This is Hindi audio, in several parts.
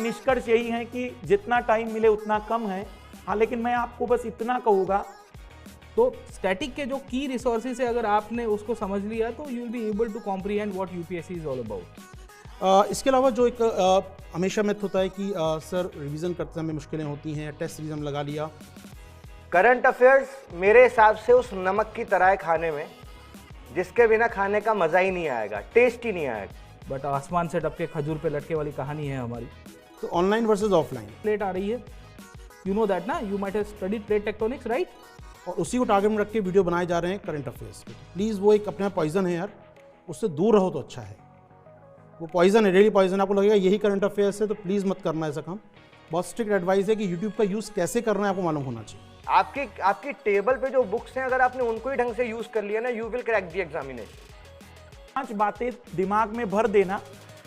निष्कर्ष यही है कि जितना टाइम मिले उतना कम है। हाँ, लेकिन मैं आपको बस इतना कहूँगा, तो स्टैटिक के जो की रिसोर्सेज है अगर आपने उसको समझ लिया तो you will be able to comprehend what UPSC is all about. इसके अलावा जो एक हमेशा मिथ होता है कि सर रिवीजन करते समय मुश्किलें होती हैं, टेस्ट सीरीज हम लगा लिया। करंट अफेयर्स मेरे हिसाब से उस नमक की तरह है खाने में, जिसके बिना खाने का मजा ही नहीं आएगा, टेस्ट ही नहीं आएगा। बट आसमान से टपके खजूर पे लटके वाली कहानी है हमारी। तो ऑनलाइन वर्सेस ऑफलाइन प्लेट आ रही है, यू नो दैट ना, you might have studied plate tectonics right, और उसी को टारगेट में रख के वीडियो बनाए जा रहे हैं करंट अफेयर्स पे। प्लीज़ वो एक अपना पॉइजन है यार, उससे दूर रहो तो अच्छा है। वो पॉइजन है, डेली पॉइजन। आपको लगेगा यही करंट अफेयर्स है तो प्लीज़ मत करना ऐसा काम। बहुत स्ट्रिक्ट एडवाइस है कि यूट्यूब का यूज़ कैसे करना है आपको मालूम होना चाहिए। आपकी टेबल पे जो बुक्स हैं, अगर आपने उनको ही ढंग से यूज कर लिया ना, you will crack the examination. 5 बातें दिमाग में भर देना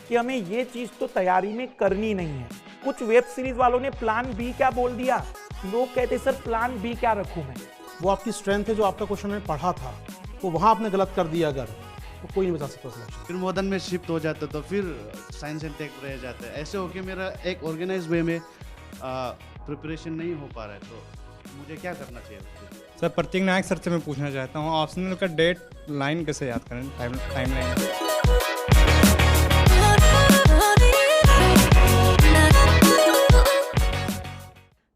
कि हमें ये चीज तो तैयारी में करनी नहीं है। कुछ वेब सीरीज वालों ने प्लान बी क्या बोल दिया, लोग कहते सर प्लान बी क्या रखूं मैं। वो आपकी स्ट्रेंथ है जो आपका क्वेश्चन में पढ़ा था, तो वहाँ आपने गलत कर दिया अगर, तो कोई नहीं बता सकता सिलेक्शन। फिर मॉडर्न में शिफ्ट हो जाता तो फिर साइंस एंड टेक रह जाता है। ऐसे होके मेरा एक ऑर्गेनाइज वे में प्रिपरेशन नहीं हो पा रहा है, तो मुझे क्या करना चाहिए? सर प्रतीक नायक सर से मैं पूछना चाहता हूँ, ऑप्शनल का डेट लाइन कैसे याद करें, टाइम लाइन?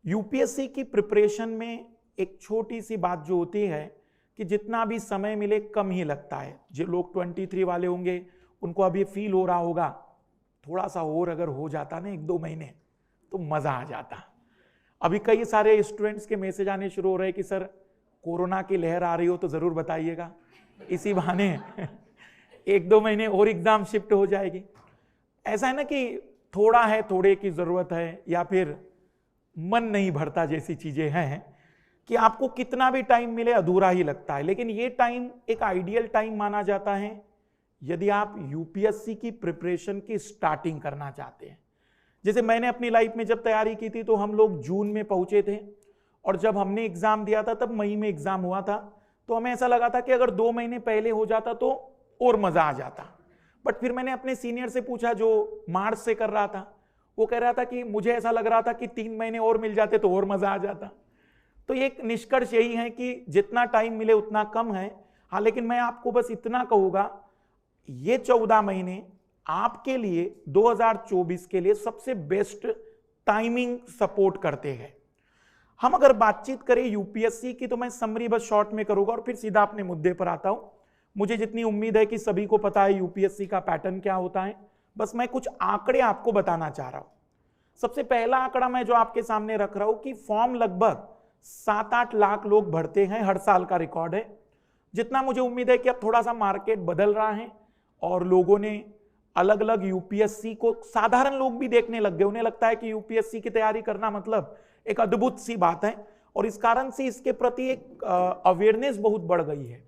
यूपीएससी की प्रिपरेशन में एक छोटी सी बात जो होती है कि जितना भी समय मिले कम ही लगता है। जो लोग 23 वाले होंगे उनको अभी फील हो रहा होगा, थोड़ा सा और अगर हो जाता ना 1-2 महीने तो मज़ा आ जाता। अभी कई सारे स्टूडेंट्स के मैसेज आने शुरू हो रहे हैं कि सर कोरोना की लहर आ रही हो तो ज़रूर बताइएगा, इसी बहाने 1-2 महीने और एग्ज़ाम शिफ्ट हो जाएगी। ऐसा है ना कि थोड़ा है, थोड़े की ज़रूरत है, या फिर मन नहीं भरता जैसी चीज़ें हैं कि आपको कितना भी टाइम मिले अधूरा ही लगता है। लेकिन ये टाइम एक आइडियल टाइम माना जाता है यदि आप यूपीएससी की प्रिपरेशन की स्टार्टिंग करना चाहते हैं। जैसे मैंने अपनी लाइफ में जब तैयारी की थी तो हम लोग जून में पहुंचे थे, और जब हमने एग्ज़ाम दिया था तब मई में एग्ज़ाम हुआ था। तो हमें ऐसा लगा था कि अगर 2 महीने पहले हो जाता तो और मज़ा आ जाता। बट फिर मैंने अपने सीनियर से पूछा जो मार्च से कर रहा था, वो कह रहा था कि मुझे ऐसा लग रहा था कि 3 महीने और मिल जाते तो और मज़ा आ जाता। तो एक निष्कर्ष यही है कि जितना टाइम मिले उतना कम है। हाँ, लेकिन मैं आपको बस इतना कहूँगा, ये 14 महीने आपके लिए 2024 के लिए सबसे बेस्ट टाइमिंग सपोर्ट करते हैं। हम अगर बातचीत करें यूपीएससी की तो मैं समरी बस शॉर्ट में करूँगा और फिर सीधा अपने मुद्दे पर आता हूँ। मुझे जितनी उम्मीद है कि सभी को पता है यूपीएससी का पैटर्न क्या होता है, बस मैं कुछ आंकड़े आपको बताना चाह रहा हूं। सबसे पहला आंकड़ा मैं जो आपके सामने रख रहा हूं कि फॉर्म लगभग 7-8 लाख लोग भरते हैं, हर साल का रिकॉर्ड है। जितना मुझे उम्मीद है कि अब थोड़ा सा मार्केट बदल रहा है और लोगों ने अलग अलग यूपीएससी को, साधारण लोग भी देखने लग गए। उन्हें लगता है कि यूपीएससी की तैयारी करना मतलब एक अद्भुत सी बात है, और इस कारण से इसके प्रति एक अवेयरनेस बहुत बढ़ गई है।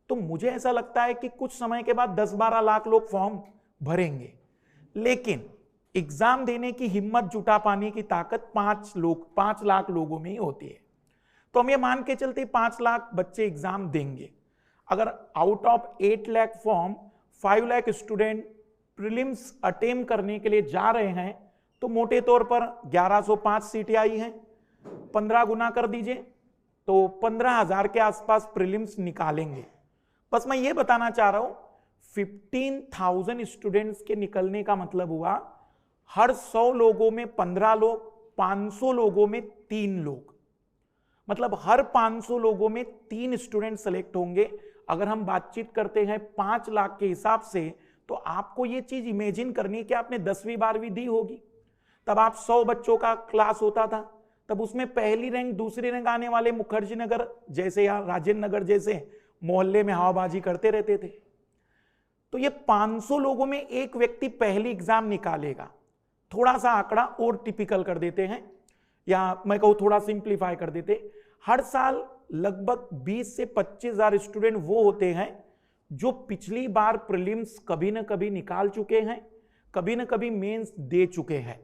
तो मुझे ऐसा लगता है कि कुछ समय के बाद 10-12 लाख लोग फॉर्म भरेंगे, लेकिन एग्जाम देने की हिम्मत जुटा पाने की ताकत 5 लाख लोगों में ही होती है। तो हम ये मान के चलते 5 लाख बच्चे एग्जाम देंगे। अगर out of 8 lakh form 5 lakh student prelims attempt करने के लिए जा रहे हैं, तो मोटे तौर पर 1105 सीटें आई हैं। 15 गुना कर दीजिए तो 15,000 के आसपास प्रीलिम्स निकालेंगे। बस मैं ये बताना चाह रहा हूं, 15,000 स्टूडेंट्स के निकलने का मतलब हुआ हर 100 लोगों में 15 लोग, 500 लोगों में 3 लोग, मतलब हर 500 लोगों में 3 स्टूडेंट सेलेक्ट होंगे। अगर हम बातचीत करते हैं 5 लाख के हिसाब से, तो आपको ये चीज इमेजिन करनी कि आपने 10वीं 12वीं दी होगी। तब आप 100 बच्चों का क्लास होता था, तब उसमें पहली रैंक दूसरी रैंक आने वाले मुखर्जी नगर जैसे या राजेंद्र नगर जैसे मोहल्ले में हवाबाजी करते रहते थे। तो ये 500 लोगों में एक व्यक्ति पहली एग्जाम निकालेगा। थोड़ा सा आंकड़ा और टिपिकल कर देते हैं, या मैं कहूं थोड़ा सिंप्लीफाई कर देते, हर साल लगभग 20 से 25,000 स्टूडेंट वो होते हैं जो पिछली बार प्रीलिम्स कभी ना कभी निकाल चुके हैं, कभी ना कभी मेंस दे चुके हैं।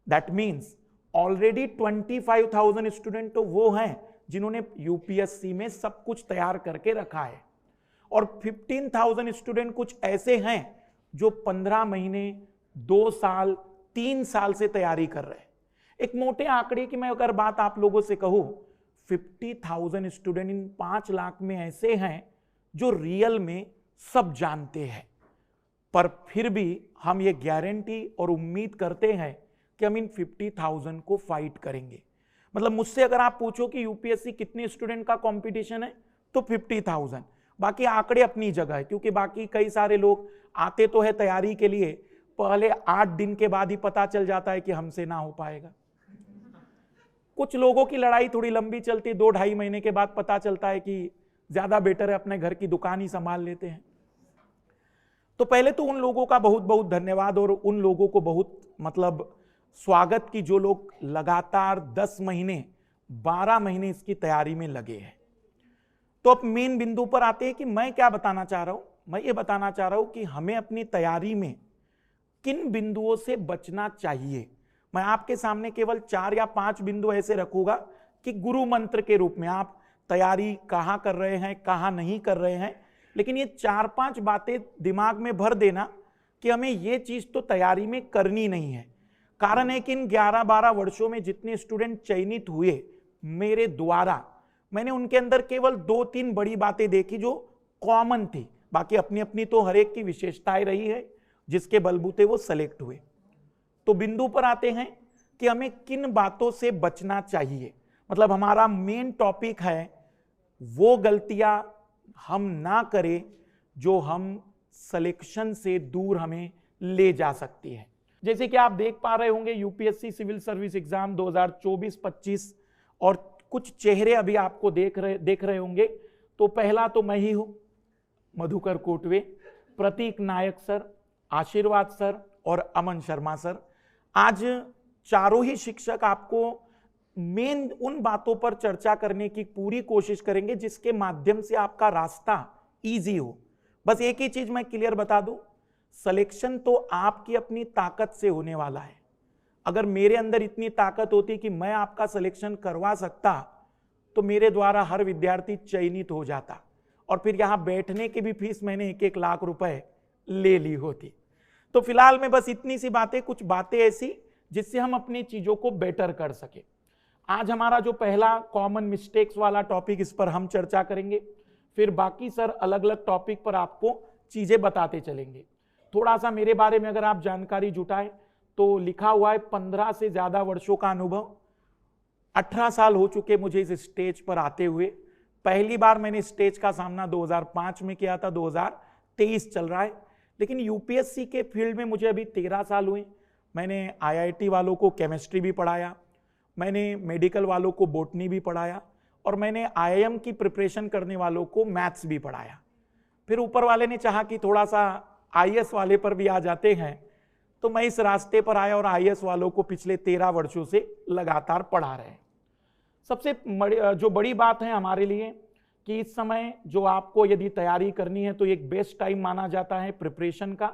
दैट मीन्स ऑलरेडी 25,000 स्टूडेंट तो वो हैं जिन्होंने यूपीएससी में सब कुछ तैयार करके रखा है, और 15,000 स्टूडेंट कुछ ऐसे हैं जो 15 महीने, 2 साल, 3 साल से तैयारी कर रहे हैं। एक मोटे आंकड़े की मैं अगर बात आप लोगों से कहूं, 50,000 स्टूडेंट इन 5 लाख में ऐसे हैं जो रियल में सब जानते हैं, पर फिर भी हम ये गारंटी और उम्मीद करते हैं कि हम इन 50,000 को फाइट करेंगे। मतलब मुझसे अगर आप पूछो कि यूपीएससी कितने स्टूडेंट का कंपटीशन है, तो 50,000। बाकी आंकड़े अपनी जगह है, क्योंकि बाकी कई सारे लोग आते तो है तैयारी के लिए, पहले 8 दिन के बाद ही पता चल जाता है कि हमसे ना हो पाएगा। कुछ लोगों की लड़ाई थोड़ी लंबी चलती है, 2-2.5 महीने के बाद पता चलता है कि ज्यादा बेटर है अपने घर की दुकान ही संभाल लेते हैं। तो पहले तो उन लोगों का बहुत बहुत धन्यवाद और उन लोगों को बहुत मतलब स्वागत की जो लोग लगातार 10 महीने 12 महीने इसकी तैयारी में लगे हैं। तो अब मेन बिंदु पर आते हैं कि मैं क्या बताना चाह रहा हूं। मैं ये बताना चाह रहा हूं कि हमें अपनी तैयारी में किन बिंदुओं से बचना चाहिए। मैं आपके सामने केवल 4 या 5 बिंदु ऐसे रखूंगा कि गुरु मंत्र के रूप में आप तैयारी कहां कर रहे हैं, कहां नहीं कर रहे हैं, लेकिन ये 4-5 बातें दिमाग में भर देना कि हमें ये चीज तो तैयारी में करनी नहीं है। कारण है कि इन 11-12 वर्षों में जितने स्टूडेंट चयनित हुए मेरे द्वारा, मैंने उनके अंदर केवल 2-3 बड़ी बातें देखी जो कॉमन थी। बाकी अपनी अपनी तो हर एक की विशेषताएं रही है जिसके बलबूते वो सेलेक्ट हुए। तो बिंदु पर आते हैं कि हमें किन बातों से बचना चाहिए। मतलब हमारा मेन टॉपिक है वो गलतियां हम ना करें जो हम सिलेक्शन से दूर हमें ले जा सकती है। जैसे कि आप देख पा रहे होंगे यूपीएससी सिविल सर्विस एग्जाम 2024-25 और कुछ चेहरे अभी आपको देख रहे होंगे। तो पहला तो मैं ही हूं, मधुकर कोटवे, प्रतीक नायक सर, आशीर्वाद सर और अमन शर्मा सर। आज चारों ही शिक्षक आपको मेन उन बातों पर चर्चा करने की पूरी कोशिश करेंगे जिसके माध्यम से आपका रास्ता इजी हो। बस एक ही चीज मैं क्लियर बता दूं, सिलेक्शन तो आपकी अपनी ताकत से होने वाला है। अगर मेरे अंदर इतनी ताकत होती कि मैं आपका सिलेक्शन करवा सकता तो मेरे द्वारा हर विद्यार्थी चयनित हो जाता और फिर यहां बैठने की भी फीस मैंने 1-1 लाख रुपए ले ली होती। तो फिलहाल में बस इतनी सी बातें, कुछ बातें ऐसी जिससे हम अपनी चीजों को बेटर कर सके। आज हमारा जो पहला कॉमन मिस्टेक्स वाला टॉपिक, इस पर हम चर्चा करेंगे। फिर बाकी सर अलग अलग टॉपिक पर आपको चीजें बताते चलेंगे। थोड़ा सा मेरे बारे में अगर आप जानकारी जुटाएं तो लिखा हुआ है 15 से ज्यादा वर्षों का अनुभव, 18 साल हो चुके मुझे इस स्टेज पर आते हुए। पहली बार मैंने स्टेज का सामना 2005 में किया था, 2023 चल रहा है। लेकिन यूपीएससी के फील्ड में मुझे अभी 13 साल हुए। मैंने आईआईटी वालों को केमिस्ट्री भी पढ़ाया, मैंने मेडिकल वालों को बॉटनी भी पढ़ाया और मैंने आईआईएम की प्रिपरेशन करने वालों को मैथ्स भी पढ़ाया। फिर ऊपर वाले ने चाहा कि थोड़ा सा आईएएस वाले पर भी आ जाते हैं, तो मैं इस रास्ते पर आया और आईएएस वालों को पिछले 13 वर्षों से लगातार पढ़ा रहे हैं। सबसे जो बड़ी बात है हमारे लिए कि इस समय जो आपको यदि तैयारी करनी है तो एक बेस्ट टाइम माना जाता है प्रिपरेशन का।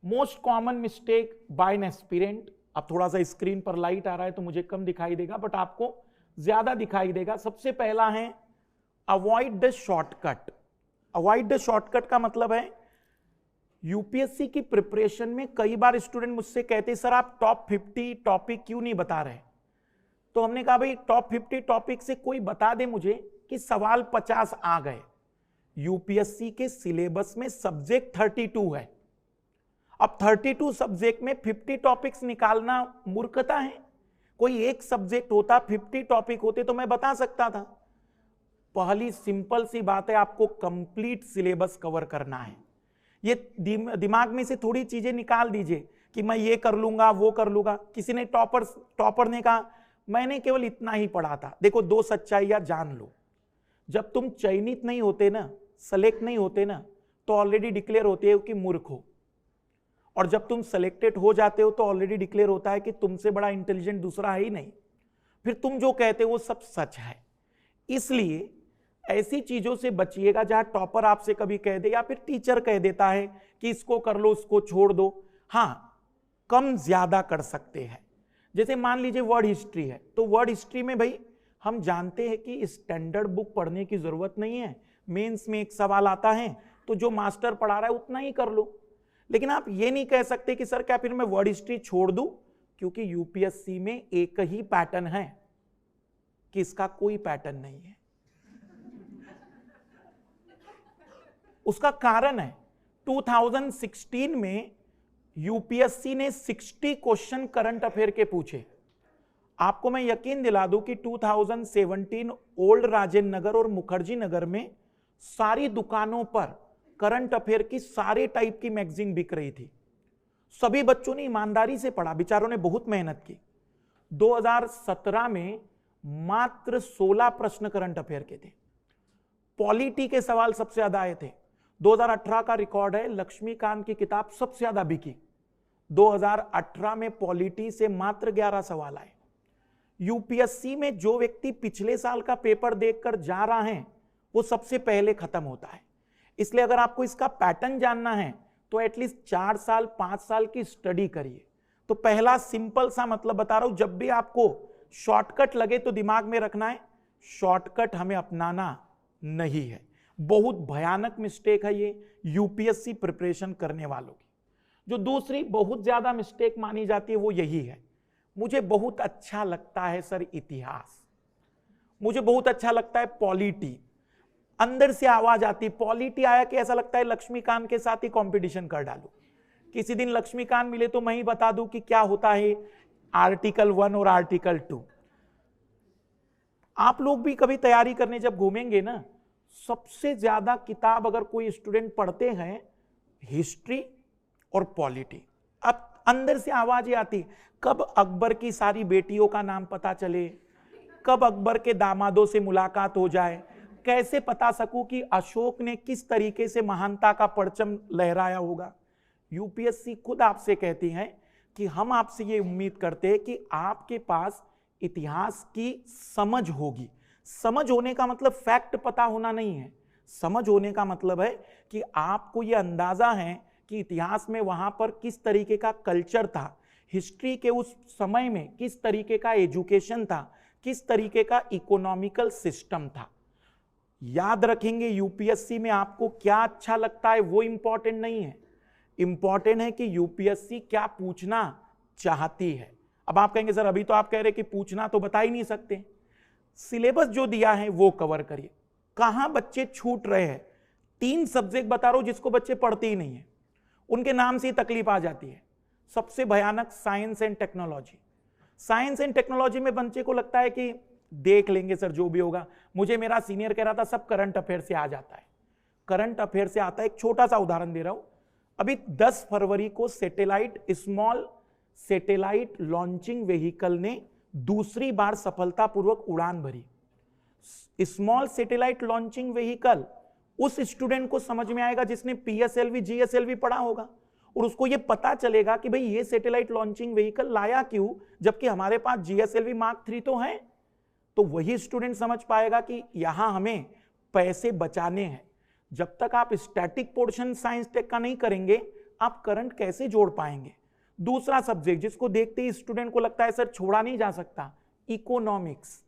Most common mistake by an aspirant, अब थोड़ा सा स्क्रीन पर लाइट आ रहा है तो मुझे कम दिखाई देगा बट आपको ज्यादा दिखाई देगा। सबसे पहला है avoid the shortcut. Avoid the shortcut का मतलब है यूपीएससी की प्रिपरेशन में कई बार स्टूडेंट मुझसे कहते सर आप टॉप 50 टॉपिक क्यों नहीं बता रहे। तो हमने कहा भाई टॉप 50 टॉपिक से कोई बता दे मुझे कि सवाल 50 आ गए। यूपीएससी के सिलेबस में सब्जेक्ट 32 है। अब 32 सब्जेक्ट में 50 टॉपिक्स निकालना मूर्खता है। कोई एक सब्जेक्ट होता, 50 टॉपिक होते तो मैं बता सकता था। पहली सिंपल सी बात है, आपको कंप्लीट सिलेबस कवर करना है। ये दिमाग में से थोड़ी चीजें निकाल दीजिए कि मैं ये कर लूंगा वो कर लूंगा। किसी ने टॉपर ने कहा मैंने केवल इतना ही पढ़ा था। देखो 2 सच्चाइयां जान लो, जब तुम चयनित नहीं होते ना, सेलेक्ट नहीं होते ना, तो ऑलरेडी डिक्लेयर होते हो कि मूर्ख हो, और जब तुम सेलेक्टेड हो जाते हो तो ऑलरेडी डिक्लेयर होता है कि तुमसे बड़ा इंटेलिजेंट दूसरा है ही नहीं। फिर तुम जो कहते हो वो सब सच है। इसलिए ऐसी चीजों से बचिएगा जहां टॉपर आपसे कभी कह दे या फिर टीचर कह देता है कि इसको कर लो उसको छोड़ दो। हां, कम ज्यादा कर सकते हैं। जैसे मान लीजिए वर्ड हिस्ट्री है, तो वर्ड हिस्ट्री में भाई हम जानते हैं कि स्टैंडर्ड बुक पढ़ने की जरूरत नहीं है। मेंस में एक सवाल आता है तो जो मास्टर पढ़ा रहा है उतना ही कर लो। लेकिन आप ये नहीं कह सकते कि सर क्या फिर मैं वर्ड हिस्ट्री छोड़ दूं, क्योंकि यूपीएससी में एक ही पैटर्न है कि इसका कोई पैटर्न नहीं है। उसका कारण है 2016 में यूपीएससी ने 60 क्वेश्चन करंट अफेयर के पूछे। आपको मैं यकीन दिला दूं कि 2017 ओल्ड राजेंद्र नगर और मुखर्जी नगर में सारी दुकानों पर करंट अफेयर की सारे टाइप की मैगजीन बिक रही थी। सभी बच्चों ने ईमानदारी से पढ़ा, बेचारों ने बहुत मेहनत की। 2017 में मात्र 16 प्रश्न करंट अफेयर के थे। पॉलिटी के सवाल सबसे ज्यादा आए थे। 2018 का रिकॉर्ड है, लक्ष्मीकांत की किताब सबसे ज्यादा बिकी। 2018 में पॉलिटी से मात्र 11 सवाल आए। यूपीएससी में जो व्यक्ति पिछले साल का पेपर देखकर जा रहा है वो सबसे पहले खत्म होता है। इसलिए अगर आपको इसका पैटर्न जानना है तो एटलीस्ट 4 साल 5 साल की स्टडी करिए। तो पहला सिंपल सा मतलब बता रहा हूं, जब भी आपको शॉर्टकट लगे तो दिमाग में रखना है शॉर्टकट हमें अपनाना नहीं है। बहुत भयानक मिस्टेक है ये यूपीएससी प्रिपरेशन करने वालों की। जो दूसरी बहुत ज्यादा मिस्टेक मानी जाती है वो यही है, मुझे बहुत अच्छा लगता है सर इतिहास, मुझे बहुत अच्छा लगता है पॉलिटी, अंदर से आवाज आती पॉलिटी आया कि ऐसा लगता है लक्ष्मीकांत के साथ ही कंपटीशन कर डालूं। किसी दिन लक्ष्मीकांत मिले तो मैं ही बता दूं कि क्या होता है आर्टिकल 1 और आर्टिकल 2। आप लोग भी कभी तैयारी करने जब घूमेंगे ना, सबसे ज्यादा किताब अगर कोई स्टूडेंट पढ़ते हैं हिस्ट्री और पॉलिटी। अब अंदर से आवाज आती कब अकबर की सारी बेटियों का नाम पता चले, कब अकबर के दामादों से मुलाकात हो जाए, कैसे पता सकूं कि अशोक ने किस तरीके से महानता का परचम लहराया होगा। यूपीएससी खुद आपसे कहती है कि हम आपसे ये उम्मीद करते हैं कि आपके पास इतिहास की समझ होगी। समझ होने का मतलब फैक्ट पता होना नहीं है, समझ होने का मतलब है कि आपको ये अंदाजा है कि इतिहास में वहां पर किस तरीके का कल्चर था, हिस्ट्री के उस समय में किस तरीके का एजुकेशन था, किस तरीके का इकोनॉमिकल सिस्टम था। याद रखेंगे यूपीएससी में आपको क्या अच्छा लगता है वो इंपॉर्टेंट नहीं है, इंपॉर्टेंट है कि यूपीएससी क्या पूछना चाहती है। अब आप कहेंगे सर अभी तो आप कह रहे कि पूछना तो बता ही नहीं सकते, सिलेबस जो दिया है वो कवर करिए। कहां बच्चे छूट रहे हैं, 3 सब्जेक्ट बता रहा हूं जिसको बच्चे पढ़ते ही नहीं है, उनके नाम से ही तकलीफ आ जाती है। सबसे भयानक science and technology. Science and technology में बच्चे को लगता है कि देख लेंगे सर जो भी होगा। मुझे मेरा सीनियर कह रहा था सब करंट अफेयर से आ जाता है, करंट अफेयर से आता है। एक छोटा सा उदाहरण दे रहा हूं, अभी 10 फरवरी को स्मॉल सैटेलाइट लॉन्चिंग व्हीकल ने दूसरी बार सफलतापूर्वक उड़ान भरी। स्मॉल सैटेलाइट लॉन्चिंग व्हीकल उस स्टूडेंट को समझ में आएगा जिसने पीएसएलवी जीएसएलवी पढ़ा होगा, और उसको यह पता चलेगा कि भाई ये सैटेलाइट लॉन्चिंग व्हीकल लाया क्यों जबकि हमारे पास जीएसएलवी मार्क 3 तो है। तो वही स्टूडेंट समझ पाएगा कि यहां हमें पैसे बचाने हैं। जब तक आप स्टैटिक पोर्शन साइंस टेक का नहीं करेंगे आप करंट कैसे जोड़ पाएंगे। दूसरा सब्जेक्ट जिसको देखते ही स्टूडेंट को लगता है सर छोड़ा नहीं जा सकता, इकोनॉमिक्स।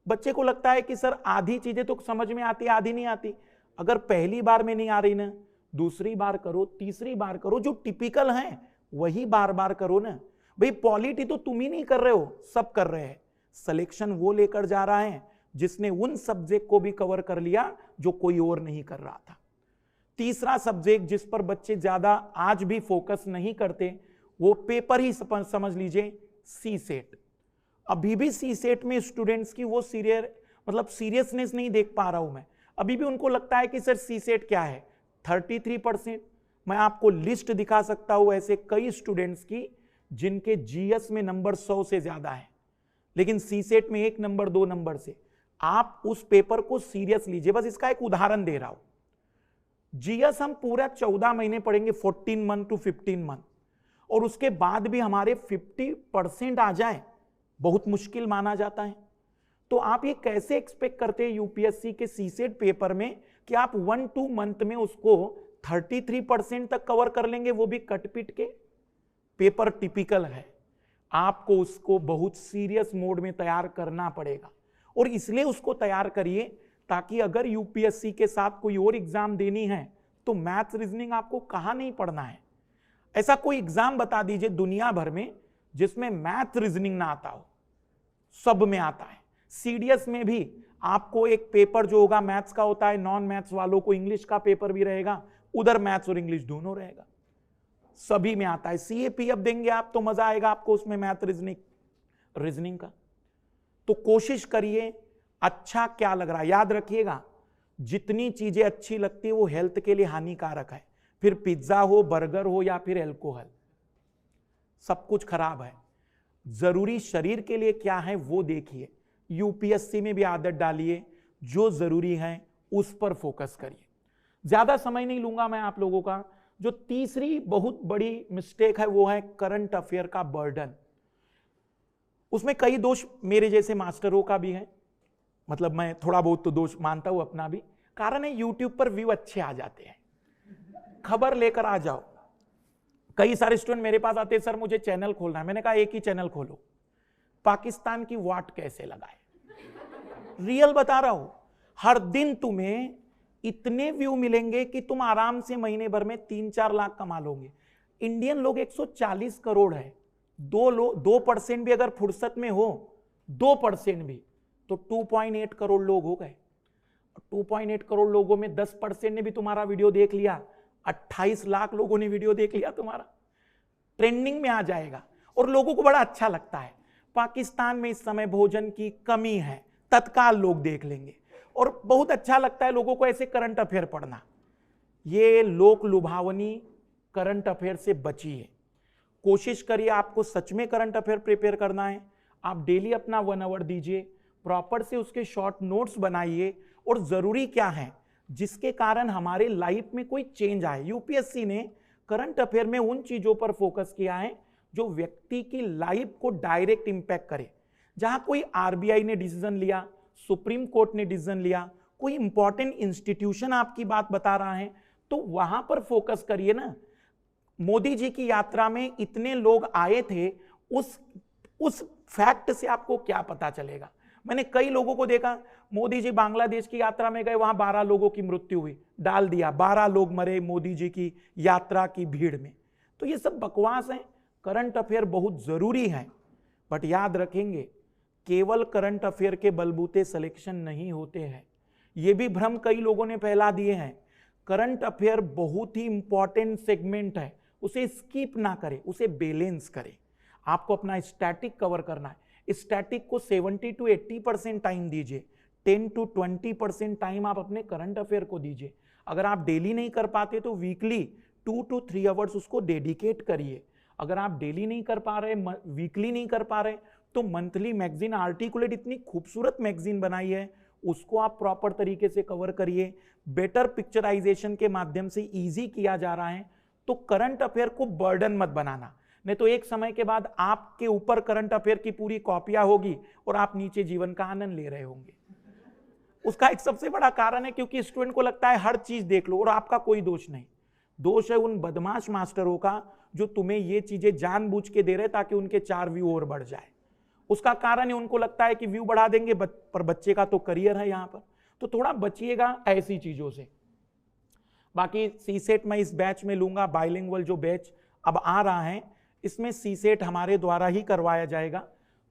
बच्चे को लगता है कि सर आधी चीजें तो समझ में आती आधी नहीं आती। अगर पहली बार में नहीं आ रही ना, दूसरी बार करो, तीसरी बार करो, जो टिपिकल है वही बार बार करो ना। भाई पॉलिटी तो तुम ही नहीं कर रहे हो, सब कर रहे हैं। सिलेक्शन वो लेकर जा रहा है जिसने उन सब्जेक्ट को भी कवर कर लिया जो कोई और नहीं कर रहा था। तीसरा सब्जेक्ट जिस पर बच्चे ज्यादा आज भी फोकस नहीं करते वो पेपर ही समझ लीजिए, सी सेट। अभी भी सी सेट में स्टूडेंट्स की वो सीरियसनेस नहीं देख पा रहा हूं मैं। अभी भी उनको लगता है कि सर सी सेट क्या है, 33%। मैं आपको लिस्ट दिखा सकता हूं ऐसे कई स्टूडेंट्स की जिनके जीएस में नंबर 100 से ज्यादा है, लेकिन सी सेट में 1 नंबर 2 नंबर से। आप उस पेपर को सीरियस लीजिए। बस इसका एक उदाहरण दे रहा हूं। जीएस हम पूरा 14 महीने पढ़ेंगे, 14 मंथ टू 15 मंथ, और उसके बाद भी हमारे 50% आ जाए बहुत मुश्किल माना जाता है। तो आप ये कैसे एक्सपेक्ट करते हैं यूपीएससी के सीसेट पेपर में कि आप 1-2 मंथ में उसको 33% तक कवर कर लेंगे, वो भी कटपिट के। पेपर टिपिकल है, आपको उसको बहुत सीरियस मोड में तैयार करना पड़ेगा। और इसलिए उसको तैयार करिए ताकि अगर यूपीएससी के साथ कोई और एग्जाम देनी है तो मैथ्स रीजनिंग आपको कहां नहीं पढ़ना है। ऐसा कोई एग्जाम बता दीजिए दुनिया भर में जिसमें मैथ रीजनिंग ना आता हो, सब में आता है। सीडीएस में भी आपको एक पेपर जो होगा मैथ्स का होता है, नॉन मैथ्स वालों को इंग्लिश का पेपर भी रहेगा, उधर मैथ्स और इंग्लिश दोनों रहेगा, सभी में आता है। सीएपी अब देंगे आप तो मजा आएगा आपको उसमें मैथ रीजनिंग का। तो कोशिश करिए, अच्छा क्या लग रहा है, याद रखिएगा जितनी चीजें अच्छी लगती है वो हेल्थ के लिए हानिकारक है। फिर पिज्जा हो, बर्गर हो या फिर अल्कोहल, सब कुछ खराब है। जरूरी शरीर के लिए क्या है वो देखिए। यूपीएससी में भी आदत डालिए, जो जरूरी है उस पर फोकस करिए। ज्यादा समय नहीं लूंगा मैं आप लोगों का। जो तीसरी बहुत बड़ी मिस्टेक है वो है करंट अफेयर का बर्डन। उसमें कई दोष मेरे जैसे मास्टरों का भी है, मतलब मैं थोड़ा बहुत तो दोष मानता हूं अपना भी। कारण है यूट्यूब पर व्यू अच्छे आ जाते हैं, खबर लेकर आ जाओ। कई सारे स्टूडेंट मेरे पास आते हैं, सर मुझे चैनल खोलना है। मैंने कहा एक ही चैनल खोलो, पाकिस्तान की वाट कैसे लगाए। रियल बता रहा हूं, हर दिन तुम्हें इतने व्यू मिलेंगे कि तुम आराम से महीने भर में 3-4 लाख कमा लोगे। इंडियन लोग 140 करोड़ है, 2% भी अगर फुर्सत में हो, 2% भी, तो 2.8 करोड़ लोग हो गए। 2.8 करोड़ लोगों में 10% ने भी तुम्हारा वीडियो देख लिया, 28 लाख लोगों ने वीडियो देख लिया तुम्हारा, ट्रेंडिंग में आ जाएगा और लोगों को बड़ा अच्छा लगता है। पाकिस्तान में इस समय भोजन की कमी है, तत्काल लोग देख लेंगे और बहुत अच्छा लगता है लोगों को ऐसे करंट अफेयर पढ़ना। ये लोक लुभावनी करंट अफेयर से बचिए। कोशिश करिए, आपको सच में करंट अफेयर प्रिपेयर करना है, आप डेली अपना 1 आवर दीजिए, प्रॉपर से उसके शॉर्ट नोट्स बनाइए और जरूरी क्या है जिसके कारण हमारे लाइफ में कोई चेंज आए। यूपीएससी ने करंट अफेयर में उन चीजों पर फोकस किया है जो व्यक्ति की लाइफ को डायरेक्ट इंपैक्ट करे। जहां कोई आरबीआई ने डिसीजन लिया, सुप्रीम कोर्ट ने डिसीजन लिया, कोई इंपॉर्टेंट इंस्टीट्यूशन आपकी बात बता रहा है, तो वहां पर फोकस करिए ना। मोदी जी की यात्रा में इतने लोग आए थे, उस फैक्ट से आपको क्या पता चलेगा। मैंने कई लोगों को देखा, मोदी जी बांग्लादेश की यात्रा में गए, वहां 12 लोगों की मृत्यु हुई, डाल दिया 12 लोग मरे मोदी जी की यात्रा की भीड़ में। तो ये सब बकवास है। करंट अफेयर बहुत जरूरी है, बट याद रखेंगे केवल करंट अफेयर के बलबूते सिलेक्शन नहीं होते हैं। ये भी भ्रम कई लोगों ने फैला दिए हैं। करंट अफेयर बहुत ही इंपॉर्टेंट सेगमेंट है, उसे स्किप ना करें, उसे बैलेंस करें। आपको अपना स्टैटिक कवर करना है, स्टैटिक को 70 to 80% टाइम दीजिए, 10 to 20% टाइम आप अपने करंट अफेयर को दीजिए। अगर आप डेली नहीं कर पाते तो वीकली 2 to 3 आवर्स उसको डेडिकेट करिए। अगर आप डेली नहीं कर पा रहे, वीकली नहीं कर पा रहे, तो मंथली मैगजीन आर्टिकुलेट इतनी खूबसूरत मैगजीन बनाई है, उसको आप प्रॉपर तरीके से कवर करिए। बेटर पिक्चराइजेशन के माध्यम से इजी किया जा रहा है। तो करंट अफेयर को बर्डन मत बनाना, नहीं तो एक समय के बाद आपके ऊपर करंट अफेयर की पूरी कॉपियां होगी और आप नीचे जीवन का आनंद ले रहे होंगे। उसका एक सबसे बड़ा कारण है क्योंकि स्टूडेंट को लगता है हर चीज देख लो, और आपका कोई दोष नहीं। दोष है उन बदमाश मास्टरों का जो तुम्हें ये चीजें जानबूझ के दे रहे ताकि उनके 4 व्यू और बढ़ जाए। उसका कारण है उनको लगता है कि व्यू बढ़ा देंगे, पर बच्चे का तो करियर है यहां पर। तो थोड़ा बचिएगा ऐसी चीजों से। बाकी सीसेट मैं इस बैच में लूंगा, बाइलिंगुअल जो बैच अब आ रहा है, इसमें सीसेट हमारे द्वारा ही करवाया जाएगा।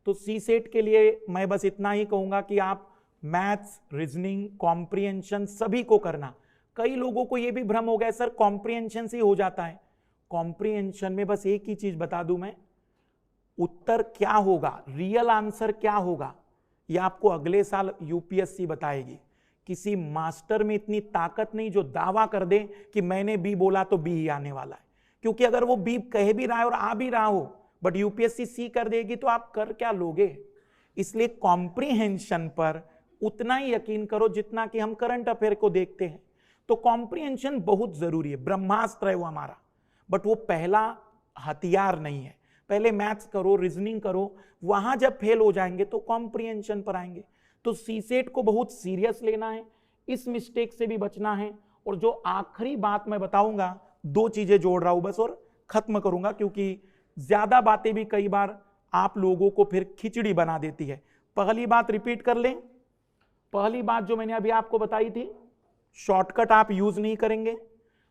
तो सीसेट के लिए मैं बस इतना ही कहूंगा कि आप मैथ्स, रीजनिंग, कॉम्प्रिहेंशन सभी को करना। कई लोगों को यह भी भ्रम हो गया सर कॉम्प्रिहेंशन से हो जाता है। कॉम्प्रिहेंशन में बस एक ही चीज बता दूं मैं, उत्तर क्या होगा, रियल आंसर क्या होगा, यह आपको अगले साल यूपीएससी बताएगी। किसी मास्टर में इतनी ताकत नहीं जो दावा कर दे कि मैंने बी बोला तो बी ही आने वाला है, क्योंकि अगर वो बी कह भी रहा है और आ भी रहा हो बट यूपीएससी सी कर देगी तो आप कर क्या लोगे। इसलिए कॉम्प्रिहेंशन पर उतना ही यकीन करो जितना कि हम करंट अफेयर को देखते हैं। तो कॉम्प्रिहेंशन बहुत जरूरी है, ब्रह्मास्त्र है वो हमारा, बट वो पहला हथियार नहीं है। पहले मैथ्स करो, रीजनिंग करो, वहां जब फेल हो जाएंगे तो कॉम्प्रिहेंशन पर आएंगे। तो सीसेट को बहुत सीरियस लेना है, इस मिस्टेक से भी बचना है। और जो आखिरी बात मैं बताऊंगा, 2 चीजें जोड़ रहा हूं बस और खत्म करूंगा, क्योंकि ज्यादा बातें भी कई बार आप लोगों को फिर खिचड़ी बना देती है। पहली बात रिपीट कर लें, पहली बात जो मैंने अभी आपको बताई थी, शॉर्टकट आप यूज नहीं करेंगे।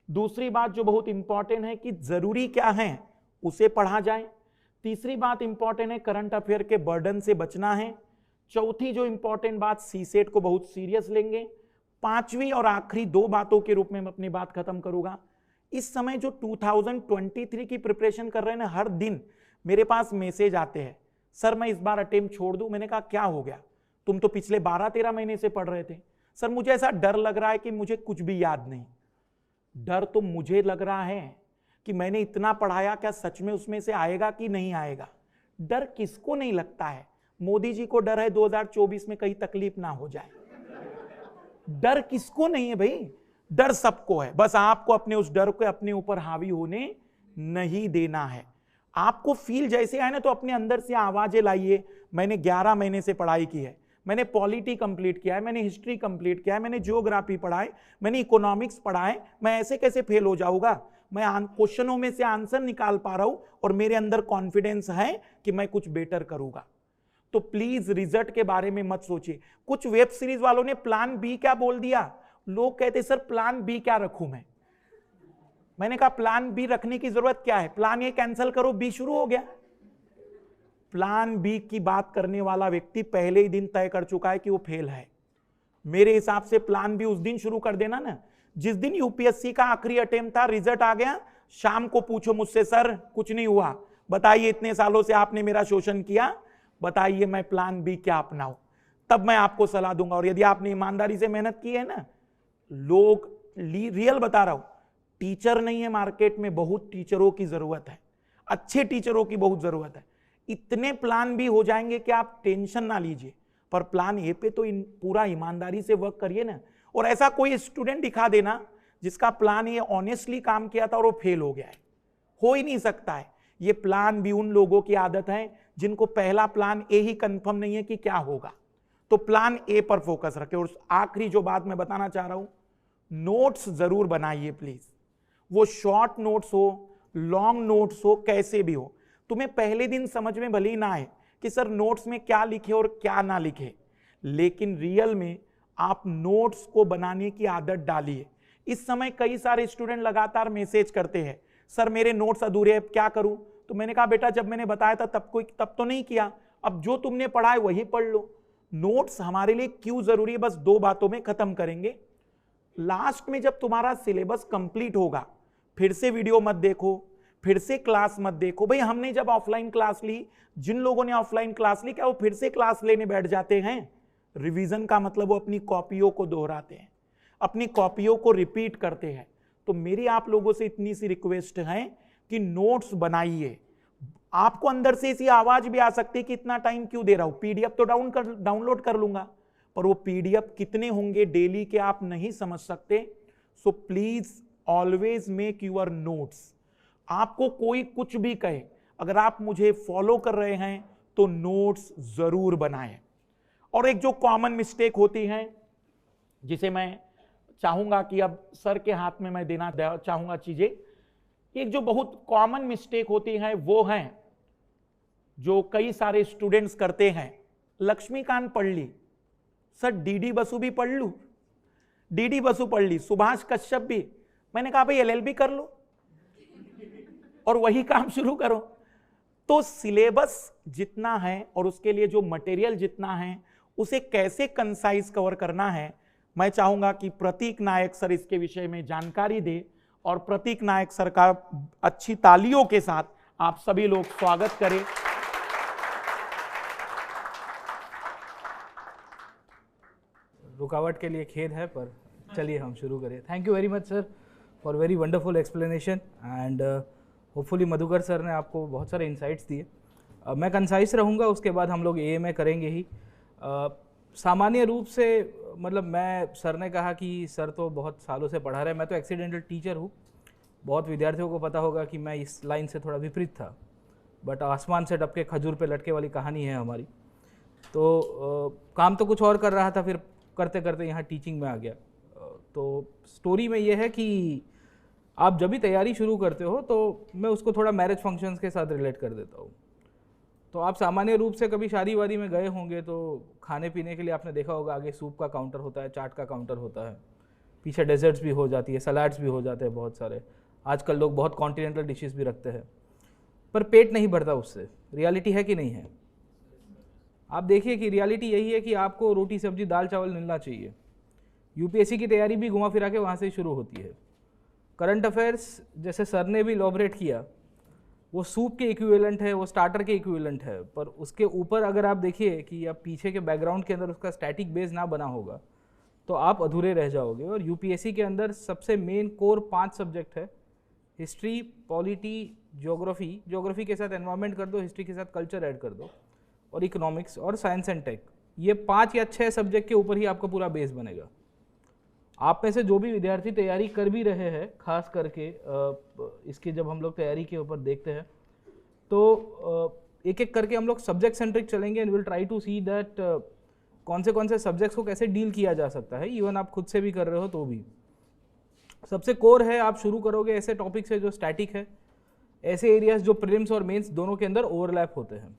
दूसरी बात जो बहुत इंपॉर्टेंट है कि जरूरी क्या है उसे पढ़ा जाए। तीसरी बात इंपॉर्टेंट है करंट अफेयर के बर्डन से बचना है। चौथी जो इंपॉर्टेंट बात, सीसेट को बहुत सीरियस लेंगे। पांचवी और आखिरी दो बातों के रूप में मैं अपनी बात खत्म करूंगा। इस समय जो 2023 की प्रिपरेशन कर रहे हैं ना, हर दिन मेरे पास मैसेज आते हैं, सर मैं इस बार अटेम्प्ट छोड़ दूं। मैंने कहा क्या हो गया, तुम तो पिछले 12-13 महीने से पढ़ रहे थे। सर मुझे ऐसा डर लग रहा है कि मुझे कुछ भी याद नहीं। डर तो मुझे लग रहा है कि मैंने इतना पढ़ाया, क्या सच में उसमें से आएगा कि नहीं आएगा। डर किसको नहीं लगता है? मोदी जी को डर है 2024 में कहीं तकलीफ ना हो जाए। डर किसको नहीं है भाई? डर सबको है, बस आपको अपने उस डर को अपने ऊपर हावी होने नहीं देना है। आपको फील जैसे आए ना, तो अपने अंदर से आवाजें लाइए। मैंने 11 महीने से पढ़ाई की है, मैंने पॉलिटी कंप्लीट किया है, मैंने हिस्ट्री कंप्लीट किया है, मैंने ज्योग्राफी पढ़ा है, मैंने इकोनॉमिक्स पढ़ा है, मैं ऐसे कैसे फेल हो जाऊंगा? मैं क्वेश्चनों में से आंसर निकाल पा रहा हूं और मेरे अंदर कॉन्फिडेंस है कि मैं कुछ बेटर करूंगा। तो प्लीज रिजल्ट के बारे में मत सोचिए। कुछ वेब सीरीज वालों ने प्लान बी क्या बोल दिया। लोग कहते सर प्लान बी क्या रखूं मैं? मैंने कहा प्लान बी रखने की जरूरत क्या है? प्लान ए कैंसिल करो, बी शुरू हो गया। प्लान बी की बात करने वाला व्यक्ति पहले ही दिन तय कर चुका है कि वो फेल है। मेरे हिसाब से प्लान बी उस दिन शुरू कर देना ना जिस दिन यूपीएससी का आखिरी अटेम्प्ट था, रिजल्ट आ गया, शाम को पूछो मुझसे सर कुछ नहीं हुआ, बताइए इतने सालों से आपने मेरा शोषण किया, बताइए मैं प्लान बी क्या अपनाऊं, तब मैं आपको सलाह दूंगा। और यदि आपने ईमानदारी से मेहनत की है ना, लोग रियल बता रहा हूं, टीचर नहीं है मार्केट में, बहुत टीचरों की जरूरत है, अच्छे टीचरों की बहुत जरूरत है। इतने प्लान भी हो जाएंगे कि आप टेंशन ना लीजिए, पर प्लान ए पे तो पूरा ईमानदारी से वर्क करिए ना। और ऐसा कोई स्टूडेंट दिखा देना जिसका प्लान ए ऑनेस्टली काम किया था और वो फेल हो गया है, हो ही नहीं सकता है। ये प्लान भी उन लोगों की आदत है जिनको पहला प्लान ए ही कंफर्म नहीं है कि क्या होगा। तो प्लान ए पर फोकस रखें। और आखिरी जो बात मैं बताना चाह रहा हूं, नोट्स जरूर बनाइए प्लीज। वो शॉर्ट नोट्स हो, लॉन्ग नोट्स हो, कैसे भी हो। तुम्हें पहले दिन समझ में भले ही ना आए कि सर नोट्स में क्या लिखे और क्या ना लिखे, लेकिन रियल में आप नोट्स को बनाने की आदत डालिए। इस समय कई सारे स्टूडेंट लगातार मैसेज करते हैं, सर मेरे नोट्स अधूरे हैं, क्या करूं? तो मैंने कहा बेटा जब मैंने बताया था तब तो नहीं किया, अब जो तुमने पढ़ा है वही पढ़ लो। नोट्स हमारे लिए क्यों जरूरी है, बस दो बातों में खत्म करेंगे। लास्ट में जब तुम्हारा सिलेबस कंप्लीट होगा, फिर से वीडियो मत देखो, फिर से क्लास मत देखो। भाई हमने जब ऑफलाइन क्लास ली, जिन लोगों ने ऑफलाइन क्लास ली, क्या वो फिर से क्लास लेने बैठ जाते हैं? रिवीजन का मतलब वो अपनी कॉपियों को दोहराते हैं, अपनी कॉपियों को रिपीट करते हैं। तो मेरी आप लोगों से इतनी सी रिक्वेस्ट है कि नोट्स बनाइए। आपको अंदर से ऐसी आवाज भी आ सकती है कि इतना टाइम क्यों दे रहा हूं, पीडीएफ तो डाउनलोड कर लूंगा, पर वो पीडीएफ कितने होंगे डेली के आप नहीं समझ सकते। So please always make your notes. आपको कोई कुछ भी कहे, अगर आप मुझे फॉलो कर रहे हैं तो नोट्स जरूर बनाएं। और एक जो कॉमन मिस्टेक होती है, जिसे मैं चाहूंगा कि अब सर के हाथ में मैं देना चाहूंगा चीजें, एक जो बहुत कॉमन मिस्टेक होती है वो है जो कई सारे स्टूडेंट्स करते हैं, लक्ष्मीकांत पढ़ ली, सर डीडी बसु भी पढ़ लूं, डीडी बसु पढ़ ली, सुभाष कश्यप भी। मैंने कहा भाई एलएलबी कर लो और वही काम शुरू करो। तो सिलेबस जितना है और उसके लिए जो मटेरियल जितना है, उसे कैसे कंसाइज कवर करना है, मैं चाहूंगा कि प्रतीक नायक सर इसके विषय में जानकारी दे। और प्रतीक नायक सर का अच्छी तालियों के साथ आप सभी लोग स्वागत करें। रुकावट के लिए खेद है, पर चलिए हम शुरू करें। Thank you very much sir for very wonderful explanation and hopefully Madhukar sir ने आपको बहुत सारे इंसाइट्स दिए। मैं कंसाइज रहूँगा, उसके बाद हम लोग एएमए करेंगे ही। सामान्य रूप से मतलब मैं, सर ने कहा कि सर तो बहुत सालों से पढ़ा रहे हैं, मैं तो एक्सीडेंटल टीचर हूँ। बहुत विद्यार्थियों को पता होगा कि मैं इस लाइन से थोड़ा विपरीत था, बट आसमान से टपके खजूर पे लटके वाली कहानी है हमारी। तो काम तो कुछ और कर रहा था, फिर करते करते यहाँ टीचिंग में आ गया। तो स्टोरी में ये है कि आप जब भी तैयारी शुरू करते हो तो मैं उसको थोड़ा मैरिज फंक्शंस के साथ रिलेट कर देता हूँ। तो आप सामान्य रूप से कभी शादी वादी में गए होंगे तो खाने पीने के लिए आपने देखा होगा, आगे सूप का काउंटर होता है, चाट का काउंटर होता है, पीछे डेजर्ट्स भी हो जाती है, सलाड्स भी हो जाते हैं बहुत सारे, आजकल लोग बहुत कॉन्टिनेंटल डिशेस भी रखते हैं, पर पेट नहीं भरता उससे। रियलिटी है कि नहीं है? आप देखिए कि रियलिटी यही है कि आपको रोटी सब्जी दाल चावल मिलना चाहिए। यूपीएससी की तैयारी भी घुमा फिरा के वहाँ से ही शुरू होती है। करंट अफेयर्स जैसे सर ने भी इलॉबरेट किया, वो सूप के इक्विवेलेंट है, वो स्टार्टर के इक्विवेलेंट है, पर उसके ऊपर अगर आप देखिए कि आप पीछे के बैकग्राउंड के अंदर उसका स्टैटिक बेस ना बना होगा तो आप अधूरे रह जाओगे। और यूपीएससी के अंदर सबसे मेन कोर 5 सब्जेक्ट है, हिस्ट्री, पॉलिटी, ज्योग्राफी, ज्योग्राफी के साथ एनवायरनमेंट कर दो, हिस्ट्री के साथ कल्चर ऐड कर दो, और इकोनॉमिक्स और साइंस एंड टेक। ये 5 या 6 सब्जेक्ट के ऊपर ही आपका पूरा बेस बनेगा। आप में से जो भी विद्यार्थी तैयारी कर भी रहे हैं, खास करके इसकी जब हम लोग तैयारी के ऊपर देखते हैं तो एक एक करके हम लोग सब्जेक्ट सेंट्रिक चलेंगे and will try to see that कौन से सब्जेक्ट्स को कैसे डील किया जा सकता है। इवन आप खुद से भी कर रहे हो तो भी सबसे कोर है, आप शुरू करोगे ऐसे टॉपिक से जो स्टैटिक है, ऐसे एरियाज जो प्रीलिम्स और मेंस दोनों के अंदर ओवरलैप होते हैं।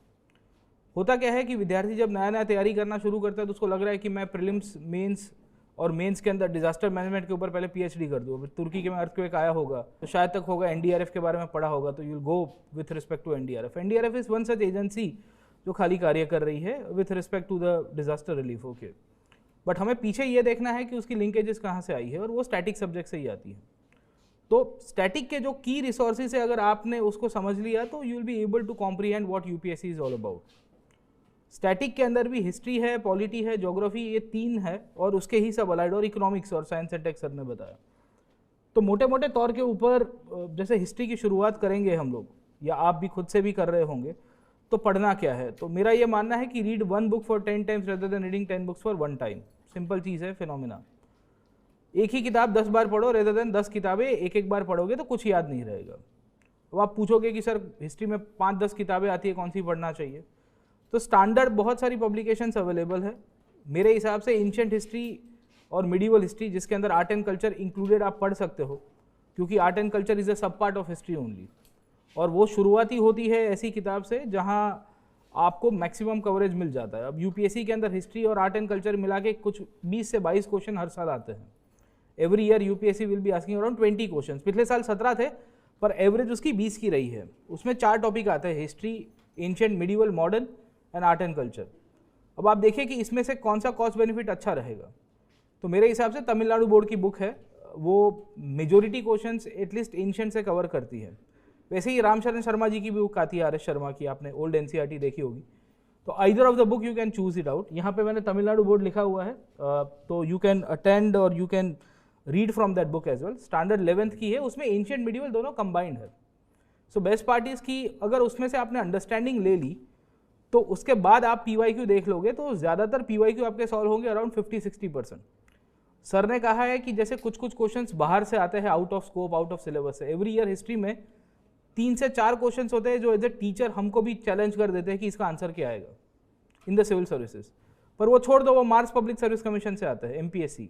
होता क्या है कि विद्यार्थी जब नया नया तैयारी करना शुरू करता है तो उसको लग रहा है कि मैं प्रीलिम्स, मेंस और मेंस के अंदर डिजास्टर मैनेजमेंट के ऊपर पहले पीएचडी कर दूँ। तुर्की के में अर्थक्वेक आया होगा तो शायद तक होगा, एनडीआरएफ के बारे में पढ़ा होगा तो you will go with respect to NDRF. NDRF is one such agency जो खाली कार्य कर रही है with respect to the disaster relief. Okay, but हमें पीछे ये देखना है कि उसकी लिंकेजेस कहाँ से आई है, और वो स्टैटिक सब्जेक्ट से ही आती है। तो स्टैटिक के जो की रिसोर्सेज है, अगर आपने उसको समझ लिया तो you will be able to comprehend what UPSC is all about. Static के अंदर भी हिस्ट्री है, पॉलिटी है, ज्योग्राफी, ये 3 है, और उसके ही सब अलाइड, और इकोनॉमिक्स और साइंस एंड टेक सर ने बताया। तो मोटे मोटे तौर के ऊपर जैसे हिस्ट्री की शुरुआत करेंगे हम लोग, या आप भी खुद से भी कर रहे होंगे, तो पढ़ना क्या है? तो मेरा ये मानना है कि read 1 book for 10 times rather than reading 10 books for 1 time. Simple चीज़ है, फिनोमिना। एक ही किताब 10 बार पढ़ो रेदर देन 10 किताबें एक बार पढ़ोगे तो कुछ याद नहीं रहेगा। अब आप पूछोगे कि सर हिस्ट्री में 5-10 किताबें आती है, कौन सी पढ़ना चाहिए? तो स्टैंडर्ड बहुत सारी पब्लिकेशंस अवेलेबल है। मेरे हिसाब से एंशिएंट हिस्ट्री और मिडिवल हिस्ट्री, जिसके अंदर आर्ट एंड कल्चर इंक्लूडेड, आप पढ़ सकते हो, क्योंकि art and culture is a सब पार्ट ऑफ हिस्ट्री ओनली। और वो शुरुआती होती है ऐसी किताब से जहाँ आपको मैक्सिमम कवरेज मिल जाता है। अब यूपीएससी के अंदर हिस्ट्री और आर्ट एंड कल्चर मिला के कुछ 20 से 22 क्वेश्चन हर साल आते हैं। Every year UPSC will be asking around 20 question. पिछले साल 17 थे, पर एवरेज उसकी 20 की रही है। उसमें 4 टॉपिक आते हैं, history, ancient, medieval, modern and art and culture. अब आप देखिए कि इसमें से कौन सा कॉस्ट बेनिफिट अच्छा रहेगा। तो मेरे हिसाब से तमिलनाडु बोर्ड की बुक है, वो मेजोरिटी क्वेश्चंस एटलीस्ट एंशिएंट से कवर करती है। वैसे ही रामशरण शर्मा जी की भी बुक आती है, आर.एस. शर्मा की, आपने ओल्ड एनसीईआरटी देखी होगी। तो either of the book you can choose it out. यहाँ पे मैंने तमिलनाडु बोर्ड लिखा हुआ है, तो यू कैन अटेंड और you can read from that book as well. Standard 11th की है, उसमें एंशिएंट मिडिवल दोनों कंबाइंड है। सो बेस्ट पार्ट इज की अगर उसमें से आपने अंडरस्टैंडिंग ले ली तो उसके बाद आप पीवाईक्यू देख लोगे तो ज़्यादातर पीवाईक्यू आपके सॉल्व होंगे अराउंड 50-60%। सर ने कहा है कि जैसे कुछ क्वेश्चंस बाहर से आते हैं, out of scope, out of syllabus है। एवरी ईयर हिस्ट्री में 3 से 4 क्वेश्चंस होते हैं जो एज ए टीचर हमको भी चैलेंज कर देते हैं कि इसका आंसर क्या आएगा इन द सिविल सर्विसेज। पर वो छोड़ दो, वो मार्क्स पब्लिक सर्विस कमीशन से आता है, एमपीएससी,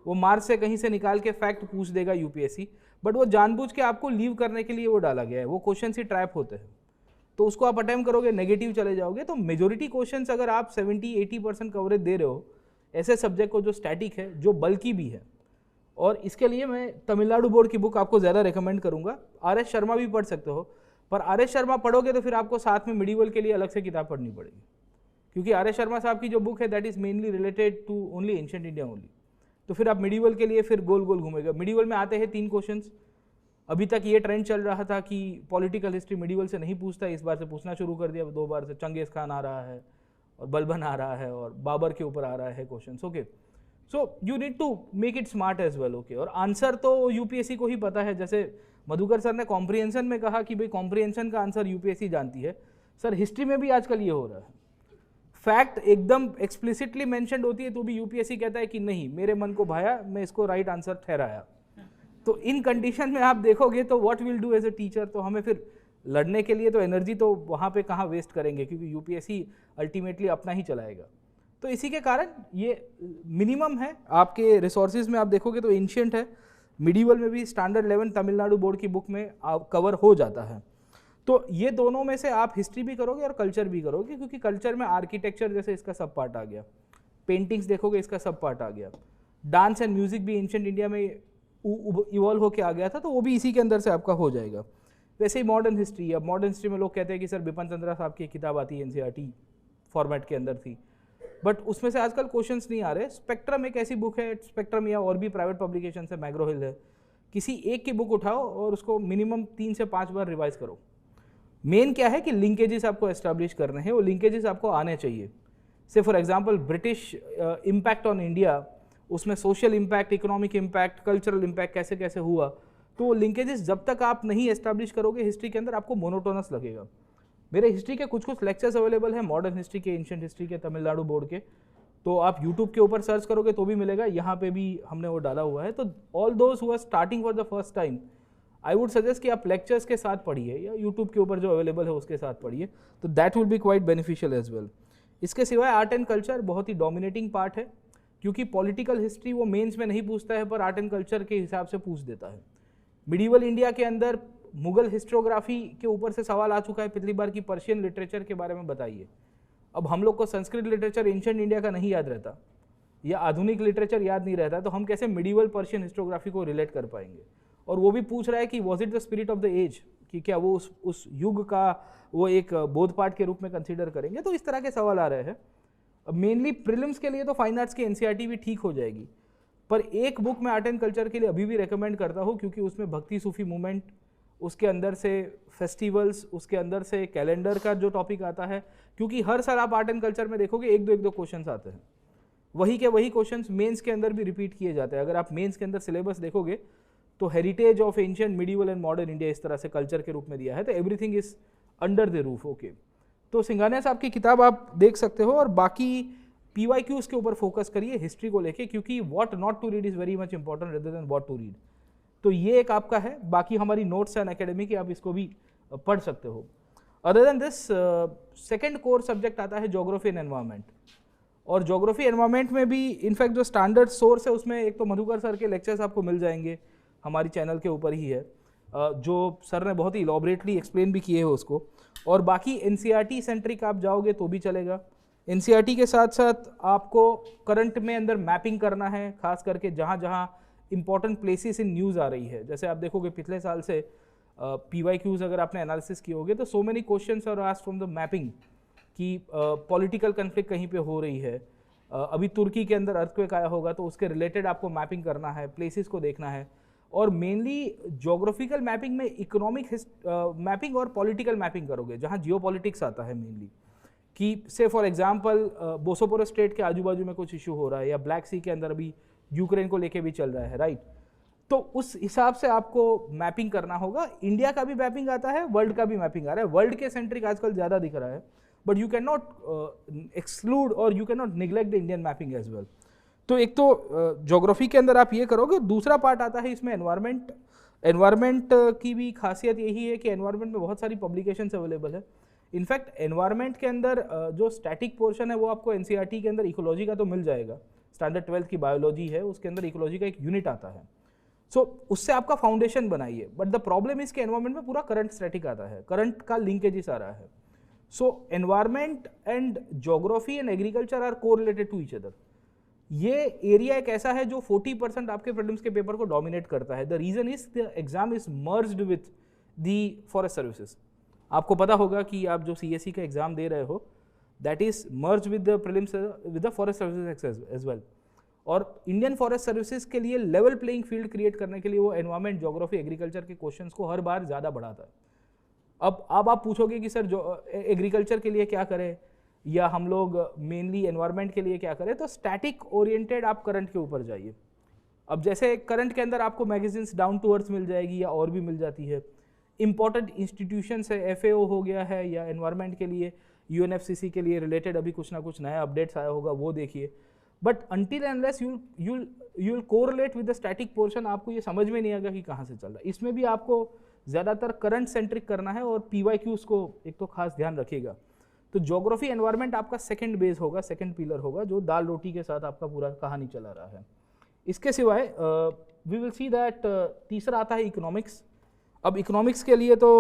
वो मार्क्स से कहीं से निकाल के फैक्ट पूछ देगा यूपीएससी, बट वो जानबूझ के आपको लीव करने के लिए वो डाला गया है। वो क्वेश्चन ही ट्रैप होते हैं, तो उसको आप अटेम्प्ट करोगे, नेगेटिव चले जाओगे। तो मेजोरिटी क्वेश्चंस अगर आप 70-80% कवरेज दे रहे हो ऐसे सब्जेक्ट को जो स्टैटिक है, जो बल्कि भी है, और इसके लिए मैं तमिलनाडु बोर्ड की बुक आपको ज़्यादा रिकमेंड करूंगा। आर.एस. शर्मा भी पढ़ सकते हो, पर आर.एस. शर्मा पढ़ोगे तो फिर आपको साथ में मिडिवल के लिए अलग से किताब पढ़नी पड़ेगी, क्योंकि आर.एस. शर्मा साहब की जो बुक है that is mainly related to only ancient India only. तो फिर आप मिडिवल के लिए फिर गोल गोल घूमेगा। मिडिवल में आते हैं 3 क्वेश्चंस। अभी तक ये ट्रेंड चल रहा था कि पॉलिटिकल हिस्ट्री मिडिवल से नहीं पूछता, इस बार से पूछना शुरू कर दिया। 2 बार से चंगेज खान आ रहा है और बलबन आ रहा है और बाबर के ऊपर आ रहा है questions. Okay, so you need to make it smart as well. Okay, और आंसर तो यूपीएससी को ही पता है। जैसे मधुकर सर ने कॉम्प्रिहेंशन में कहा कि भाई कॉम्प्रिहेंशन का आंसर यूपीएससी जानती है, सर हिस्ट्री में भी आजकल ये हो रहा है। फैक्ट एकदम एक्सप्लिसिटली मेंशन्ड होती है तो भी यूपीएससी कहता है कि नहीं, मेरे मन को भाया, मैं इसको राइट आंसर ठहराया। तो इन कंडीशन में आप देखोगे तो what will do as a teacher, तो हमें फिर लड़ने के लिए तो एनर्जी तो वहाँ पे कहाँ वेस्ट करेंगे, क्योंकि यूपीएससी अल्टीमेटली अपना ही चलाएगा। तो इसी के कारण ये मिनिमम है आपके रिसोर्सेज में। आप देखोगे तो एंशिएंट है, मिडिवल में भी स्टैंडर्ड 11 तमिलनाडु बोर्ड की बुक में कवर हो जाता है। तो ये दोनों में से आप हिस्ट्री भी करोगे और कल्चर भी करोगे, क्योंकि कल्चर में आर्किटेक्चर जैसे इसका सब पार्ट आ गया, पेंटिंग्स देखोगे इसका सब पार्ट आ गया, डांस एंड म्यूजिक भी एंशिएंट इंडिया में इवॉल्व होके आ गया था, तो वो भी इसी के अंदर से आपका हो जाएगा। वैसे ही मॉडर्न हिस्ट्री, अब मॉडर्न हिस्ट्री में लोग कहते हैं कि सर बिपिन चंद्रा साहब की किताब आती है एनसीईआरटी फॉर्मेट के अंदर थी, बट उसमें से आजकल क्वेश्चंस नहीं आ रहे। स्पेक्ट्रम एक ऐसी बुक है, स्पेक्ट्रम या और भी प्राइवेट पब्लिकेशन है, मैग्रो हिल है, किसी एक की बुक उठाओ और उसको मिनिमम 3 से 5 बार रिवाइज करो। मेन क्या है कि लिंकेजेस आपको एस्टैब्लिश करने हैं, वो लिंकेजेस आपको आने चाहिए। Say for example British impact on India, उसमें social impact, economic impact, cultural impact कैसे कैसे हुआ, तो लिंकेजेस जब तक आप नहीं एस्टैब्लिश करोगे हिस्ट्री के अंदर आपको मोनोटोनस लगेगा। मेरे हिस्ट्री के कुछ लेक्चर्स अवेलेबल हैं, मॉडर्न हिस्ट्री के, एंशिएंट हिस्ट्री के, तमिलनाडु बोर्ड के, तो आप यूट्यूब के ऊपर सर्च करोगे तो भी मिलेगा, यहाँ पे भी हमने वो डाला हुआ है। तो all those who are starting for the first time, I would suggest कि आप लेक्चर्स के साथ पढ़िए या यूट्यूब के ऊपर जो अवेलेबल है उसके साथ पढ़िए, तो that will be quite beneficial as well. इसके सिवाय आर्ट एंड कल्चर बहुत ही डोमिनेटिंग पार्ट है, क्योंकि पॉलिटिकल हिस्ट्री वो मेंस में नहीं पूछता है, पर आर्ट एंड कल्चर के हिसाब से पूछ देता है। मिडीवल इंडिया के अंदर मुगल हिस्ट्रोग्राफी के ऊपर से सवाल आ चुका है पिछली बार की पर्शियन लिटरेचर के बारे में बताइए। अब हम लोग को संस्कृत लिटरेचर एंशिएंट इंडिया का नहीं याद रहता या आधुनिक लिटरेचर याद नहीं रहता, तो हम कैसे मिडीवल पर्शियन हिस्ट्रोग्राफी को रिलेट कर पाएंगे। और वो भी पूछ रहा है कि was it the spirit of the age, कि क्या वो उस युग का वो एक बोध पाठ के रूप में कंसिडर करेंगे। तो इस तरह के सवाल आ रहे हैं। अब मेनली प्रीलिम्स के लिए तो फाइन आर्ट्स की एनसीईआरटी भी ठीक हो जाएगी, पर एक बुक मैं आर्ट एंड कल्चर के लिए अभी भी रेकमेंड करता हूँ, क्योंकि उसमें भक्ति सूफी मूवमेंट, उसके अंदर से फेस्टिवल्स, उसके अंदर से कैलेंडर का जो टॉपिक आता है, क्योंकि हर साल आप आर्ट एंड कल्चर में देखोगे एक दो क्वेश्चंस आते हैं, वही के वही क्वेश्चंस मेंस के अंदर भी रिपीट किए जाते हैं। अगर आप मेंस के अंदर सिलेबस देखोगे तो heritage of ancient, medieval and modern India इस तरह से कल्चर के रूप में दिया है, तो everything is under the roof. Okay, तो सिंघानिया साहब की किताब आप देख सकते हो, और बाकी PYQs के ऊपर फोकस करिए हिस्ट्री को लेके, क्योंकि what not to read is very much important rather than what to read. तो ये एक आपका है, बाकी हमारी नोट्स एंड एकेडमी की, आप इसको भी पढ़ सकते हो। Other than this second core subject आता है ज्योग्राफी एंड एनवायरनमेंट, और ज्योग्राफी एनवायरनमेंट में भी इनफैक्ट जो स्टैंडर्ड सोर्स है उसमें एक तो मधुकर सर के लेक्चर्स आपको मिल जाएंगे, हमारी चैनल के ऊपर ही है, जो सर ने बहुत ही इलॉबरेटली एक्सप्लेन भी किए हैं उसको। और बाकी एनसीईआरटी सेंट्रिक आप जाओगे तो भी चलेगा। एनसीईआरटी के साथ साथ आपको करंट में अंदर मैपिंग करना है, खास करके जहाँ जहाँ इंपॉर्टेंट प्लेसेस इन न्यूज़ आ रही है। जैसे आप देखोगे पिछले साल से PYQs अगर आपने एनालिसिस किए होगे तो so many questions are asked from the mapping, कि पॉलिटिकल कन्फ्लिक्ट कहीं पे हो रही है, अभी तुर्की के अंदर अर्थक्वेक आया होगा तो उसके रिलेटेड आपको मैपिंग करना है, प्लेसेस को देखना है। और मेनली ज्योग्राफिकल मैपिंग में इकोनॉमिक मैपिंग और पॉलिटिकल मैपिंग करोगे, जहाँ जियोपॉलिटिक्स आता है मेनली, कि से फॉर एग्जांपल बोसोपोरस स्टेट के आजू बाजू में कुछ इशू हो रहा है, या ब्लैक सी के अंदर अभी यूक्रेन को लेके भी चल रहा है, राइट। तो उस हिसाब से आपको मैपिंग करना होगा। इंडिया का भी मैपिंग आता है, वर्ल्ड का भी मैपिंग आ रहा है। वर्ल्ड के सेंट्रिक आजकल ज़्यादा दिख रहा है, but you can not exclude और you can not neglect the Indian mapping as well. तो एक तो ज्योग्राफी के अंदर आप ये करोगे। दूसरा पार्ट आता है इसमें एनवायरमेंट। एनवायरमेंट की भी खासियत यही है कि एनवायरमेंट में बहुत सारी पब्लिकेशंस अवेलेबल है। इनफैक्ट एनवायरमेंट के अंदर जो स्टैटिक पोर्शन है वो आपको एनसीईआरटी के अंदर इकोलॉजी का तो मिल जाएगा, स्टैंडर्ड 12th की बायोलॉजी है उसके अंदर इकोलॉजी का एक यूनिट आता है। सो उससे आपका फाउंडेशन बनाइए। बट द प्रॉब्लम इज कि एनवायरमेंट में पूरा करंट स्टैटिक आता है, करंट का लिंकेजेस आ रहा है। So environment and geography and agriculture are correlated to each other. ये एरिया एक ऐसा है जो 40% आपके प्रीलिम्स के पेपर को डोमिनेट करता है। The reason is the exam is merged with the forest services. आपको पता होगा कि आप जो CSE का एग्जाम दे रहे हो that is merge with the prelims with the forest services as well. और इंडियन फॉरेस्ट सर्विसेज के लिए लेवल प्लेइंग फील्ड क्रिएट करने के लिए वो एनवायरमेंट, ज्योग्राफी, एग्रीकल्चर के क्वेश्चंस को हर बार ज़्यादा बढ़ाता है। अब आप पूछोगे कि सर जो एग्रीकल्चर के लिए क्या करें या हम लोग मेनली एनवायरमेंट के लिए क्या करें, तो स्टैटिक ओरिएंटेड आप करंट के ऊपर जाइए। अब जैसे करंट के अंदर आपको मैगजीन्स डाउन टू अर्थ मिल जाएगी या और भी मिल जाती है। इंपॉर्टेंट इंस्टीट्यूशंस है, FAO हो गया है, या एनवायरमेंट के लिए UNFCCC के लिए रिलेटेड अभी कुछ ना कुछ नया अपडेट्स आया होगा वो देखिए। But until unless you'll correlate with the static portion, आपको ये समझ में नहीं आएगा कि कहाँ से चल रहा है। इसमें भी आपको ज़्यादातर करंट सेंट्रिक करना है और PYQs को एक तो खास ध्यान रखिएगा। तो ज्योग्राफी एनवायरनमेंट आपका सेकंड बेस होगा, सेकंड पिलर होगा, जो दाल रोटी के साथ आपका पूरा कहानी चला रहा है। इसके सिवाय वी विल सी दैट तीसरा आता है इकोनॉमिक्स। अब इकोनॉमिक्स के लिए तो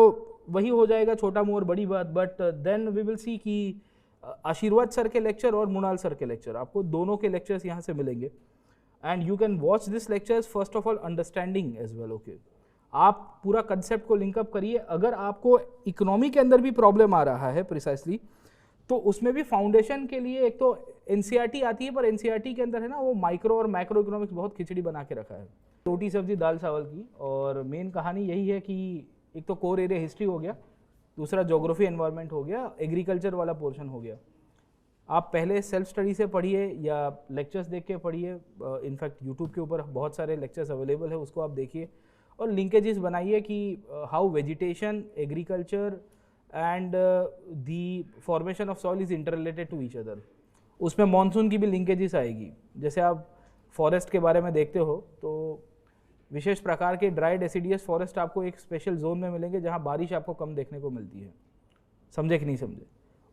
वही हो जाएगा छोटा मुँह और बड़ी बात, but then we will see कि आशीर्वाद सर के लेक्चर और मुनाल सर के लेक्चर, आपको दोनों के लेक्चर्स यहाँ से मिलेंगे। And you can watch this lectures first of all understanding as well. Okay, आप पूरा कंसेप्ट को लिंकअप करिए। अगर आपको इकोनॉमी के अंदर भी प्रॉब्लम आ रहा है प्रिसाइसली, तो उसमें भी फाउंडेशन के लिए एक तो एनसीईआरटी आती है, पर एनसीईआरटी के अंदर है ना वो माइक्रो और मैक्रो इकोनॉमिक्स बहुत खिचड़ी बना के रखा है, रोटी सब्जी दाल चावल की। और मेन कहानी यही है कि एक तो कोर एरिया हिस्ट्री हो गया, दूसरा ज्योग्राफी एनवायरनमेंट हो गया, एग्रीकल्चर वाला पोर्शन हो गया। आप पहले सेल्फ स्टडी से पढ़िए या लेक्चर्स देख के पढ़िए, इनफैक्ट यूट्यूब के ऊपर बहुत सारे लेक्चर्स अवेलेबल है, उसको आप देखिए और लिंकेजेस बनाइए कि how vegetation, agriculture and the formation of soil is inter related to each other. उसमें मॉनसून की भी लिंकेजेस आएगी। जैसे आप फॉरेस्ट के बारे में देखते हो तो विशेष प्रकार के ड्राई डेसिडियस फॉरेस्ट आपको एक स्पेशल जोन में मिलेंगे जहाँ बारिश आपको कम देखने को मिलती है। समझे कि नहीं समझे?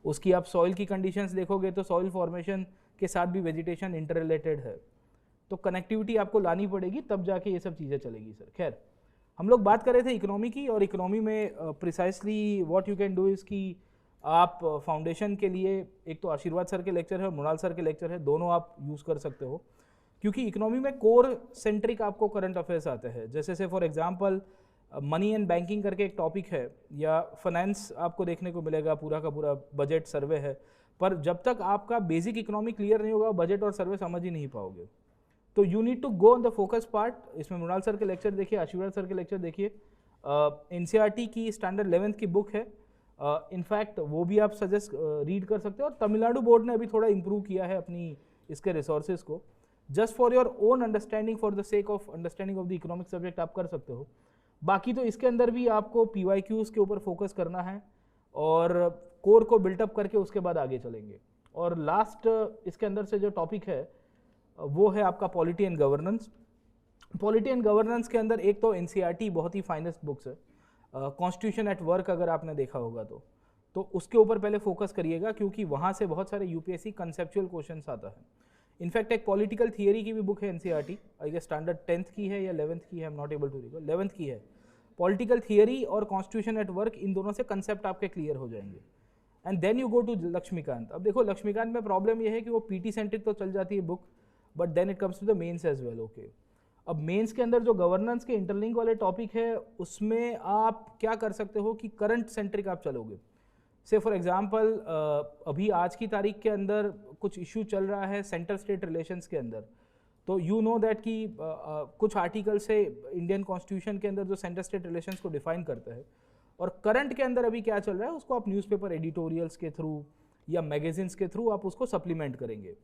उसकी आप सॉइल की कंडीशंस देखोगे तो सॉइल फॉर्मेशन के साथ भी वेजिटेशन इंटर रिलेटेड है, तो कनेक्टिविटी आपको लानी पड़ेगी, तब जाके ये सब चीज़ें चलेगी सर। खैर, हम लोग बात कर रहे थे इकोनॉमी की, और इकोनॉमी में precisely what you can do is कि आप फाउंडेशन के लिए एक तो आशीर्वाद सर के लेक्चर है, मृणाल सर के लेक्चर है, दोनों आप यूज़ कर सकते हो, क्योंकि इकोनॉमी में कोर सेंट्रिक आपको करंट अफेयर्स आते हैं। जैसे से for example money and banking करके एक टॉपिक है, या फाइनेंस आपको देखने को मिलेगा, पूरा का पूरा बजट सर्वे है। पर जब तक आपका बेसिक इकोनॉमी क्लियर नहीं होगा, बजट और सर्वे समझ ही नहीं पाओगे। तो you need to go on the focus part. इसमें मृणाल सर के लेक्चर देखिए, आशीर्वाद सर के लेक्चर देखिए। एनसीईआरटी की स्टैंडर्ड 11th की बुक है, इनफैक्ट वो भी आप सजेस्ट रीड कर सकते हो। और तमिलनाडु बोर्ड ने अभी थोड़ा इंप्रूव किया है अपनी इसके रिसोर्सेज को, just for your own understanding, for the sake of understanding of the economic subject आप कर सकते हो। बाकी तो इसके अंदर भी आपको PYQs के ऊपर फोकस करना है और कोर को बिल्टअप करके उसके बाद आगे चलेंगे। और लास्ट इसके अंदर से जो टॉपिक है वो है आपका polity and governance. Polity and governance के अंदर एक तो एनसीईआरटी बहुत ही फाइनेस्ट बुक्स है, कॉन्स्टिट्यूशन एट वर्क अगर आपने देखा होगा तो उसके ऊपर पहले फोकस करिएगा, क्योंकि वहाँ से बहुत सारे यूपीएससी कंसेप्चुअल क्वेश्चंस आता है। इनफैक्ट एक पॉलिटिकल थियरी की भी बुक है NCERT, I guess standard 10th की है या 11th की है, I am not able to recall, 11th की है। पॉलिटिकल थियरी और कॉन्स्टिट्यूशन एट वर्क, इन दोनों से कंसेप्ट आपके क्लियर हो जाएंगे। And then you go to Laxmikanth. अब देखो लक्ष्मीकांत में प्रॉब्लम यह है कि वो पीटी सेंट्रिक तो चल जाती है book, but then it comes to the mains as well. Okay, अब मेंस के अंदर जो गवर्नेंस के इंटरलिंक वाले टॉपिक है, उसमें आप क्या कर सकते हो कि करंट सेंट्रिक आप चलोगे। से फॉर एग्जांपल अभी आज की तारीख के अंदर कुछ इशू चल रहा है सेंटर स्टेट रिलेशंस के अंदर, तो यू नो दैट कि कुछ आर्टिकल से इंडियन कॉन्स्टिट्यूशन के अंदर जो सेंटर स्टेट रिलेशंस को डिफाइन करते हैं, और करंट के अंदर अभी क्या चल रहा है उसको आप न्यूज़पेपर एडिटोरियल्स के थ्रू या मैगजीन्स के थ्रू आप उसको सप्लीमेंट करेंगे।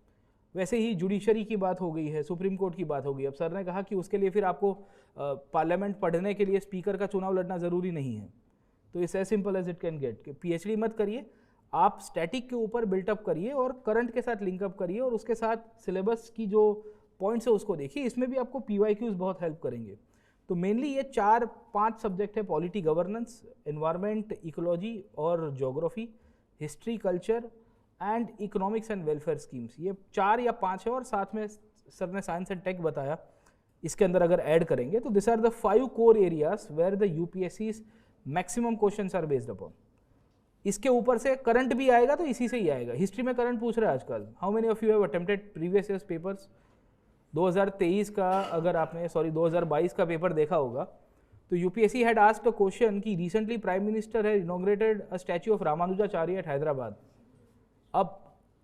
वैसे ही जुडिशरी की बात हो गई है, सुप्रीम कोर्ट की बात हो गई। अब सर ने कहा कि उसके लिए फिर आपको पार्लियामेंट पढ़ने के लिए स्पीकर का चुनाव लड़ना ज़रूरी नहीं है, तो it's as simple as it can get कि पीएचडी मत करिए, आप स्टैटिक के ऊपर बिल्टअप करिए और करंट के साथ लिंकअप करिए, और उसके साथ सिलेबस की जो पॉइंट्स है उसको देखिए। इसमें भी आपको PYQs बहुत हेल्प करेंगे। तो मेनली ये 4-5 सब्जेक्ट है, पॉलिटी, गवर्नेंस, एनवायरनमेंट, इकोलॉजी और geography, history, culture and economics and welfare schemes. ये 4 या 5 है, और साथ में सर ने साइंस एंड टेक बताया, इसके अंदर अगर ऐड करेंगे तो this are the 5 core areas where the UPSC's maximum questions are based upon. इसके ऊपर से करंट भी आएगा तो इसी से ही आएगा। हिस्ट्री में करंट पूछ रहा है आजकल। How many of you have attempted previous years papers? 2023 का अगर आपने 2022 का पेपर देखा होगा तो UPSC had asked a question कि recently prime minister had inaugurated a statue of Ramanujacharya at Hyderabad. अब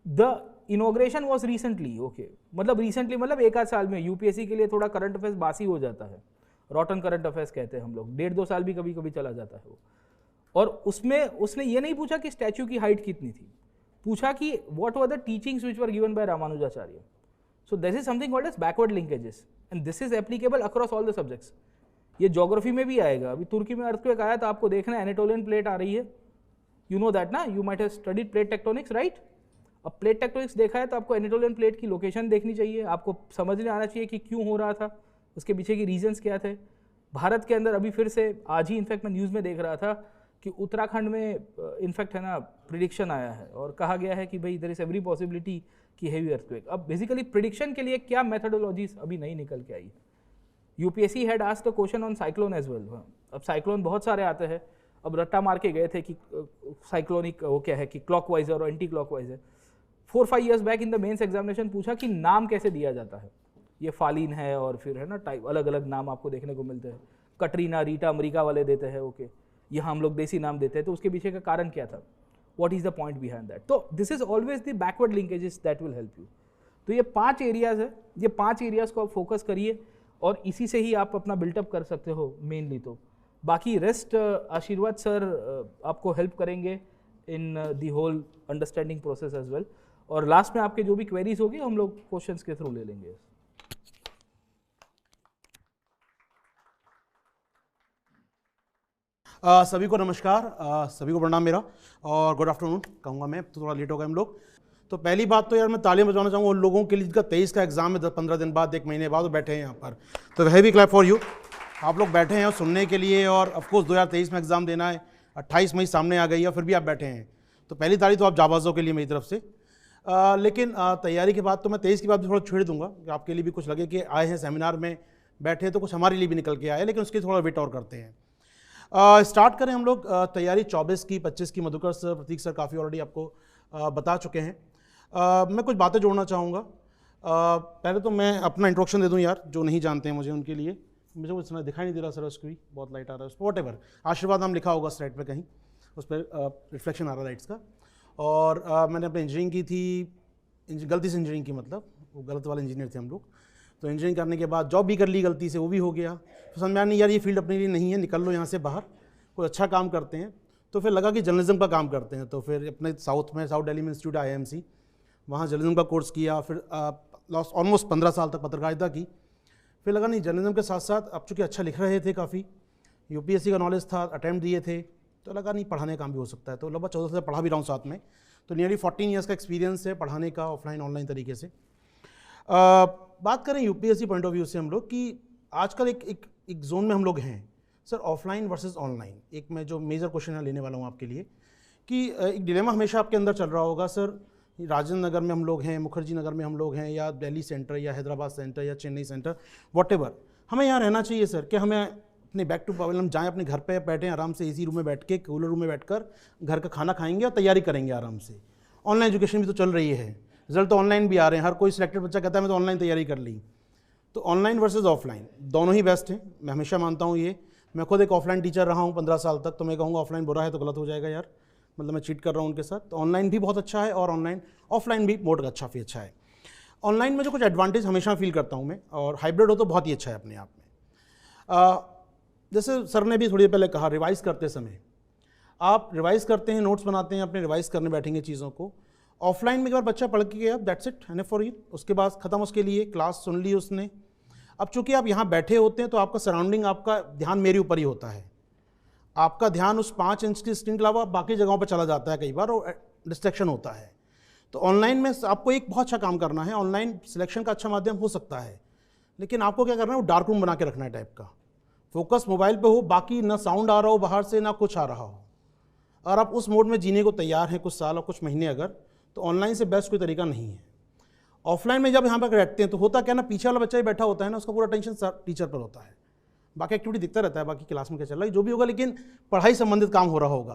the inauguration was recently, okay, मतलब रिसेंटली मतलब 1-8 साल में। यूपीएससी के लिए थोड़ा करंट अफेयर्स बासी हो जाता है, रॉटन करंट अफेयर्स कहते हैं हम लोग, 1.5-2 साल भी कभी कभी चला जाता है वो। और उसमें उसने ये नहीं पूछा कि स्टैच्यू की हाइट कितनी थी, पूछा कि what were the teachings which were given by Ramanujacharya. So this is something called as backward linkages and this is applicable across all the subjects. ये ज्योग्राफी में भी आएगा। अभी तुर्की में अर्थक्वेक आया तो आपको देखना है एनाटोलियन प्लेट आ रही है, यू नो दैट ना, you might have studied plate tectonics, right? अब प्लेट टेक्टोनिक्स देखा है तो आपको एनाटोलियन प्लेट की लोकेशन देखनी चाहिए, आपको समझने आना चाहिए कि क्यों हो रहा था, उसके पीछे की रीजंस क्या थे। भारत के अंदर अभी फिर से आज ही इनफैक्ट मैं न्यूज़ में देख रहा था कि उत्तराखंड में इनफैक्ट है ना प्रिडिक्शन आया है और कहा गया है कि भाई देयर इज एवरी पॉसिबिलिटी कि हेवी अर्थक्वेक। अब बेसिकली प्रिडिक्शन के लिए क्या मेथोडोलॉजीज अभी नहीं निकल के आई। UPSC had asked a question on cyclone as well. अब साइक्लोन बहुत सारे आते हैं, अब रट्टा मार के गए थे कि साइक्लोनिक वो क्या है कि क्लॉकवाइज और एंटी क्लॉकवाइज है। 4-5 years back in the mains examination पूछा कि नाम कैसे दिया जाता है, ये फालिन है और फिर है ना टाइप अलग अलग नाम आपको देखने को मिलते हैं, कटरीना, रीटा, अमेरिका वाले देते हैं, ओके, यहाँ हम लोग देसी नाम देते हैं, तो उसके पीछे का कारण क्या था, what is the point behind that. तो this is always the backward linkages that will help you. तो ये 5 एरियाज है, ये 5 एरियाज को आप फोकस करिए और इसी से ही आप अपना बिल्टअप कर सकते हो मेनली। तो बाकी रेस्ट आशीर्वाद सर आपको हेल्प करेंगे in the whole understanding process as well, और लास्ट में आपके जो भी क्वेरीज होगी हम लोग क्वेश्चंस के थ्रू ले लेंगे। सभी को नमस्कार, सभी को प्रणाम मेरा, और गुड आफ्टरनून कहूँगा मैं, तो थोड़ा लेट हो गए हम लोग। तो पहली बात तो यार मैं तालियां बजाना चाहूँगा उन लोगों के लिए जिनका 23 का एग्जाम है, 10-15 दिन बाद, 1 महीने बाद, वो बैठे हैं यहाँ पर, तो वह भी क्लैप फॉर यू। आप लोग बैठे हैं और सुनने के लिए, और ऑफकोर्स 2023 में एग्जाम देना है, 28 मई सामने आ गई है, फिर भी आप बैठे हैं, तो पहली ताली तो आप जाबाजों के लिए मेरी तरफ से। लेकिन तैयारी के बाद तो मैं 23 की बात भी थोड़ा छेड़ दूंगा कि आपके लिए भी कुछ लगे कि आए हैं सेमिनार में बैठे तो कुछ हमारे लिए भी निकल के आए, लेकिन उसकी थोड़ा वेट और करते हैं। स्टार्ट करें हम लोग तैयारी 24 की, 25 की। मधुकर सर, प्रतीक सर काफ़ी ऑलरेडी आपको बता चुके हैं। मैं कुछ बातें जोड़ना चाहूँगा। पहले तो मैं अपना इंट्रोडक्शन दे दूँ यार, जो नहीं जानते हैं मुझे उनके लिए। मुझे कुछ दिखाई नहीं दे रहा सर, उसको भी बहुत लाइट आ रहा है उस पर, वॉट एवर, आशीर्वाद नाम लिखा होगा स्लाइड पे कहीं, उस पर रिफ्लेक्शन आ रहा है लाइट्स का। और मैंने अपनी इंजीनियरिंग की थी, गलती से इंजीनियरिंग की, मतलब वो गलत वाले इंजीनियर थे हम लोग। तो इंजीनियरिंग करने के बाद जॉब भी कर ली गलती से, वो भी हो गया। तो समझ में आया नहीं यार ये फील्ड अपने लिए नहीं है, निकल लो यहाँ से बाहर, कोई अच्छा काम करते हैं। तो फिर लगा कि जर्नलिज्म का काम करते हैं, तो फिर अपने साउथ दिल्ली में इंस्टीट्यूट IIMC, वहाँ जर्नलिज्म का कोर्स किया। फिर लास्ट ऑलमोस्ट 15 साल तक पत्रकारिता की। फिर लगा नहीं जर्नलिज्म के साथ साथ अब चूँकि अच्छा लिख रहे थे, काफ़ी UPSC का नॉलेज था, अटैम्प्ट दिए थे, तो लगा नहीं पढ़ाने का काम भी हो सकता है। तो लगभग 14 से पढ़ा भी रहा हूँ साथ में, तो नियरली 14 ईयर्स का एक्सपीरियंस है पढ़ाने का, ऑफलाइन ऑनलाइन तरीके से। बात करें UPSC पॉइंट ऑफ व्यू से हम लोग कि आजकल एक जोन में हम लोग हैं सर, ऑफलाइन वर्सेस ऑनलाइन। एक मैं जो मेजर क्वेश्चन है लेने वाला हूँ आपके लिए कि एक डिलेमा हमेशा आपके अंदर चल रहा होगा सर, राजेंद्र नगर में हम लोग हैं, मुखर्जी नगर में हम लोग हैं, या दिल्ली सेंटर या हैदराबाद सेंटर या चेन्नई सेंटर, वॉटेवर, हमें यहाँ रहना चाहिए सर, कि हमें अपने बैक टू प्रॉब्लम जाएँ, अपने घर पे बैठें आराम से, AC रूम में बैठ के, कूलर रूम में बैठकर घर का खाना खाएंगे और तैयारी करेंगे आराम से। ऑनलाइन एजुकेशन भी तो चल रही है, रिजल्ट तो ऑनलाइन भी आ रहे हैं, हर कोई सिलेक्टेड बच्चा कहता है मैं तो ऑनलाइन तैयारी कर ली। तो ऑनलाइन वर्सेस ऑफलाइन दोनों ही बेस्ट हैं, मैं हमेशा मानता हूँ ये। मैं खुद एक ऑफलाइन टीचर रहा हूँ 15 साल तक, तो मैं कहूँगा ऑफलाइन बुरा है तो गलत हो जाएगा यार, मतलब मैं चीट कर रहा हूँ उनके साथ। तो ऑनलाइन भी बहुत अच्छा है और ऑफलाइन भी मोड अच्छा भी अच्छा है। ऑनलाइन में जो कुछ एडवांटेज हमेशा फील करता हूँ मैं, और हाइब्रिड हो तो बहुत ही अच्छा है अपने आप में। जैसे सर ने भी थोड़ी देर पहले कहा, रिवाइज़ करते समय आप रिवाइज़ करते हैं, नोट्स बनाते हैं, अपने रिवाइज़ करने बैठेंगे चीज़ों को। ऑफलाइन में एक बार बच्चा पढ़ के गया, that's it, enough for you, उसके बाद खत्म, उसके लिए क्लास सुन ली उसने। अब चूंकि आप यहाँ बैठे होते हैं तो आपका सराउंडिंग, आपका ध्यान मेरे ऊपर ही होता है, आपका ध्यान उस 5 इंच की स्क्रीन के अलावा बाकी जगहों पर चला जाता है कई बार, और डिस्ट्रैक्शन होता है। तो ऑनलाइन में आपको एक बहुत अच्छा काम करना है, ऑनलाइन सिलेक्शन का अच्छा माध्यम हो सकता है, लेकिन आपको क्या करना है, वो डार्क रूम बना के रखना है टाइप का, फोकस मोबाइल पे हो, बाकी ना साउंड आ रहा हो बाहर से, ना कुछ आ रहा हो। और आप उस मोड में जीने को तैयार हैं कुछ साल और कुछ महीने अगर, तो ऑनलाइन से बेस्ट कोई तरीका नहीं है। ऑफलाइन में जब यहाँ पर बैठते हैं तो होता क्या ना, पीछे वाला बच्चा ही बैठा होता है ना, उसका पूरा टेंशन टीचर पर होता है, बाकी एक्टिविटी दिखता रहता है, बाकी क्लास में क्या चल रहा है जो भी होगा, लेकिन पढ़ाई संबंधित काम हो रहा होगा,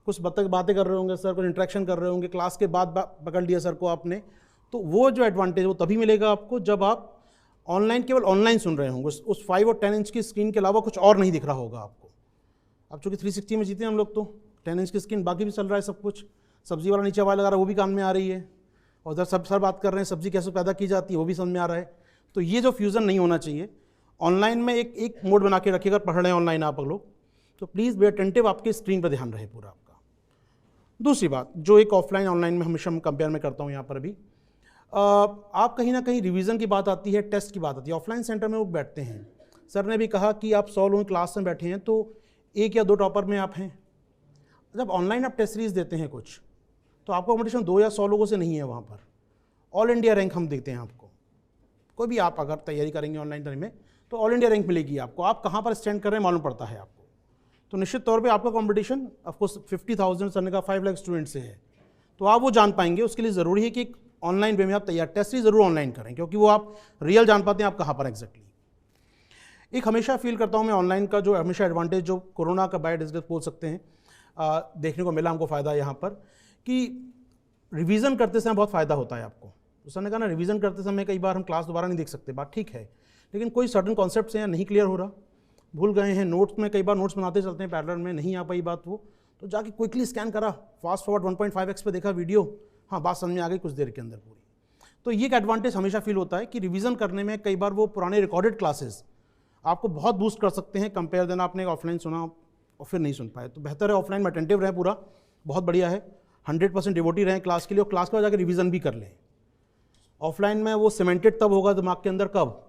कुछ बातें कर रहे होंगे सर, कुछ इंटरेक्शन कर रहे होंगे, क्लास के बाद पकड़ लिया सर को आपने। तो वो जो एडवांटेज वो तभी मिलेगा आपको जब आप ऑनलाइन केवल ऑनलाइन सुन रहे होंगे, उस 5 और 10 इंच की स्क्रीन के अलावा कुछ और नहीं दिख रहा होगा आपको। अब चूँकि 360 में जीते हैं हम लोग, तो 10 इंच की स्क्रीन, बाकी भी चल रहा है सब कुछ, सब्जी वाला नीचे आवाज़ लगा रहा है वो भी कान में आ रही है, और उधर सब सर बात कर रहे हैं सब्जी कैसे पैदा की जाती है वो भी समझ में आ रहा है। तो ये जो फ्यूज़न नहीं होना चाहिए। ऑनलाइन में एक मोड बना के रखिएगा, पढ़ रहे हैं ऑनलाइन आप लोग, तो प्लीज़ बी अटेंटिव, आपके स्क्रीन पर ध्यान रहे पूरा आपका। दूसरी बात जो एक ऑफलाइन ऑनलाइन में हमेशा कंपेयर में करता हूँ यहाँ पर भी, आप कहीं ना कहीं रिवीजन की बात आती है, टेस्ट की बात आती है। ऑफलाइन सेंटर में लोग बैठते हैं, सर ने भी कहा कि आप 100 लोग क्लास में बैठे हैं तो 1 या 2 टॉपर में आप हैं। जब ऑनलाइन आप टेस्ट सीरीज देते हैं कुछ, तो आपका कॉम्पिटिशन 2 या 100 लोगों से नहीं है, वहाँ पर ऑल इंडिया रैंक हम देखते हैं आपको। कोई भी आप अगर तैयारी करेंगे ऑनलाइन में तो ऑल इंडिया रैंक मिलेगी आपको, आप कहाँ पर स्टैंड कर रहे हैं मालूम पड़ता है आपको। तो निश्चित तौर पे आपका कंपटीशन ऑफकोर्स 50,000 सर ने का 5 लाख स्टूडेंट से है, तो आप वो जान पाएंगे। उसके लिए ज़रूरी है कि ऑनलाइन वे में आप तैयार टेस्ट ही ज़रूर ऑनलाइन करें, क्योंकि वो आप रियल जान पाते हैं आप कहाँ पर एग्जैक्टली। एक हमेशा फील करता हूँ मैं ऑनलाइन का जो हमेशा एडवांटेज, जो कोरोना का बाय डिस्ग्रेस बोल सकते हैं, देखने को मिला हमको फ़ायदा यहाँ पर, कि रिवीजन करते समय बहुत फ़ायदा होता है आपको। तो सर ने कहा ना रिवीजन करते समय कई बार हम क्लास दोबारा नहीं देख सकते, बात ठीक है, लेकिन कोई सर्टन कॉन्सेप्ट हैं नहीं क्लियर हो रहा, भूल गए हैं, नोट्स में कई बार नोट्स बनाते चलते हैं पैरेलल में, नहीं आ पाई बात वो, तो जाके क्विकली स्कैन करा, फास्ट फॉरवर्ड 1.5x पे देखा वीडियो, हाँ बात समझ में आ गई कुछ देर के अंदर पूरी। तो ये एक एडवांटेज हमेशा फील होता है कि रिवीजन करने में कई बार वो पुराने रिकॉर्डेड क्लासेस आपको बहुत बूस्ट कर सकते हैं कंपेयर देन आपने ऑफलाइन सुना और फिर नहीं सुन पाए। तो बेहतर है ऑफलाइन में अटेंटिव रहे पूरा, बहुत बढ़िया है, 100% डिवोटी रहें क्लास के लिए और क्लास के बाद जाकर रिवीजन भी कर लें। ऑफलाइन में वो सीमेंटेड तब होगा दिमाग के अंदर कब,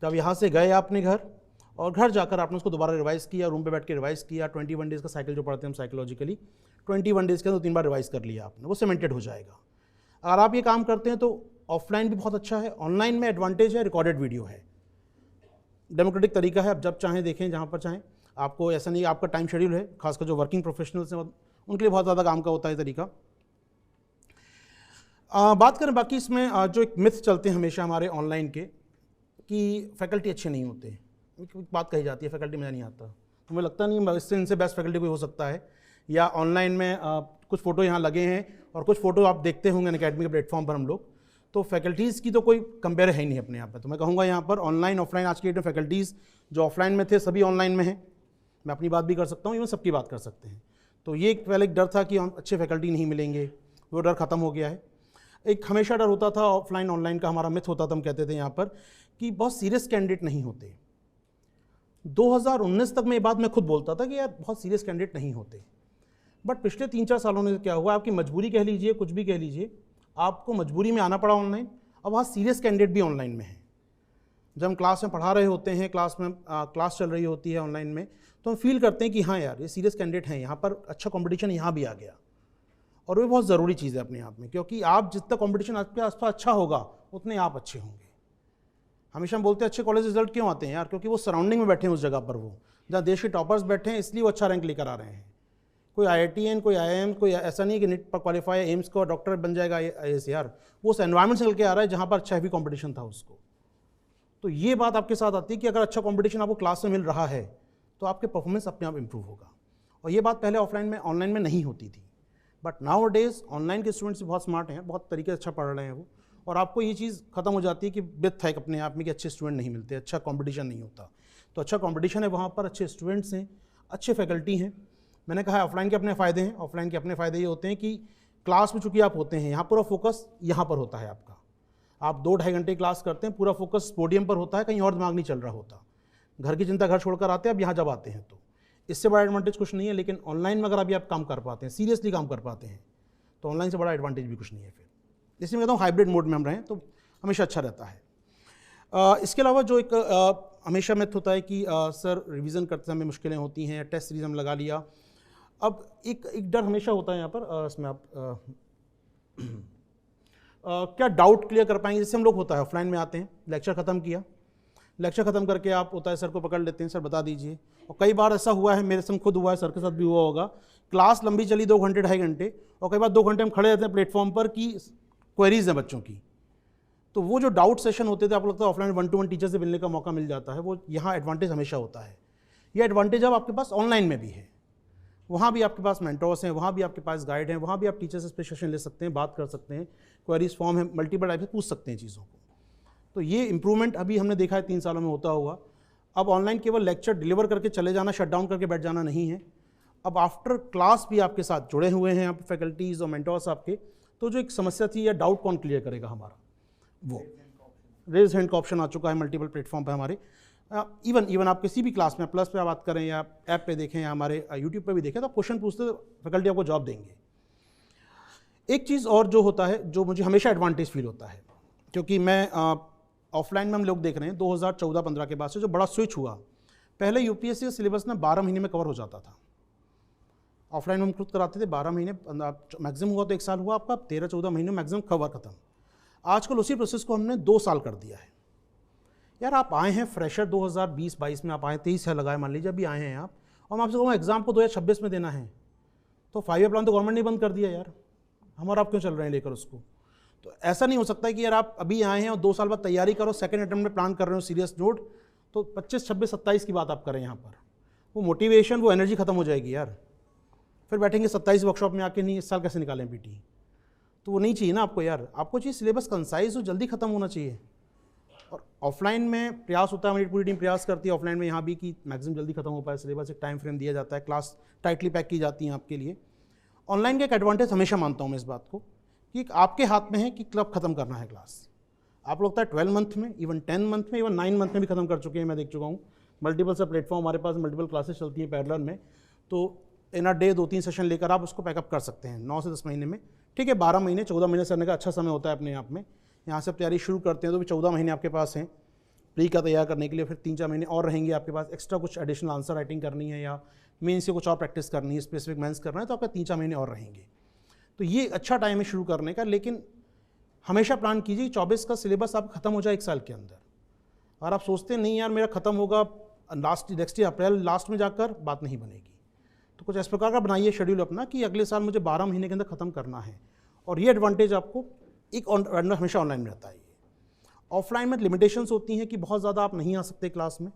जब यहाँ से गए आपने घर और घर जाकर आपने उसको दोबारा रिवाइज़ किया, रूम पे बैठ के रिवाइज़ किया, 21 डेज़ का साइकिल जो पढ़ते हैं हम साइकोलॉजिकली, 21 डेज़ के अंदर 3 बार रिवाइज़ कर लिया आपने, वो सीमेंटेड हो जाएगा। अगर आप ये काम करते हैं तो ऑफलाइन भी बहुत अच्छा है। ऑनलाइन में एडवांटेज है, रिकॉर्डेड वीडियो है, डेमोक्रेटिक तरीका है, आप जब चाहें देखें, जहाँ पर चाहें, आपको ऐसा नहीं आपका टाइम शेड्यूल है, खासकर जो वर्किंग प्रोफेशनल्स हैं उनके लिए बहुत ज़्यादा काम का होता है तरीका। बात करें बाकी इसमें जो एक मिथ चलते हैं हमेशा हमारे ऑनलाइन के कि फैकल्टी अच्छे नहीं होते, बात कही जाती है फैकल्टी मज़ा नहीं आता, तो मुझे लगता नहीं इससे इनसे बेस्ट फैकल्टी कोई हो सकता है। या ऑनलाइन में कुछ फ़ोटो यहाँ लगे हैं और कुछ फ़ोटो आप देखते होंगे अकेडमी के प्लेटफॉर्म पर हम लोग, तो फैकल्टीज़ की तो कोई कंपेयर है ही नहीं अपने यहाँ पर। तो मैं कहूँगा यहाँ पर ऑनलाइन ऑफलाइन आज की डेट में फैकल्टीज़ जो ऑफलाइन में थे सभी ऑनलाइन में हैं, मैं अपनी बात भी कर सकता हूँ, इवन सबकी बात कर सकते हैं। तो ये पहले एक डर था कि हम अच्छे फैकल्टी नहीं मिलेंगे, वो डर ख़त्म हो गया है। एक हमेशा डर होता था ऑफलाइन ऑनलाइन का, हमारा मिथ होता था, हम कहते थे यहाँ पर कि बहुत सीरियस कैंडिडेट नहीं होते। 2019 तक मैं ये बात मैं खुद बोलता था कि यार बहुत सीरियस कैंडिडेट नहीं होते, बट पिछले 3-4 सालों में क्या हुआ, आपकी मजबूरी कह लीजिए, कुछ भी कह लीजिए, आपको मजबूरी में आना पड़ा ऑनलाइन। अब वहाँ सीरियस कैंडिडेट भी ऑनलाइन में है। जब हम क्लास में पढ़ा रहे होते हैं, क्लास चल रही होती है ऑनलाइन में, तो हम फील करते हैं कि हाँ यार ये सीरियस कैंडिडेट हैं, यहाँ पर अच्छा कंपटीशन यहाँ भी आ गया, और वो बहुत ज़रूरी चीज़ है अपने आप में, क्योंकि आप जितना कंपटीशन आपके आसपास अच्छा होगा उतने आप अच्छे होंगे। हमेशा हम बोलते हैं अच्छे कॉलेज रिजल्ट क्यों आते हैं यार, क्योंकि वो सराउंडिंग में बैठे हैं उस जगह पर, वो जहाँ देश के टॉपर्स बैठे हैं, इसलिए वो अच्छा रैंक लेकर आ रहे हैं। कोई IITN, कोई IIM, कोई ऐसा नहीं कि नीट पर क्वालिफाई है, एम्स को डॉक्टर बन जाएगा IAS यार, वो उस एनवायरमेंट से निकल के आ रहा है जहाँ पर अच्छा हैवी कॉम्पिटिशन था उसको। तो ये बात आपके साथ आती है कि अगर अच्छा कॉम्पिटिशन आपको क्लास में मिल रहा है तो आपके परफॉर्मेंस अपने आप इंप्रूव होगा, और ये बात पहले ऑफलाइन में ऑनलाइन में नहीं होती थी। बट नाउ डेज ऑनलाइन के स्टूडेंट्स बहुत स्मार्ट हैं, बहुत तरीके से अच्छा पढ़ रहे हैं वो, और आपको ये चीज़ खत्म हो जाती है कि बिथ है अपने आप में कि अच्छे स्टूडेंट नहीं मिलते, अच्छा कंपटीशन नहीं होता। तो अच्छा कंपटीशन है वहाँ पर, अच्छे स्टूडेंट्स हैं, अच्छे फैकल्टी हैं। मैंने कहा ऑफलाइन के अपने फ़ायदे हैं, ऑफलाइन के अपने फ़ायदे ये होते हैं कि क्लास में चूँकि आप होते हैं, यहाँ पूरा फोकस यहाँ पर होता है आपका, आप 2-2.5 घंटे क्लास करते हैं, पूरा फोकस पोडियम पर होता है, कहीं और दिमाग नहीं चल रहा होता। घर की चिंता घर छोड़कर आते हैं, अब यहाँ जब आते हैं तो इससे बड़ा एडवांटेज कुछ नहीं है। लेकिन ऑनलाइन में अगर अभी आप काम कर पाते हैं, सीरियसली काम कर पाते हैं, तो ऑनलाइन से बड़ा एडवांटेज भी कुछ नहीं है। फिर इसलिए मैं कहता हूँ हाइब्रिड मोड में हम रहें तो हमेशा अच्छा रहता है। इसके अलावा जो एक हमेशा मिथ होता है कि सर रिवीजन करते समय मुश्किलें होती हैं, टेस्ट सीरीज हम लगा लिया। अब एक डर हमेशा होता है यहाँ पर, इसमें आप क्या डाउट क्लियर कर पाएंगे, जैसे हम लोग होता है ऑफलाइन में आते हैं, लेक्चर ख़त्म किया, लेक्चर ख़त्म करके आप होता है सर को पकड़ लेते हैं, सर बता दीजिए। और कई बार ऐसा हुआ है, मेरे संग खुद हुआ है, सर के साथ भी हुआ होगा, क्लास लंबी चली 2 घंटे 2.5 घंटे, और कई बार 2 घंटे हम खड़े रहते हैं प्लेटफॉर्म पर कि क्वेरीज हैं बच्चों की। तो वो जो डाउट सेशन होते थे, आपको लगता है ऑफलाइन 1-to-1 टीचर से मिलने का मौका मिल जाता है, वो यहाँ एडवांटेज हमेशा होता है। ये एडवांटेज अब आपके पास ऑनलाइन में भी है, वहाँ भी आपके पास मेंटोर्स हैं, वहाँ भी आपके पास गाइड हैं, वहाँ भी आप टीचर से स्पेशल ले सकते हैं, बात कर सकते हैं, क्वेरीज फॉर्म है, मल्टीपल टाइप से पूछ सकते हैं चीज़ों को। तो ये इंप्रूवमेंट अभी हमने देखा है 3 सालों में होता हुआ। अब ऑनलाइन केवल लेक्चर डिलीवर करके चले जाना, शट डाउन करके बैठ जाना नहीं है, अब आफ्टर क्लास भी आपके साथ जुड़े हुए हैं आप फैकल्टीज़ और मेंटोर्स आपके। तो जो एक समस्या थी या डाउट कौन क्लियर करेगा हमारा, वो रेज हैंड का ऑप्शन आ चुका है मल्टीपल प्लेटफॉर्म पर हमारे। इवन आप किसी भी क्लास में प्लस पे बात करें या ऐप पे देखें या हमारे यूट्यूब पे भी देखें, तो आप क्वेश्चन पूछते तो फैकल्टी आपको जवाब देंगे। एक चीज़ और जो होता है, जो मुझे हमेशा एडवांटेज फील होता है, क्योंकि मैं ऑफलाइन में हम लोग देख रहे हैं 2014-15 के बाद से जो बड़ा स्विच हुआ, पहले यूपीएससी का सिलेबस ना 12 महीने में कवर हो जाता था। ऑफलाइन में हम खुद कराते थे 12 महीने, मैक्सिमम हुआ तो 1 साल हुआ आपका, 13-14 महीने मैक्सिमम कवर खत्म। आजकल उसी प्रोसेस को हमने 2 साल कर दिया है। यार आप आए हैं फ्रेशर 2020-22 में, आप आए 23 साल लगाए मान लीजिए, अभी आए हैं आप, और मैं आपसे कहूँगा एग्जाम को 2026 में देना है, तो 5 ईयर प्लान तो गवर्नमेंट ने बंद कर दिया यार, हमारा आप क्यों चल रहे हैं लेकर उसको। तो ऐसा नहीं हो सकता है कि यार आप अभी आए हैं और 2 साल बाद तैयारी करो, सेकंड अटेम्प्ट में प्लान कर रहे हो सीरियस नोट, तो 25, 26, 27 की बात आप करें यहाँ पर, वो मोटिवेशन, वो एनर्जी खत्म हो जाएगी यार। फिर बैठेंगे 27 वर्कशॉप में आके, नहीं इस साल कैसे निकालें पीटी। तो वो नहीं चाहिए ना आपको यार, आपको चाहिए सिलेबस कंसाइज हो, जल्दी खत्म होना चाहिए। और ऑफलाइन में प्रयास होता है, हमारी पूरी टीम प्रयास करती है ऑफलाइन में यहाँ भी कि मैक्सिमम जल्दी खत्म हो पाए सिलेबस, एक टाइम फ्रेम दिया जाता है, क्लास टाइटली पैक की जाती है आपके लिए। ऑनलाइन का एक एडवांटेज हमेशा मानता हूँ मैं इस बात को कि आपके हाथ में है कि कब खत्म करना है क्लास। आप लोग 12 मंथ में, इवन 10 मंथ में, इवन 9 मंथ में भी खत्म कर चुके हैं, मैं देख चुका हूँ। मल्टीपल सा प्लेटफॉर्म हमारे पास, मल्टीपल क्लासेस चलती हैं पैरेलल में, तो इन अ डे 2-3 सेशन लेकर आप उसको पैकअप कर सकते हैं 9 से 10 महीने में। ठीक है, 12 महीने 14 महीने करने का अच्छा समय होता है अपने आप में। यहाँ से आप तैयारी शुरू करते हैं तो भी 14 महीने आपके पास हैं प्री का तैयार करने के लिए, फिर 3-4 महीने और रहेंगे आपके पास, एक्स्ट्रा कुछ एडिशनल आंसर राइटिंग करनी है या मेंस से कुछ और प्रैक्टिस करनी है, स्पेसिफिक मेंस करना है, तो आपका 3-4 महीने और रहेंगे। तो ये अच्छा टाइम है शुरू करने का, लेकिन हमेशा प्लान कीजिए 24 का सिलेबस आप खत्म हो जाए 1 साल के अंदर। और आप सोचते नहीं यार मेरा खत्म होगा नेक्स्ट ईयर अप्रैल लास्ट में जाकर, बात नहीं बनेगी। तो कुछ इस प्रकार का बनाइए शेड्यूल अपना कि अगले साल मुझे 12 महीने के अंदर खत्म करना है। और ये एडवांटेज आपको एक हमेशा ऑनलाइन में रहता है। ऑफलाइन में लिमिटेशंस होती हैं कि बहुत ज़्यादा आप नहीं आ सकते क्लास में।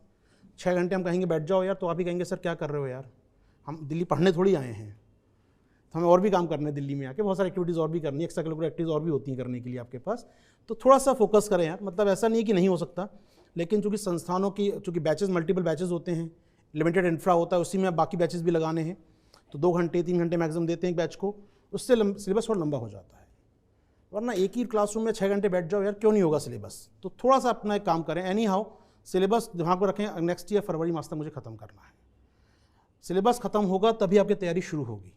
6 घंटे हम कहेंगे बैठ जाओ यार, तो आप ही कहेंगे सर क्या कर रहे हो यार, हम दिल्ली पढ़ने थोड़ी आए हैं, तो हमें और भी काम करने दिल्ली में आके, बहुत सारी एक्टिविटीज़ और भी करनी है, एक्स्ट्रा करिकुलर एक्टिविटीज़ और भी होती हैं करने के लिए आपके पास। तो थोड़ा सा फोकस करें यार, मतलब ऐसा नहीं कि नहीं हो सकता, लेकिन चूँकि संस्थानों की चूँकि बैचेस मल्टीपल बैचेस होते हैं, लिमिटेड इंफ्रा होता है, उसी में आप बाकी बैचेस भी लगाने हैं, तो 2 घंटे 3 घंटे मैक्सिमम देते हैं एक बैच को, उससे सिलेबस थोड़ा लंबा हो जाता है। वरना एक ही क्लासरूम में 6 घंटे बैठ जाओ यार, क्यों नहीं होगा सिलेबस। तो थोड़ा सा अपना एक काम करें, एनी हाउ सिलेबस दिमाग में रखें, नेक्स्ट ईयर फरवरी मास तक मुझे खत्म करना है। सिलेबस खत्म होगा तभी आपकी तैयारी शुरू होगी।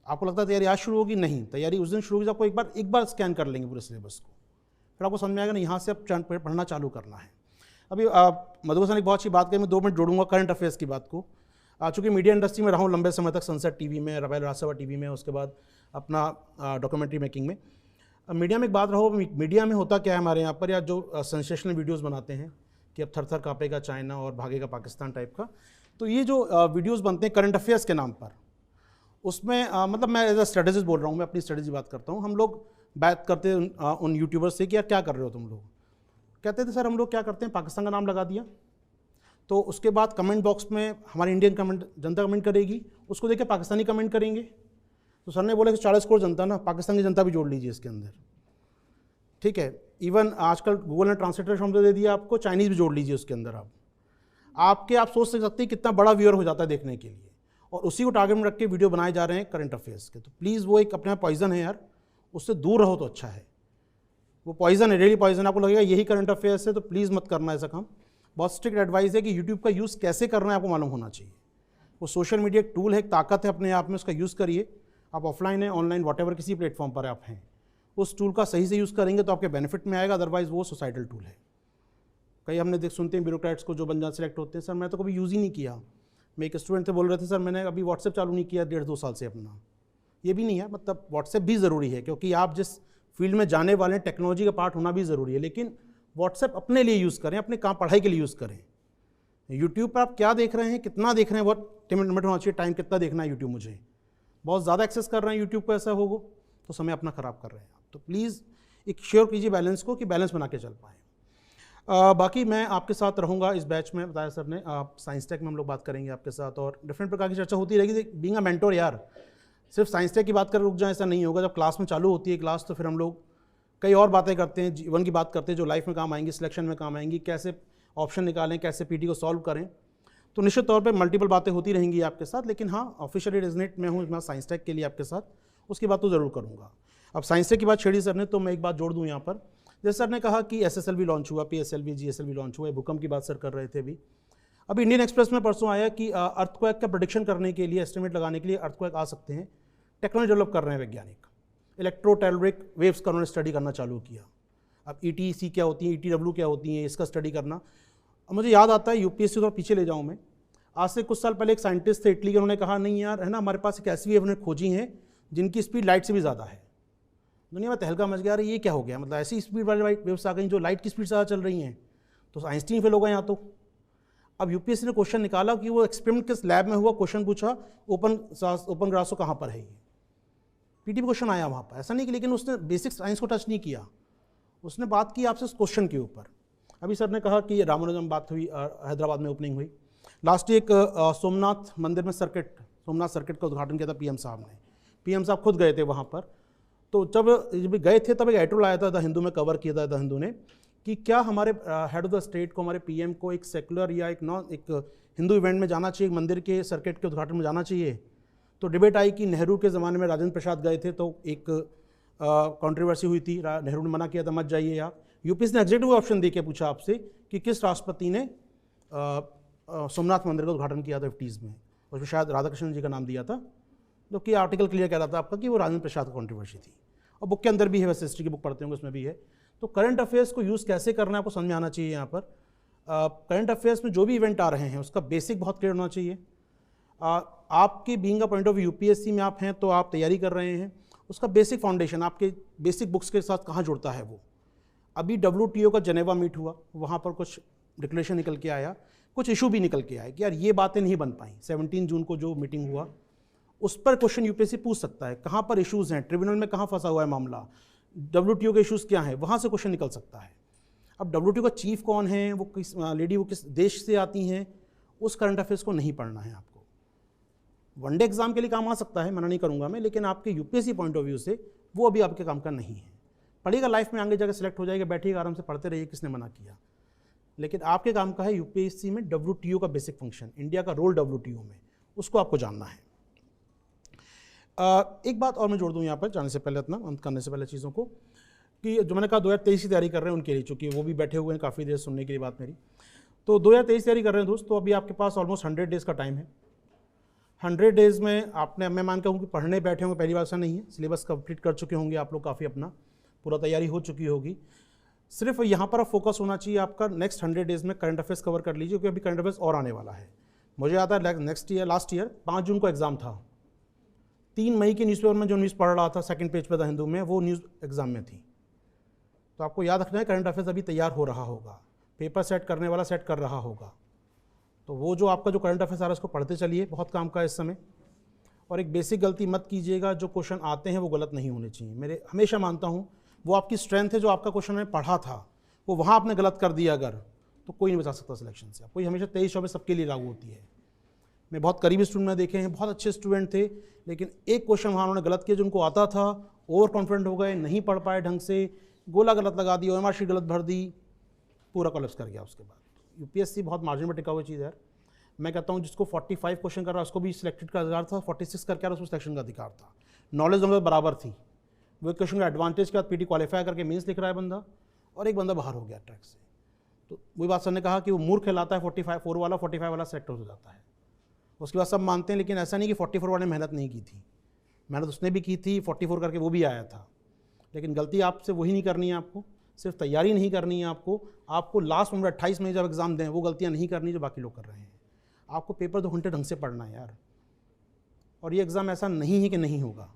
आपको लगता है तैयारी आज शुरू होगी, नहीं, तैयारी उस दिन शुरू होगी, आपको एक बार स्कैन कर लेंगे पूरे सिलेबस को, फिर आपको समझ में आएगा ना यहाँ से अब पढ़ना चालू करना है। अभी मधुकर सर ने एक बहुत अच्छी बात कही, मैं 2 मिनट जोड़ूंगा करंट अफेयर्स की बात को। चूँकि मीडिया इंडस्ट्री में रहा हूँ लंबे समय तक, सनसेट टीवी में, रॉयल राजसभा टीवी में, उसके बाद अपना डॉक्यूमेंट्री मेकिंग में, मीडिया में एक बात रहो, मीडिया में होता क्या है हमारे यहाँ पर, या जो सेंसेशनल वीडियोज़ बनाते हैं कि अब थर-थर कांपेगा चाइना और भागेगा पाकिस्तान टाइप का, तो ये जो वीडियोज़ बनते हैं करंट अफेयर्स के नाम पर, उसमें मतलब मैं एज अ स्ट्रेटेजिस्ट बोल रहा हूँ, मैं अपनी स्ट्रेटेजी बात करता हूँ। हम लोग बात करते हैं उन यूट्यूबर्स से कि यार क्या कर रहे हो तुम लोग, कहते थे सर हम लोग क्या करते हैं, पाकिस्तान का नाम लगा दिया, तो उसके बाद कमेंट बॉक्स में हमारी इंडियन जनता कमेंट करेगी, उसको देख के पाकिस्तानी कमेंट करेंगे। तो सर ने बोला कि 40 करोड़ जनता ना, पाकिस्तान की जनता भी जोड़ लीजिए इसके अंदर, ठीक है। इवन आजकल गूगल ने ट्रांसलेटर शब्द दे दिया आपको, चाइनीज़ भी जोड़ लीजिए उसके अंदर। आप सोच सकते हैं कितना बड़ा व्यूअर हो जाता है देखने के लिए, और उसी को टारगेट में रख के वीडियो बनाए जा रहे हैं करंट अफेयर्स के। तो प्लीज़ वो एक अपना पॉइजन है यार, उससे दूर रहो तो अच्छा है। वो पॉइजन है, रियली पॉइजन। आपको लगेगा यही करंट अफेयर्स है, तो प्लीज़ मत करना ऐसा काम। बहुत स्ट्रिक्ट एडवाइस है कि यूट्यूब का यूज़ कैसे करना है आपको मालूम होना चाहिए। वो सोशल मीडिया एक टूल है, एक ताकत है अपने आप में, उसका यूज़ करिए। आप ऑफलाइन है, ऑनलाइन, वॉटेवर किसी प्लेटफॉर्म पर आप हैं, उस टूल का सही से यूज़ करेंगे तो आपके बेनिफिट में आएगा, अदरवाइज वो सोसाइटल टूल है। कई हमने सुनते हैं ब्यूरोक्रेट्स को जो बन जाते सेलेक्ट होते हैं, सर मैं तो कभी यूज़ ही नहीं किया। मैं एक स्टूडेंट से बोल रहे थे सर मैंने अभी व्हाट्सएप चालू नहीं किया 1.5-2 साल से अपना। ये भी नहीं है, मतलब व्हाट्सएप भी ज़रूरी है, क्योंकि आप जिस फील्ड में जाने वाले हैं टेक्नोलॉजी का पार्ट होना भी ज़रूरी है, लेकिन व्हाट्सएप अपने लिए यूज़ करें, अपने काम पढ़ाई के लिए यूज़ करें। यूट्यूब पर आप क्या देख रहे हैं, कितना देख रहे हैं, बहुत लिमिट होना चाहिए, टाइम कितना देखना है यूट्यूब। मुझे बहुत ज़्यादा एक्सेस कर रहे हैं यूट्यूब को, ऐसा होगा तो समय अपना ख़राब कर रहे हैं आप। तो प्लीज़ एक श्योर कीजिए बैलेंस को, कि बैलेंस बना के चल पाएँ। बाकी मैं आपके साथ रहूँगा इस बैच में, बताया सर ने। साइंस टेक में हम लोग बात करेंगे आपके साथ, और डिफरेंट प्रकार की चर्चा होती रहेगी। बीइंग अ मेंटोर यार, सिर्फ साइंस टेक की बात कर रुक जाए ऐसा नहीं होगा। जब क्लास में चालू होती है क्लास, तो फिर हम लोग कई और बातें करते हैं, जीवन की बात करते हैं जो लाइफ में काम आएंगी, सिलेक्शन में काम आएंगी, कैसे ऑप्शन निकालें, कैसे पीटी को सॉल्व करें। तो निश्चित तौर पे मल्टीपल बातें होती रहेंगी आपके साथ, लेकिन हाँ ऑफिशियली रेजोनेट में हूँ मैं साइंस टेक के लिए आपके साथ, उसकी बात तो ज़रूर करूँगा। अब साइंस टेक की बात छेड़ी सर ने, तो मैं एक बात जोड़ दूँ यहाँ पर। जैसे सर ने कहा कि एसएसएल भी लॉन्च हुआ, पीएसएल भी, जीएसएल भी लॉन्च हुआ, भूकंप की बात सर कर रहे थे अभी। अभी इंडियन एक्सप्रेस में परसों आया कि अर्थक्वेक का प्रेडिक्शन करने के लिए, एस्टिमेट लगाने के लिए अर्थक्वेक आ सकते हैं। टेक्नोलॉजी डेवलप कर रहे हैं वैज्ञानिक, इलेक्ट्रोटेलरिक वेव्स का उन्होंने स्टडी करना चालू किया। अब ETC क्या होती है, ETW क्या होती है, इसका स्टडी करना। मुझे याद आता है यूपीएससी, थोड़ा पीछे ले जाऊँ मैं, आज से कुछ साल पहले एक साइंटिस्ट थे इटली के, उन्होंने कहा नहीं यार है ना, हमारे पास एक ऐसी वेव ने खोजी हैं जिनकी स्पीड लाइट से भी ज़्यादा है। दुनिया में तहलका मच गया, अरे ये क्या हो गया, मतलब ऐसी स्पीड वाली वेव्स आ गई जो लाइट की स्पीड से ज़्यादा चल रही हैं। तो आइंस्टीन फेल हो गए यहाँ तो। अब यूपीएससी ने क्वेश्चन निकाला कि वो एक्सपेरिमेंट किस लैब में हुआ, क्वेश्चन पूछा ओपन ग्रासो कहाँ पर है, ये पीटी क्वेश्चन आया वहाँ पर। ऐसा नहीं कि, लेकिन उसने बेसिक साइंस को टच नहीं किया, उसने बात की आपसे उस क्वेश्चन के ऊपर। अभी सर ने कहा कि रामानुजम बात हुई, हैदराबाद में ओपनिंग हुई लास्ट, एक सोमनाथ मंदिर में सोमनाथ सर्किट का उद्घाटन किया था पीएम साहब ने। पीएम साहब खुद गए थे वहाँ पर, तो जब गए थे तब एक एडिटोरियल आया था द हिंदू में, कवर किया था द हिंदू ने, कि क्या हमारे हेड ऑफ द स्टेट को, हमारे पीएम को एक सेकुलर या एक हिंदु इवेंट में जाना चाहिए, एक मंदिर के सर्किट के उद्घाटन में जाना चाहिए। तो डिबेट आई कि नेहरू के ज़माने में राजेंद्र प्रसाद गए थे तो एक कंट्रोवर्सी हुई थी, नेहरू ने मना किया था मत जाइए आप। यूपीएससी ने एग्जीक्यूटिव ऑप्शन दे के पूछा आपसे कि किस राष्ट्रपति ने सोमनाथ मंदिर का उद्घाटन किया था 50s में, उसमें शायद राधाकृष्णन जी का नाम दिया था, जो कि आर्टिकल क्लियर कह रहा था आपका कि वो राजेंद्र प्रसाद की कंट्रोवर्सी थी। और बुक के अंदर भी है, वैसे हिस्ट्री की बुक पढ़ते होंगे उसमें भी है। तो करंट अफेयर्स को यूज़ कैसे करना है आपको समझ में आना चाहिए। यहाँ पर करंट अफेयर्स में जो भी इवेंट आ रहे हैं उसका बेसिक बहुत क्लियर होना चाहिए। आपके being a point of UPSC में आप हैं तो आप तैयारी कर रहे हैं, उसका बेसिक फाउंडेशन आपके बेसिक बुक्स के साथ कहाँ जुड़ता है वो। अभी WTO का जेनेवा मीट हुआ, वहाँ पर कुछ डिक्लेरेशन निकल के आया, कुछ इशू भी निकल के आए कि यार ये बातें नहीं बन पाई। 17 जून को जो मीटिंग हुआ उस पर क्वेश्चन यूपीएससी पूछ सकता है, कहाँ पर इश्यूज़ हैं, ट्रिब्यूनल में कहाँ फंसा हुआ है मामला, WTO के इश्यूज़ क्या हैं, वहाँ से क्वेश्चन निकल सकता है। अब WTO का चीफ कौन है, वो किस लेडी, वो किस देश से आती हैं, उस करंट अफेयर्स को नहीं पढ़ना है आपको। वनडे एग्जाम के लिए काम आ सकता है, मना नहीं करूँगा मैं, लेकिन आपके यूपीएससी पॉइंट ऑफ व्यू से वो अभी आपके काम का नहीं है। पढ़िएगा, लाइफ में आगे जाकर सिलेक्ट हो जाएगा, बैठिएगा आराम से पढ़ते रहिए, किसने मना किया। लेकिन आपके काम का है यूपीएससी में WTO का बेसिक फंक्शन, इंडिया का रोल WTO में, उसको आपको जानना है। एक बात और मैं जोड़ दूँ यहाँ पर जाने से पहले, अपना अंत करने से पहले चीज़ों को, कि जो मैंने कहा 2023 की तैयारी कर रहे हैं उनके लिए, चूँकि वो भी बैठे हुए हैं काफ़ी देर सुनने के लिए बात मेरी। तो 2023 तैयारी कर रहे हैं दोस्त, तो अभी आपके पास ऑलमोस्ट 100 डेज़ का टाइम है। 100 डेज़ में आपने, मैं मानता हूँ कि पढ़ने बैठे होंगे, पहली बार ऐसा नहीं है, सिलेबस कंप्लीट कर चुके होंगे आप लोग, काफ़ी अपना पूरा तैयारी हो चुकी होगी। सिर्फ यहाँ पर अब फोकस होना चाहिए आपका, नेक्स्ट 100 डेज़ में करंट अफेयर्स कवर कर लीजिए, क्योंकि अभी करंट अफेयर्स और आने वाला है। मुझे आता है लास्ट ईयर 5 जून को एग्ज़ाम था, 3 मई के न्यूज़पेपर में जो न्यूज़ पढ़ रहा था सेकंड पेज पे था हिंदू में, वो न्यूज़ एग्जाम में थी। तो आपको याद रखना है करंट अफेयर्स अभी तैयार हो रहा होगा, पेपर सेट करने वाला सेट कर रहा होगा। तो वो जो आपका जो करंट अफेयर्स आ रहा है उसको पढ़ते चलिए, बहुत काम का है इस समय। और एक बेसिक गलती मत कीजिएगा, जो क्वेश्चन आते हैं वो गलत नहीं होने चाहिए। मेरे हमेशा मानता हूँ वो आपकी स्ट्रेंथ है, जो आपका क्वेश्चन मैंने पढ़ा था वो वहाँ आपने गलत कर दिया अगर, तो कोई नहीं बचा सकता सिलेक्शन से। कोई हमेशा 23-24 सबके लिए लागू होती है। मैं बहुत करीबी स्टूडेंट में देखे हैं, बहुत अच्छे स्टूडेंट थे, लेकिन एक क्वेश्चन वहाँ उन्होंने गलत किया जो उनको आता था, ओवर कॉन्फिडेंट हो गए, नहीं पढ़ पाए ढंग से, गोला गलत लगा दी, OMR शीट गलत भर दी, पूरा कोलैप्स कर गया उसके बाद। यूपीएससी बहुत मार्जिन में टिका हुआ चीज़ है। मैं कहता हूँ जिसको 45 क्वेश्चन कर रहा उसको भी सिलेक्टेड का अधिकार था, 46 करके आ रहा उसको सिलेक्शन का अधिकार था। नॉलेज दोनों बराबर थी। वो क्वेश्चन का एडवांटेज के बाद PT क्वालिफाई करके मीन्स लिख रहा है बंदा, और एक बंदा बाहर हो गया ट्रैक से। तो वही बात सर ने कहा कि वो मूर्ख कहलाता है, 45 वाला 45 वाला सेलेक्ट हो जाता है। उसके बाद सब मानते हैं, लेकिन ऐसा नहीं कि 44 वाले ने मेहनत नहीं की थी, मेहनत उसने भी की थी, 44 करके वो भी आया था। लेकिन गलती आपसे वही नहीं करनी है, आपको सिर्फ तैयारी नहीं करनी है, आपको लास्ट में 28 में जब एग्जाम दें वो गलतियाँ नहीं करनी जो बाकी लोग कर रहे हैं। आपको पेपर 2 घंटे ढंग से पढ़ना है यार, और ये एग्ज़ाम ऐसा नहीं है कि नहीं होगा।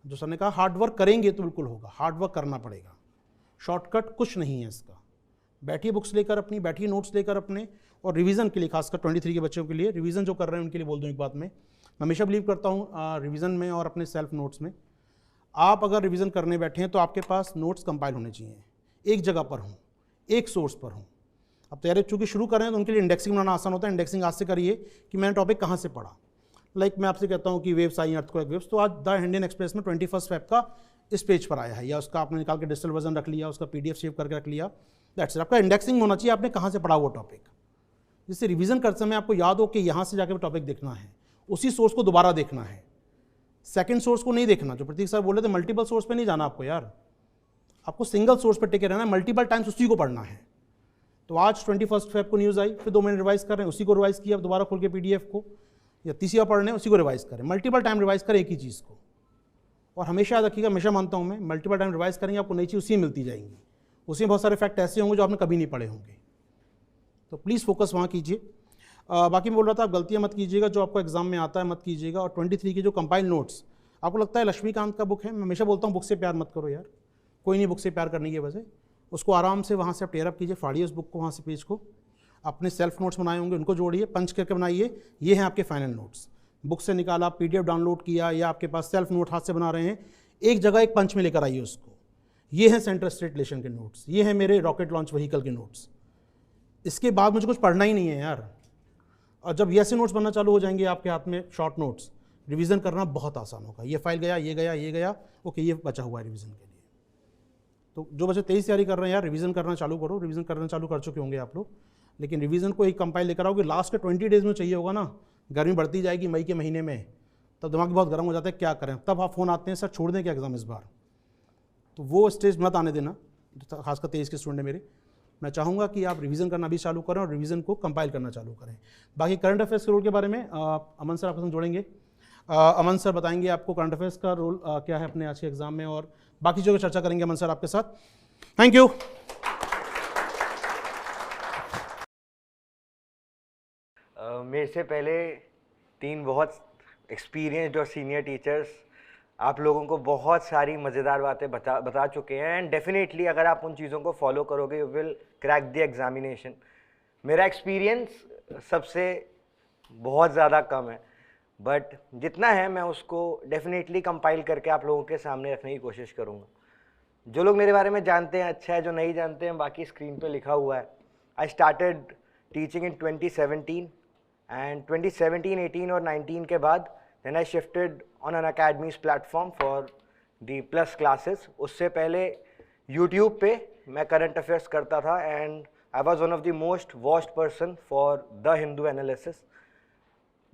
जो सर ने कहा हार्ड वर्क करेंगे तो बिल्कुल होगा, हार्ड वर्क करना पड़ेगा, शॉर्टकट कुछ नहीं है इसका। बैठिए बुक्स लेकर अपनी, बैठिए नोट्स लेकर अपने, और रिवीजन के लिए खासकर 23 के बच्चों के लिए, रिवीजन जो कर रहे हैं उनके लिए बोल दूँ एक बात में, मैं हमेशा बिलीव करता हूँ रिवीजन में और अपने सेल्फ नोट्स में। आप अगर रिवीजन करने बैठे हैं तो आपके पास नोट्स कंपाइल होने चाहिए, एक जगह पर हों, एक सोर्स पर हों। अब तैयारी चूँकि शुरू कर रहे हैं तो उनके लिए इंडेक्सिंग बनाना आसान होता है। इंडेक्सिंग आज से करिए कि मैंने टॉपिक कहाँ से पढ़ा। लाइक मैं आपसे कहता हूँ कि वेव्स आई, अर्थक्वेक वेव्स, तो आज द इंडियन एक्सप्रेस में 21 फेब का इस पेज पर आया है, या उसका आपने निकाल के डिजिटल वर्जन रख लिया, उसका PDF सेव करके रख लिया, दैट्स इट। आपका इंडेक्सिंग होना चाहिए, आपने कहाँ से पढ़ा वो टॉपिक, जिससे रिवीजन करते समय आपको याद हो कि यहाँ से जाकर टॉपिक देखना है, उसी सोर्स को दोबारा देखना है, सेकंड सोर्स को नहीं देखना। जो प्रतीक सर बोले थे मल्टीपल सोर्स पे नहीं जाना आपको यार, आपको सिंगल सोर्स पे टिके रहना है, मल्टीपल टाइम्स उसी को पढ़ना है। तो आज 21 फेब को न्यूज़ आई, फिर 2 महीने रिवाइज कर रहे हैं, उसी को रिवाइज किया, दोबारा खोल के PDF को, या तीसरी बार पढ़ रहे हैं उसी को रिवाइज करें, मल्टीपल टाइम रिवाइज करें एक ही चीज़ को। और हमेशा याद रखिएगा, हमेशा मानता हूँ मैं, मल्टीपल टाइम रिवाइज करेंगे आपको नई चीज़ उसी मिलती जाएंगी, उसमें बहुत सारे फैक्ट ऐसे होंगे जो आपने कभी नहीं पढ़े होंगे। तो प्लीज़ फोकस वहाँ कीजिए। बाकी मैं बोल रहा था, आप गलतियाँ मत कीजिएगा, जो आपको एग्जाम में आता है मत कीजिएगा। और 23 के जो कंपाइल नोट्स, आपको लगता है लक्ष्मीकांत का बुक है, मैं हमेशा बोलता हूँ बुक से प्यार मत करो यार, कोई नहीं बुक से प्यार करने की वजह, उसको आराम से वहाँ से आप टेयर अप कीजिए, फाड़िए उस बुक को, वहाँ से पेज को, अपने सेल्फ नोट्स बनाए होंगे उनको जोड़िए, पंच करके बनाइए, ये हैं आपके फाइनल नोट्स। बुक से निकाला, PDF डाउनलोड किया, या आपके पास सेल्फ नोट हाथ से बना रहे हैं, एक जगह एक पंच में लेकर आइए उसको। ये हैं सेंट्रल स्टेट रिलेशन के नोट्स, ये हैं मेरे रॉकेट लॉन्च व्हीकल के नोट्स। इसके बाद मुझे कुछ पढ़ना ही नहीं है यार। और जब ऐसे नोट्स बनना चालू हो जाएंगे आपके हाथ में, शॉर्ट नोट्स, रिवीजन करना बहुत आसान होगा। ये फाइल गया, ये गया, ये गया, ओके, ये बचा हुआ है रिवीजन के लिए। तो जो बच्चे तेज तैयारी कर रहे हैं यार, रिवीजन करना चालू करो। रिवीजन करना चालू कर चुके होंगे आप लोग, लेकिन रिवीजन को एक कंपाइल लेकर आओगे, लास्ट के 20 डेज में चाहिए होगा ना। गर्मी बढ़ती जाएगी मई के महीने में, तब दिमाग बहुत गर्म हो जाता है, क्या करें, तब आप फ़ोन आते हैं सर छोड़ दें क्या एग्ज़ाम इस बार। तो वो स्टेज मत आने देना, खासकर तेज के स्टूडेंट मेरे। मैं चाहूँगा कि आप रिवीजन करना भी चालू करें और रिवीजन को कंपाइल करना चालू करें। बाकी करंट अफेयर्स के रोल के बारे में अमन सर आपके साथ जोड़ेंगे। अमन सर बताएंगे आपको करंट अफेयर्स का रोल क्या है अपने आज के एग्जाम में, और बाकी चीज़ों की चर्चा करेंगे अमन सर आपके साथ। Thank you. मेरे से पहले 3 बहुत एक्सपीरियंस्ड और सीनियर टीचर्स आप लोगों को बहुत सारी मज़ेदार बातें बता चुके हैं, एंड डेफिनेटली अगर आप उन चीज़ों को फॉलो करोगे you will crack the examination. मेरा एक्सपीरियंस सबसे बहुत ज़्यादा कम है, बट जितना है मैं उसको डेफिनेटली कंपाइल करके आप लोगों के सामने रखने की कोशिश करूँगा। जो लोग मेरे बारे में जानते हैं अच्छा है, जो नहीं जानते हैं बाकी स्क्रीन पे लिखा हुआ है। I started teaching in 2017 and 2017, 18 और 19 के बाद then I shifted on Unacademy's platform for the plus classes. उससे पहले यूट्यूब पे मैं करंट अफेयर्स करता था and I was one of the most watched person for the Hindu analysis.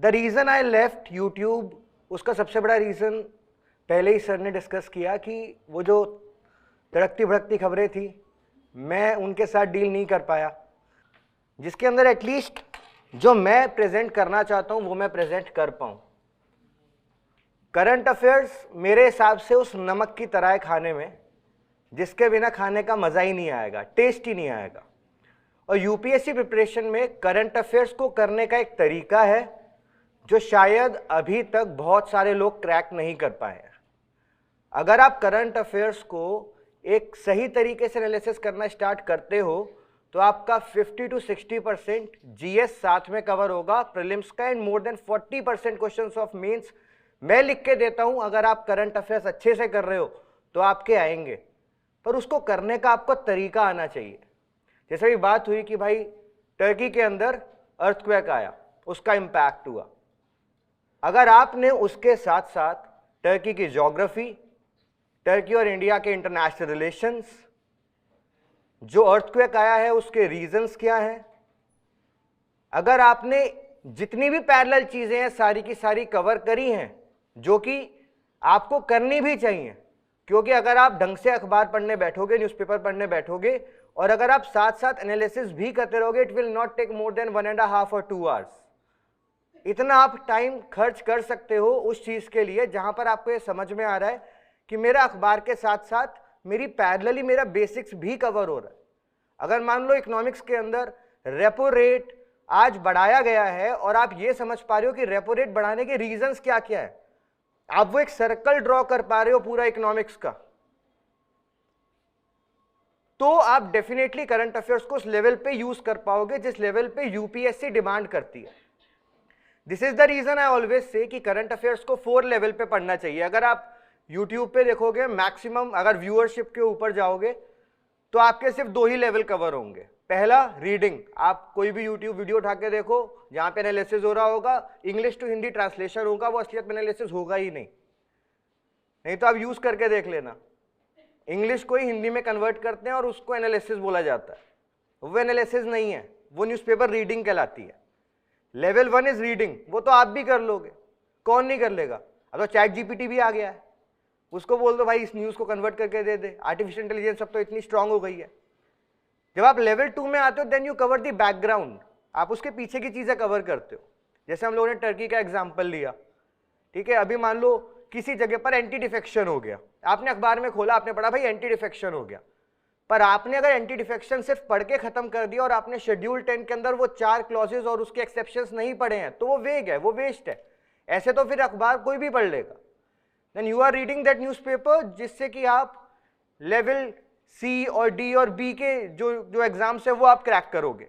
The reason I left YouTube, उसका सबसे बड़ा रीज़न पहले ही सर ने डिस्कस किया कि वो जो तड़कती भड़कती खबरें थी मैं उनके साथ डील नहीं कर पाया, जिसके अंदर एटलीस्ट जो मैं प्रेजेंट करना चाहता हूं वो मैं प्रेजेंट कर पाऊं। करंट अफेयर्स मेरे हिसाब से उस नमक की तरह है खाने में जिसके बिना खाने का मज़ा ही नहीं आएगा, टेस्ट ही नहीं आएगा। और यूपीएससी प्रिपरेशन में करंट अफेयर्स को करने का एक तरीका है जो शायद अभी तक बहुत सारे लोग क्रैक नहीं कर पाए हैं। अगर आप करंट अफेयर्स को एक सही तरीके से एनालिसिस करना स्टार्ट करते हो तो आपका 50 to 60% जीएस साथ में कवर होगा प्रीलिम्स का, and more than 40% questions of mains मैं लिख के देता हूं। अगर आप करंट अफेयर्स अच्छे से कर रहे हो तो आपके आएंगे, पर उसको करने का आपको तरीका आना चाहिए। जैसे भी बात हुई कि भाई टर्की के अंदर अर्थक्वेक आया, उसका इंपैक्ट हुआ। अगर आपने उसके साथ साथ टर्की की ज्योग्राफी, टर्की और इंडिया के इंटरनेशनल रिलेशंस, जो अर्थक्वेक आया है उसके रीजंस क्या हैं, अगर आपने जितनी भी पैरेलल चीजें हैं सारी की सारी कवर करी हैं, जो कि आपको करनी भी चाहिए, क्योंकि अगर आप ढंग से अखबार पढ़ने बैठोगे, न्यूज़पेपर पढ़ने बैठोगे और अगर आप साथ साथ एनालिसिस भी करते रहोगे, it will not take more than 1.5 or 2 hours। इतना आप टाइम खर्च कर सकते हो उस चीज के लिए जहां पर आपको ये समझ में आ रहा है कि मेरा अखबार के साथ साथ मेरी पैरेलली मेरा बेसिक्स भी कवर हो रहा है। अगर मान लो इकोनॉमिक्स के अंदर रेपो रेट आज बढ़ाया गया है और आप ये समझ पा रहे हो कि रेपो रेट बढ़ाने के रीजंस क्या क्या है, आप वो एक सर्कल ड्रॉ कर पा रहे हो पूरा इकोनॉमिक्स का, तो आप डेफिनेटली करंट अफेयर्स को उस लेवल पे यूज कर पाओगे जिस लेवल पे यूपीएससी डिमांड करती है। This is the reason I always say कि करंट अफेयर्स को 4 लेवल पे पढ़ना चाहिए। अगर आप यूट्यूब पे देखोगे मैक्सिमम अगर व्यूअरशिप के ऊपर जाओगे तो आपके सिर्फ 2 ही लेवल कवर होंगे। पहला रीडिंग, आप कोई भी यूट्यूब वीडियो उठा के देखो जहां पे एनालिसिस हो रहा होगा, इंग्लिश टू हिंदी ट्रांसलेशन होगा, वो असलियत में एनालिसिस होगा ही नहीं तो आप यूज करके देख लेना, इंग्लिश को ही हिंदी में कन्वर्ट करते हैं और उसको एनालिसिस बोला जाता है। वो एनालिसिस नहीं है, वो न्यूज़पेपर रीडिंग कहलाती है। लेवल 1 इज रीडिंग, वो तो आप भी कर लोगे, कौन नहीं कर लेगा। अब तो चैट जीपीटी भी आ गया है, उसको बोल दो भाई इस न्यूज़ को कन्वर्ट करके दे दे। आर्टिफिशियल इंटेलिजेंस अब तो इतनी स्ट्रांग हो गई है। जब आप लेवल 2 में आते हो then you cover the background, आप उसके पीछे की चीज़ें कवर करते हो। जैसे हम लोगों ने टर्की का एग्जाम्पल लिया, ठीक है, अभी मान लो किसी जगह पर एंटी डिफेक्शन हो गया, आपने अखबार में खोला, आपने पढ़ा भाई एंटी डिफेक्शन हो गया, पर आपने अगर एंटी डिफेक्शन सिर्फ पढ़ के खत्म कर दिया और आपने शेड्यूल 10 के अंदर वो 4 क्लॉजेज और उसके एक्सेप्शंस नहीं पढ़े हैं तो वो वेग है, वो वेस्ट है। ऐसे तो फिर अखबार कोई भी पढ़ लेगा। Then you are reading that newspaper जिससे कि आप लेवल सी और डी और बी के जो एग्जाम्स है वो आप क्रैक करोगे।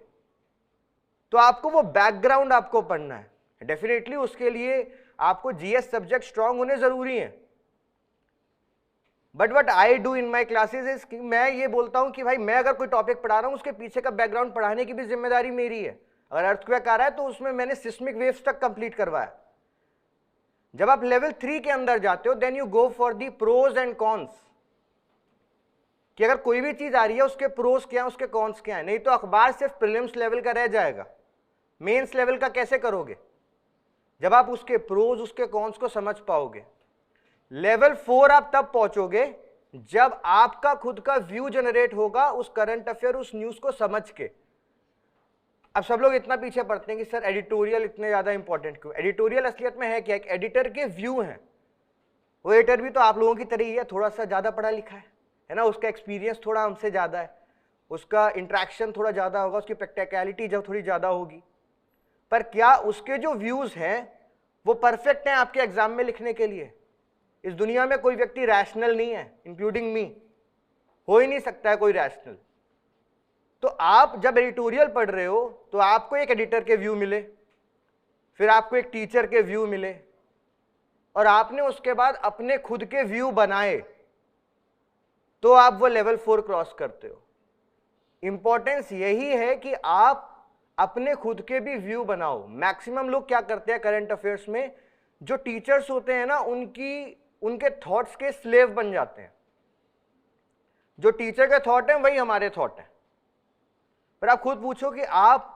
तो आपको वो बैकग्राउंड आपको पढ़ना है। डेफिनेटली उसके लिए आपको जीएस सब्जेक्ट स्ट्रांग होने जरूरी है। But what I do in my classes is कि मैं ये बोलता हूं कि भाई मैं अगर कोई टॉपिक पढ़ा रहा हूं उसके पीछे का बैकग्राउंड पढ़ाने की भी जिम्मेदारी मेरी है। अगर अर्थक्वेक आ रहा है तो उसमें मैंने सिस्मिक वेव्स तक कंप्लीट करवाया, जब आप लेवल 3 के अंदर जाते हो then you go for the pros and cons, कि अगर कोई भी चीज आ रही है उसके प्रोज क्या है, उसके कॉन्स क्या है। नहीं तो अखबार सिर्फ प्रीलिम्स लेवल का रह जाएगा, मेंस लेवल का कैसे करोगे जब आप उसके प्रोज उसके कॉन्स को समझ पाओगे। लेवल 4 आप तब पहुंचोगे जब आपका खुद का व्यू जनरेट होगा उस करंट अफेयर उस न्यूज को समझ के। अब सब लोग इतना पीछे पड़ते हैं कि सर एडिटोरियल इतने ज्यादा इंपॉर्टेंट क्यों। एडिटोरियल असलियत में है क्या, एक एडिटर के व्यू हैं। वो एडिटर भी तो आप लोगों की तरह ही है, थोड़ा सा ज्यादा पढ़ा लिखा है ना, उसका एक्सपीरियंस थोड़ा हमसे ज्यादा है, उसका इंट्रैक्शन थोड़ा ज्यादा होगा, उसकी प्रैक्टिकलिटी जब थोड़ी ज्यादा होगी। पर क्या उसके जो व्यूज हैं वो परफेक्ट हैं आपके एग्जाम में लिखने के लिए? इस दुनिया में कोई व्यक्ति रैशनल नहीं है, इंक्लूडिंग मी, हो ही नहीं सकता है कोई रैशनल। तो आप जब एडिटोरियल पढ़ रहे हो तो आपको एक एडिटर के व्यू मिले, फिर आपको एक टीचर के व्यू मिले, और आपने उसके बाद अपने खुद के व्यू बनाए, तो आप वो लेवल 4 क्रॉस करते हो। इंपॉर्टेंस यही है कि आप अपने खुद के भी व्यू बनाओ। मैक्सिमम लोग क्या करते हैं करंट अफेयर्स में, जो टीचर्स होते हैं ना उनके थॉट्स के स्लेव बन जाते हैं। जो टीचर के थॉट हैं वही हमारे थॉट हैं। पर आप खुद पूछो कि आप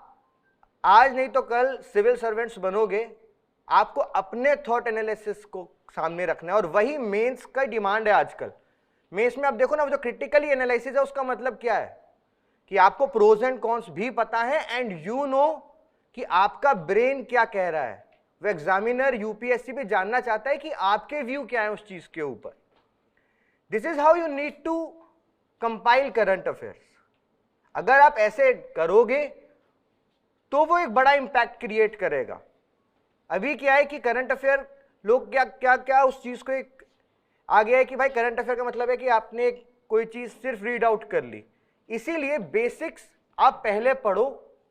आज नहीं तो कल सिविल सर्वेंट्स बनोगे, आपको अपने थॉट एनालिसिस को सामने रखना है, और वही मेंस का डिमांड है आजकल। मेंस में आप देखो ना, वो जो क्रिटिकली एनालिसिस है उसका मतलब क्या है कि आपको प्रोज एंड कॉन्स भी पता है एंड यू नो कि आपका ब्रेन क्या कह रहा है। वो एग्जामिनर यूपीएससी भी जानना चाहता है कि आपके व्यू क्या है उस चीज के ऊपर। This is how you need to compile current affairs. अगर आप ऐसे करोगे तो वो एक बड़ा इंपैक्ट क्रिएट करेगा। अभी क्या है कि करंट अफेयर लोग क्या उस चीज को एक आ गया है कि भाई करंट अफेयर का मतलब है कि आपने कोई चीज सिर्फ रीड आउट कर ली। इसीलिए बेसिक्स आप पहले पढ़ो,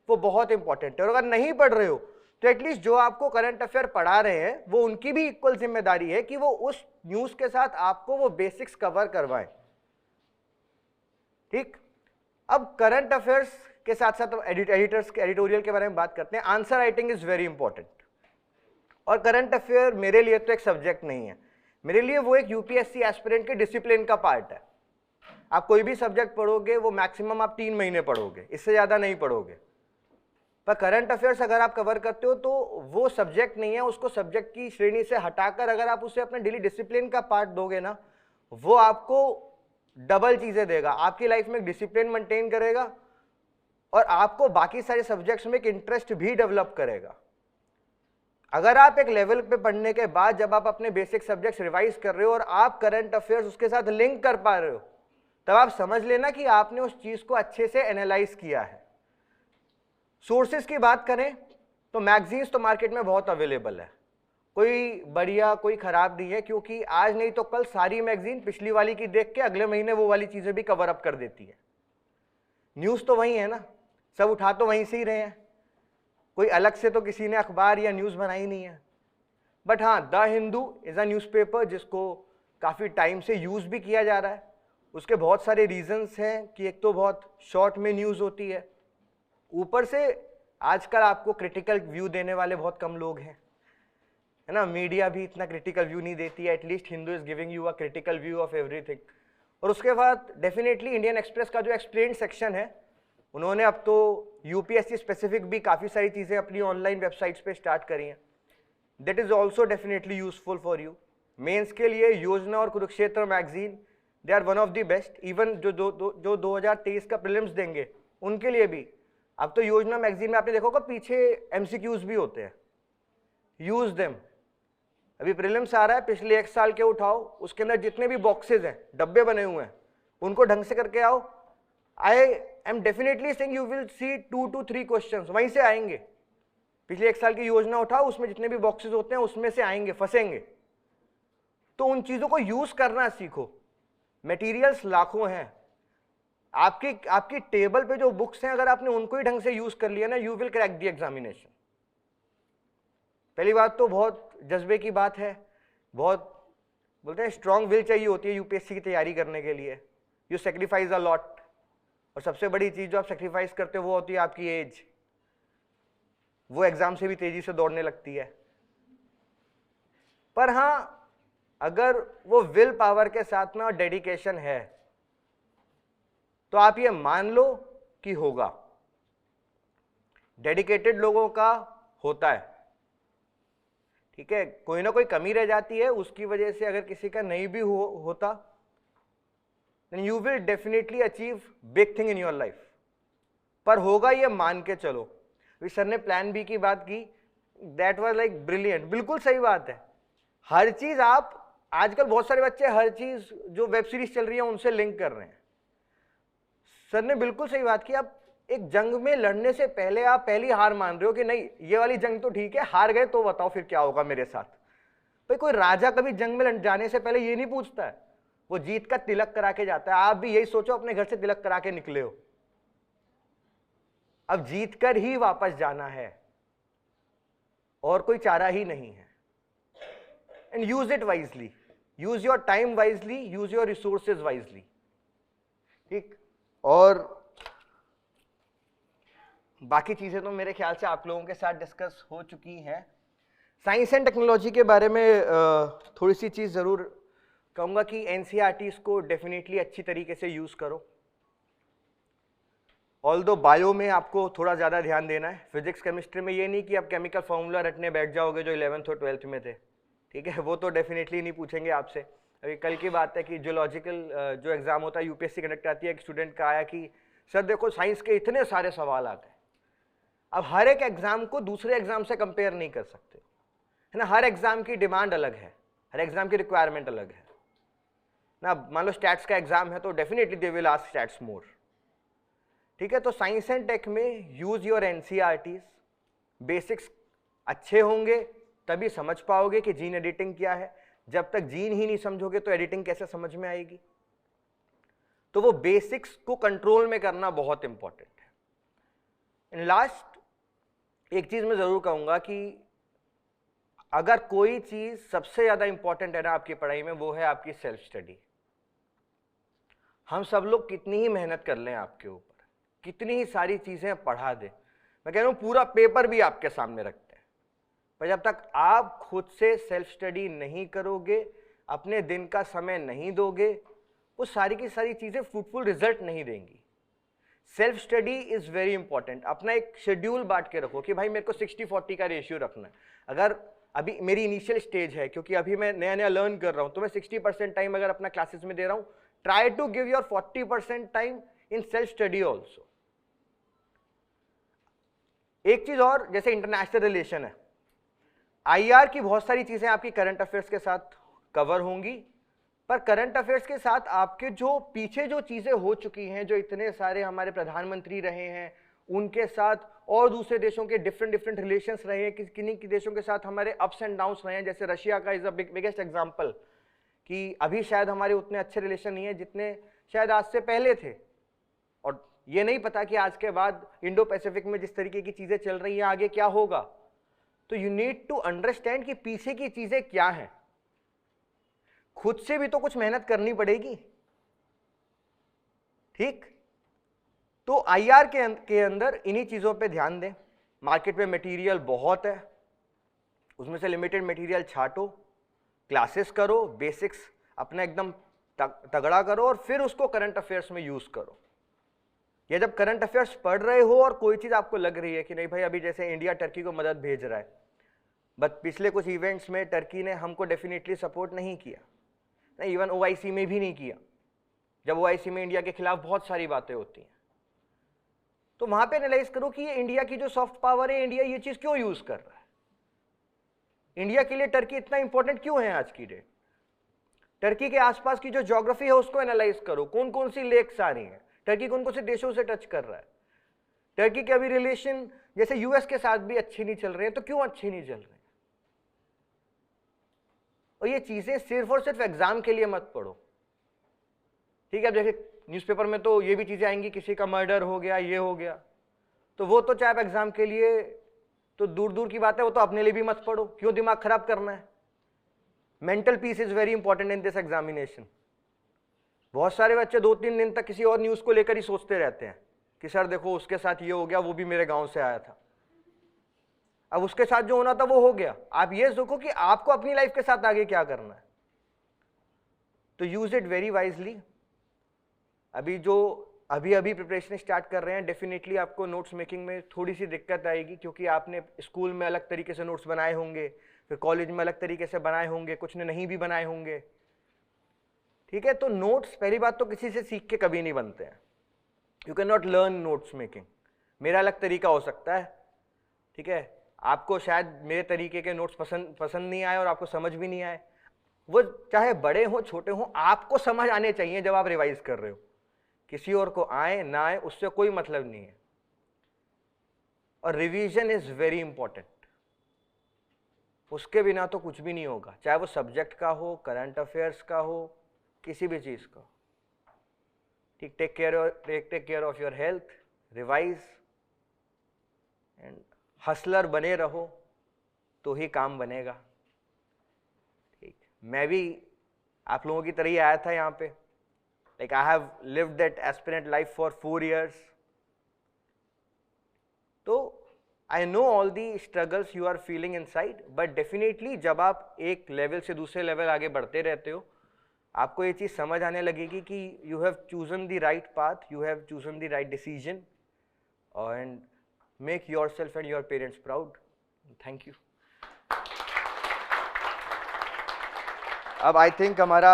वो बहुत इंपॉर्टेंट है। और अगर नहीं पढ़ रहे हो तो एटलीस्ट जो आपको करंट अफेयर पढ़ा रहे हैं वो उनकी भी इक्वल जिम्मेदारी है कि वो उस न्यूज के साथ आपको वो बेसिक्स कवर करवाएं। ठीक, अब करंट अफेयर्स के साथ साथ एडिटर्स के एडिटोरियल के बारे में बात करते हैं। Answer writing is very important, और करंट अफेयर मेरे लिए तो एक सब्जेक्ट नहीं है, मेरे लिए वो एक यूपीएससी एस्पिरेंट के डिसिप्लिन का पार्ट है। आप कोई भी सब्जेक्ट पढ़ोगे वो मैक्सिमम आप 3 महीने पढ़ोगे, इससे ज्यादा नहीं पढ़ोगे। पर करंट अफेयर्स अगर आप कवर करते हो तो वो सब्जेक्ट नहीं है, उसको सब्जेक्ट की श्रेणी से हटाकर अगर आप उसे अपने डेली डिसिप्लिन का पार्ट दोगे ना, वो आपको डबल चीजें देगा। आपकी लाइफ में डिसिप्लिन मेंटेन करेगा और आपको बाकी सारे सब्जेक्ट्स में एक इंटरेस्ट भी डेवलप करेगा। अगर आप एक लेवल पे पढ़ने के बाद जब आप अपने बेसिक सब्जेक्ट्स रिवाइज कर रहे हो और आप करंट अफेयर्स उसके साथ लिंक कर पा रहे हो, तब आप समझ लेना कि आपने उस चीज को अच्छे से एनालाइज किया है। सोर्सेज की बात करें तो मैगजीन्स तो मार्केट में बहुत अवेलेबल है, कोई बढ़िया कोई खराब नहीं है, क्योंकि आज नहीं तो कल सारी मैगजीन पिछली वाली की देख के अगले महीने वो वाली चीजें भी कवर अप कर देती है। न्यूज तो वही है ना, सब उठा तो वहीं से ही रहे हैं, कोई अलग से तो किसी ने अखबार या न्यूज बनाई नहीं है। बट हाँ, the Hindu is a newspaper जिसको काफी टाइम से यूज भी किया जा रहा है। उसके बहुत सारे रीजंस हैं कि एक तो बहुत शॉर्ट में न्यूज होती है, ऊपर से आजकल आपको क्रिटिकल व्यू देने वाले बहुत कम लोग हैं, है ना। मीडिया भी इतना क्रिटिकल व्यू नहीं देती है, at least Hindu is giving you a critical view of everything. और उसके बाद डेफिनेटली इंडियन एक्सप्रेस का जो एक्सप्लेन सेक्शन है, उन्होंने अब तो यूपीएससी स्पेसिफिक भी काफ़ी सारी चीज़ें अपनी ऑनलाइन वेबसाइट्स पे स्टार्ट करी हैं। That is also definitely useful for you. Mains के लिए योजना और Kurukshetra magazine they are one of the best. Even जो 2023 का प्रीलिम्स देंगे उनके लिए भी अब तो योजना मैगजीन में आपने देखा होगा पीछे एमसीक्यूज भी होते हैं, यूज देम। अभी प्रीलिम्स आ रहा है, पिछले 1 साल के उठाओ, उसके अंदर जितने भी बॉक्सेज हैं, डब्बे बने हुए हैं, उनको ढंग से करके आओ। I am definitely saying you will see 2 to 3 questions वहीं से आएंगे। पिछले 1 साल की योजना उठाओ, उसमें जितने भी बॉक्सेस होते हैं उसमें से आएंगे, फंसेंगे। तो उन चीजों को यूज करना सीखो। मटेरियल्स लाखों हैं, आपकी टेबल पे जो बुक्स हैं, अगर आपने उनको ही ढंग से यूज कर लिया ना, you will crack the examination. पहली बात तो बहुत जज्बे की बात है, बहुत बोलते हैं स्ट्रांग विल चाहिए होती है यूपीएससी की तैयारी करने के लिए। यू सेक्रीफाइस अ लॉट, और सबसे बड़ी चीज जो आप सेक्रीफाइस करते हो वो होती है आपकी एज। वो एग्जाम से भी तेजी से दौड़ने लगती है। पर हाँ, अगर वो विल पावर के साथ में और डेडिकेशन है तो आप ये मान लो कि होगा। डेडिकेटेड लोगों का होता है, ठीक है, कोई ना कोई कमी रह जाती है, उसकी वजह से अगर किसी का नहीं भी होता, then you will definitely achieve big thing in your life। पर होगा ये मान के चलो। अभी सर ने प्लान बी की बात की, दैट वाज लाइक ब्रिलियंट, बिल्कुल सही बात है। हर चीज आप, आजकल बहुत सारे बच्चे हर चीज जो वेब सीरीज चल रही है उनसे लिंक कर रहे हैं। सर ने बिल्कुल सही बात की, आप एक जंग में लड़ने से पहले आप पहली हार मान रहे हो कि नहीं ये वाली जंग तो ठीक है, हार गए तो बताओ फिर क्या होगा मेरे साथ। भाई कोई राजा कभी जंग में जाने से पहले ये नहीं पूछता है, वो जीत का तिलक करा के जाता है। आप भी यही सोचो, अपने घर से तिलक करा के निकले हो, अब जीत कर ही वापस जाना है और कोई चारा ही नहीं है। And use it wisely, use your time wisely, use your resources wisely, ठीक। और बाकी चीजें तो मेरे ख्याल से आप लोगों के साथ डिस्कस हो चुकी हैं। साइंस एंड टेक्नोलॉजी के बारे में थोड़ी सी चीज जरूर कहूंगा कि एनसीईआरटीज को डेफिनेटली अच्छी तरीके से यूज करो। ऑल्दो बायो में आपको थोड़ा ज़्यादा ध्यान देना है, फिजिक्स केमिस्ट्री में ये नहीं कि आप केमिकल फार्मूला रटने बैठ जाओगे जो 11th और 12th में थे, ठीक है, वो तो डेफिनेटली नहीं पूछेंगे आपसे। अभी कल की बात है कि जियोलॉजिकल जो एग्जाम होता है यूपीएससी कंडक्ट करती है, एक स्टूडेंट का आया कि सर देखो साइंस के इतने सारे सवाल आते हैं। अब हर एक एग्जाम को दूसरे एग्जाम से कंपेयर नहीं कर सकते, है ना, हर एग्जाम की डिमांड अलग है, हर एग्जाम की रिक्वायरमेंट अलग है ना। मान लो स्टैट्स का एग्जाम है तो definitely they will ask stats more, ठीक है। तो साइंस एंड टेक में यूज योर एनसीईआरटीज, बेसिक्स अच्छे होंगे तभी समझ पाओगे कि जीन एडिटिंग क्या है। जब तक जीन ही नहीं समझोगे तो एडिटिंग कैसे समझ में आएगी। तो वो बेसिक्स को कंट्रोल में करना बहुत इंपॉर्टेंट है। एंड लास्ट एक चीज मैं जरूर कहूंगा कि अगर कोई चीज सबसे ज्यादा इंपॉर्टेंट है ना आपकी पढ़ाई में, वो है आपकी सेल्फ स्टडी। हम सब लोग कितनी ही मेहनत कर लें आपके ऊपर, कितनी ही सारी चीजें पढ़ा दें, मैं कह रहा हूं पूरा पेपर भी आपके सामने रखते हैं, पर जब तक आप खुद से सेल्फ स्टडी नहीं करोगे, अपने दिन का समय नहीं दोगे, वो सारी की सारी चीजें फ्रूटफुल रिजल्ट नहीं देंगी। Self study is very important. अपना एक शेड्यूल बांट के रखो कि भाई मेरे को 60-40 का रेशियो रखना है। अगर अभी मेरी इनिशियल स्टेज है, क्योंकि अभी मैं नया नया लर्न कर रहा हूं, तो मैं 60% टाइम अगर अपना क्लासेस में दे रहा हूं, try to give your 40% time in self study also. एक चीज और, जैसे इंटरनेशनल रिलेशन है, आईआर की बहुत सारी चीजें आपकी करंट अफेयर्स के साथ कवर होंगी, पर करंट अफेयर्स के साथ आपके जो पीछे जो चीजें हो चुकी हैं, जो इतने सारे हमारे प्रधानमंत्री रहे हैं, उनके साथ और दूसरे देशों के डिफरेंट रिलेशंस रहे हैं, किन्हीं देशों के साथ हमारे अप्स एंड डाउन्स रहे हैं। जैसे रशिया का इज अ बिगेस्ट एग्जांपल कि अभी शायद हमारे उतने अच्छे रिलेशन नहीं है जितने शायद आज से पहले थे, और ये नहीं पता कि आज के बाद इंडो पैसिफिक में जिस तरीके की चीजें चल रही हैं आगे क्या होगा। तो यू नीड टू अंडरस्टैंड कि पीछे की चीजें क्या हैं। खुद से भी तो कुछ मेहनत करनी पड़ेगी, ठीक। तो आईआर के अंदर इन्हीं चीजों पे ध्यान दें। मार्केट में मटेरियल बहुत है, उसमें से लिमिटेड मटेरियल छांटो, क्लासेस करो, बेसिक्स अपना एकदम तगड़ा करो, और फिर उसको करंट अफेयर्स में यूज करो। या जब करंट अफेयर्स पढ़ रहे हो और कोई चीज आपको लग रही है कि नहीं भाई, अभी जैसे इंडिया टर्की को मदद भेज रहा है, बट पिछले कुछ इवेंट्स में टर्की ने हमको डेफिनेटली सपोर्ट नहीं किया, नहीं इवन ओआईसी में भी नहीं किया, जब ओआईसी में इंडिया के खिलाफ बहुत सारी बातें होती हैं। तो वहां पे एनालाइज करो कि ये इंडिया की जो सॉफ्ट पावर है, इंडिया ये चीज क्यों यूज कर रहा है, इंडिया के लिए टर्की इतना इंपॉर्टेंट क्यों है आज की डेट। टर्की के आसपास की जो ज्योग्राफी है उसको एनालाइज करो, कौन कौन सी लेक्स आ रही हैं, टर्की कौन कौन से देशों से टच कर रहा है। टर्की के अभी रिलेशन जैसे यूएस के साथ भी अच्छे नहीं चल रहे हैं, तो क्यों अच्छे नहीं चल रहे हैं। और ये चीजें सिर्फ और सिर्फ एग्जाम के लिए मत पढ़ो, ठीक है। अब जैसे न्यूज़पेपर में तो ये भी चीजें आएंगी, किसी का मर्डर हो गया, ये हो गया, तो वो तो चाहे आप एग्जाम के लिए तो दूर दूर की बात है, वो तो अपने लिए भी मत पढ़ो, क्यों दिमाग खराब करना है। Mental peace is very important in this examination. बहुत सारे बच्चे 2-3 दिन तक किसी और न्यूज को लेकर ही सोचते रहते हैं कि सर देखो उसके साथ ये हो गया, वो भी मेरे गांव से आया था। अब उसके साथ जो होना था वो हो गया, आप ये सोचो कि आपको अपनी लाइफ के साथ आगे क्या करना है, तो यूज इट वेरी वाइजली। अभी जो अभी प्रिपरेशन स्टार्ट कर रहे हैं, डेफिनेटली आपको नोट्स मेकिंग में थोड़ी सी दिक्कत आएगी, क्योंकि आपने स्कूल में अलग तरीके से नोट्स बनाए होंगे, फिर कॉलेज में अलग तरीके से बनाए होंगे, कुछ ने नहीं भी बनाए होंगे, ठीक है। तो नोट्स पहली बात तो किसी से सीख के कभी नहीं बनते हैं, you can not learn notes making. मेरा अलग तरीका हो सकता है, ठीक है, आपको शायद मेरे तरीके के नोट्स पसंद नहीं आए और आपको समझ भी नहीं आए, वो चाहे बड़े हो छोटे हो, आपको समझ आने चाहिए जब आप रिवाइज कर रहे हो। किसी और को आए ना आए उससे कोई मतलब नहीं है, और रिवीजन इज वेरी इंपॉर्टेंट, उसके बिना तो कुछ भी नहीं होगा, चाहे वो सब्जेक्ट का हो, करंट अफेयर्स का हो, किसी भी चीज का। ठीक, take care of your health, revise and hustler बने रहो तो ही काम बनेगा। ठीक, मैं भी आप लोगों की तरह ही आया था यहाँ पे, like I have lived that aspirant life for 4 years, तो I know all the struggles you are feeling inside, but definitely जब आप एक लेवल से दूसरे लेवल आगे बढ़ते रहते हो, आपको ये चीज़ समझ आने लगेगी कि you have chosen the right path, you have chosen the right decision, and make your self and your parents proud. Thank you. अब आई थिंक हमारा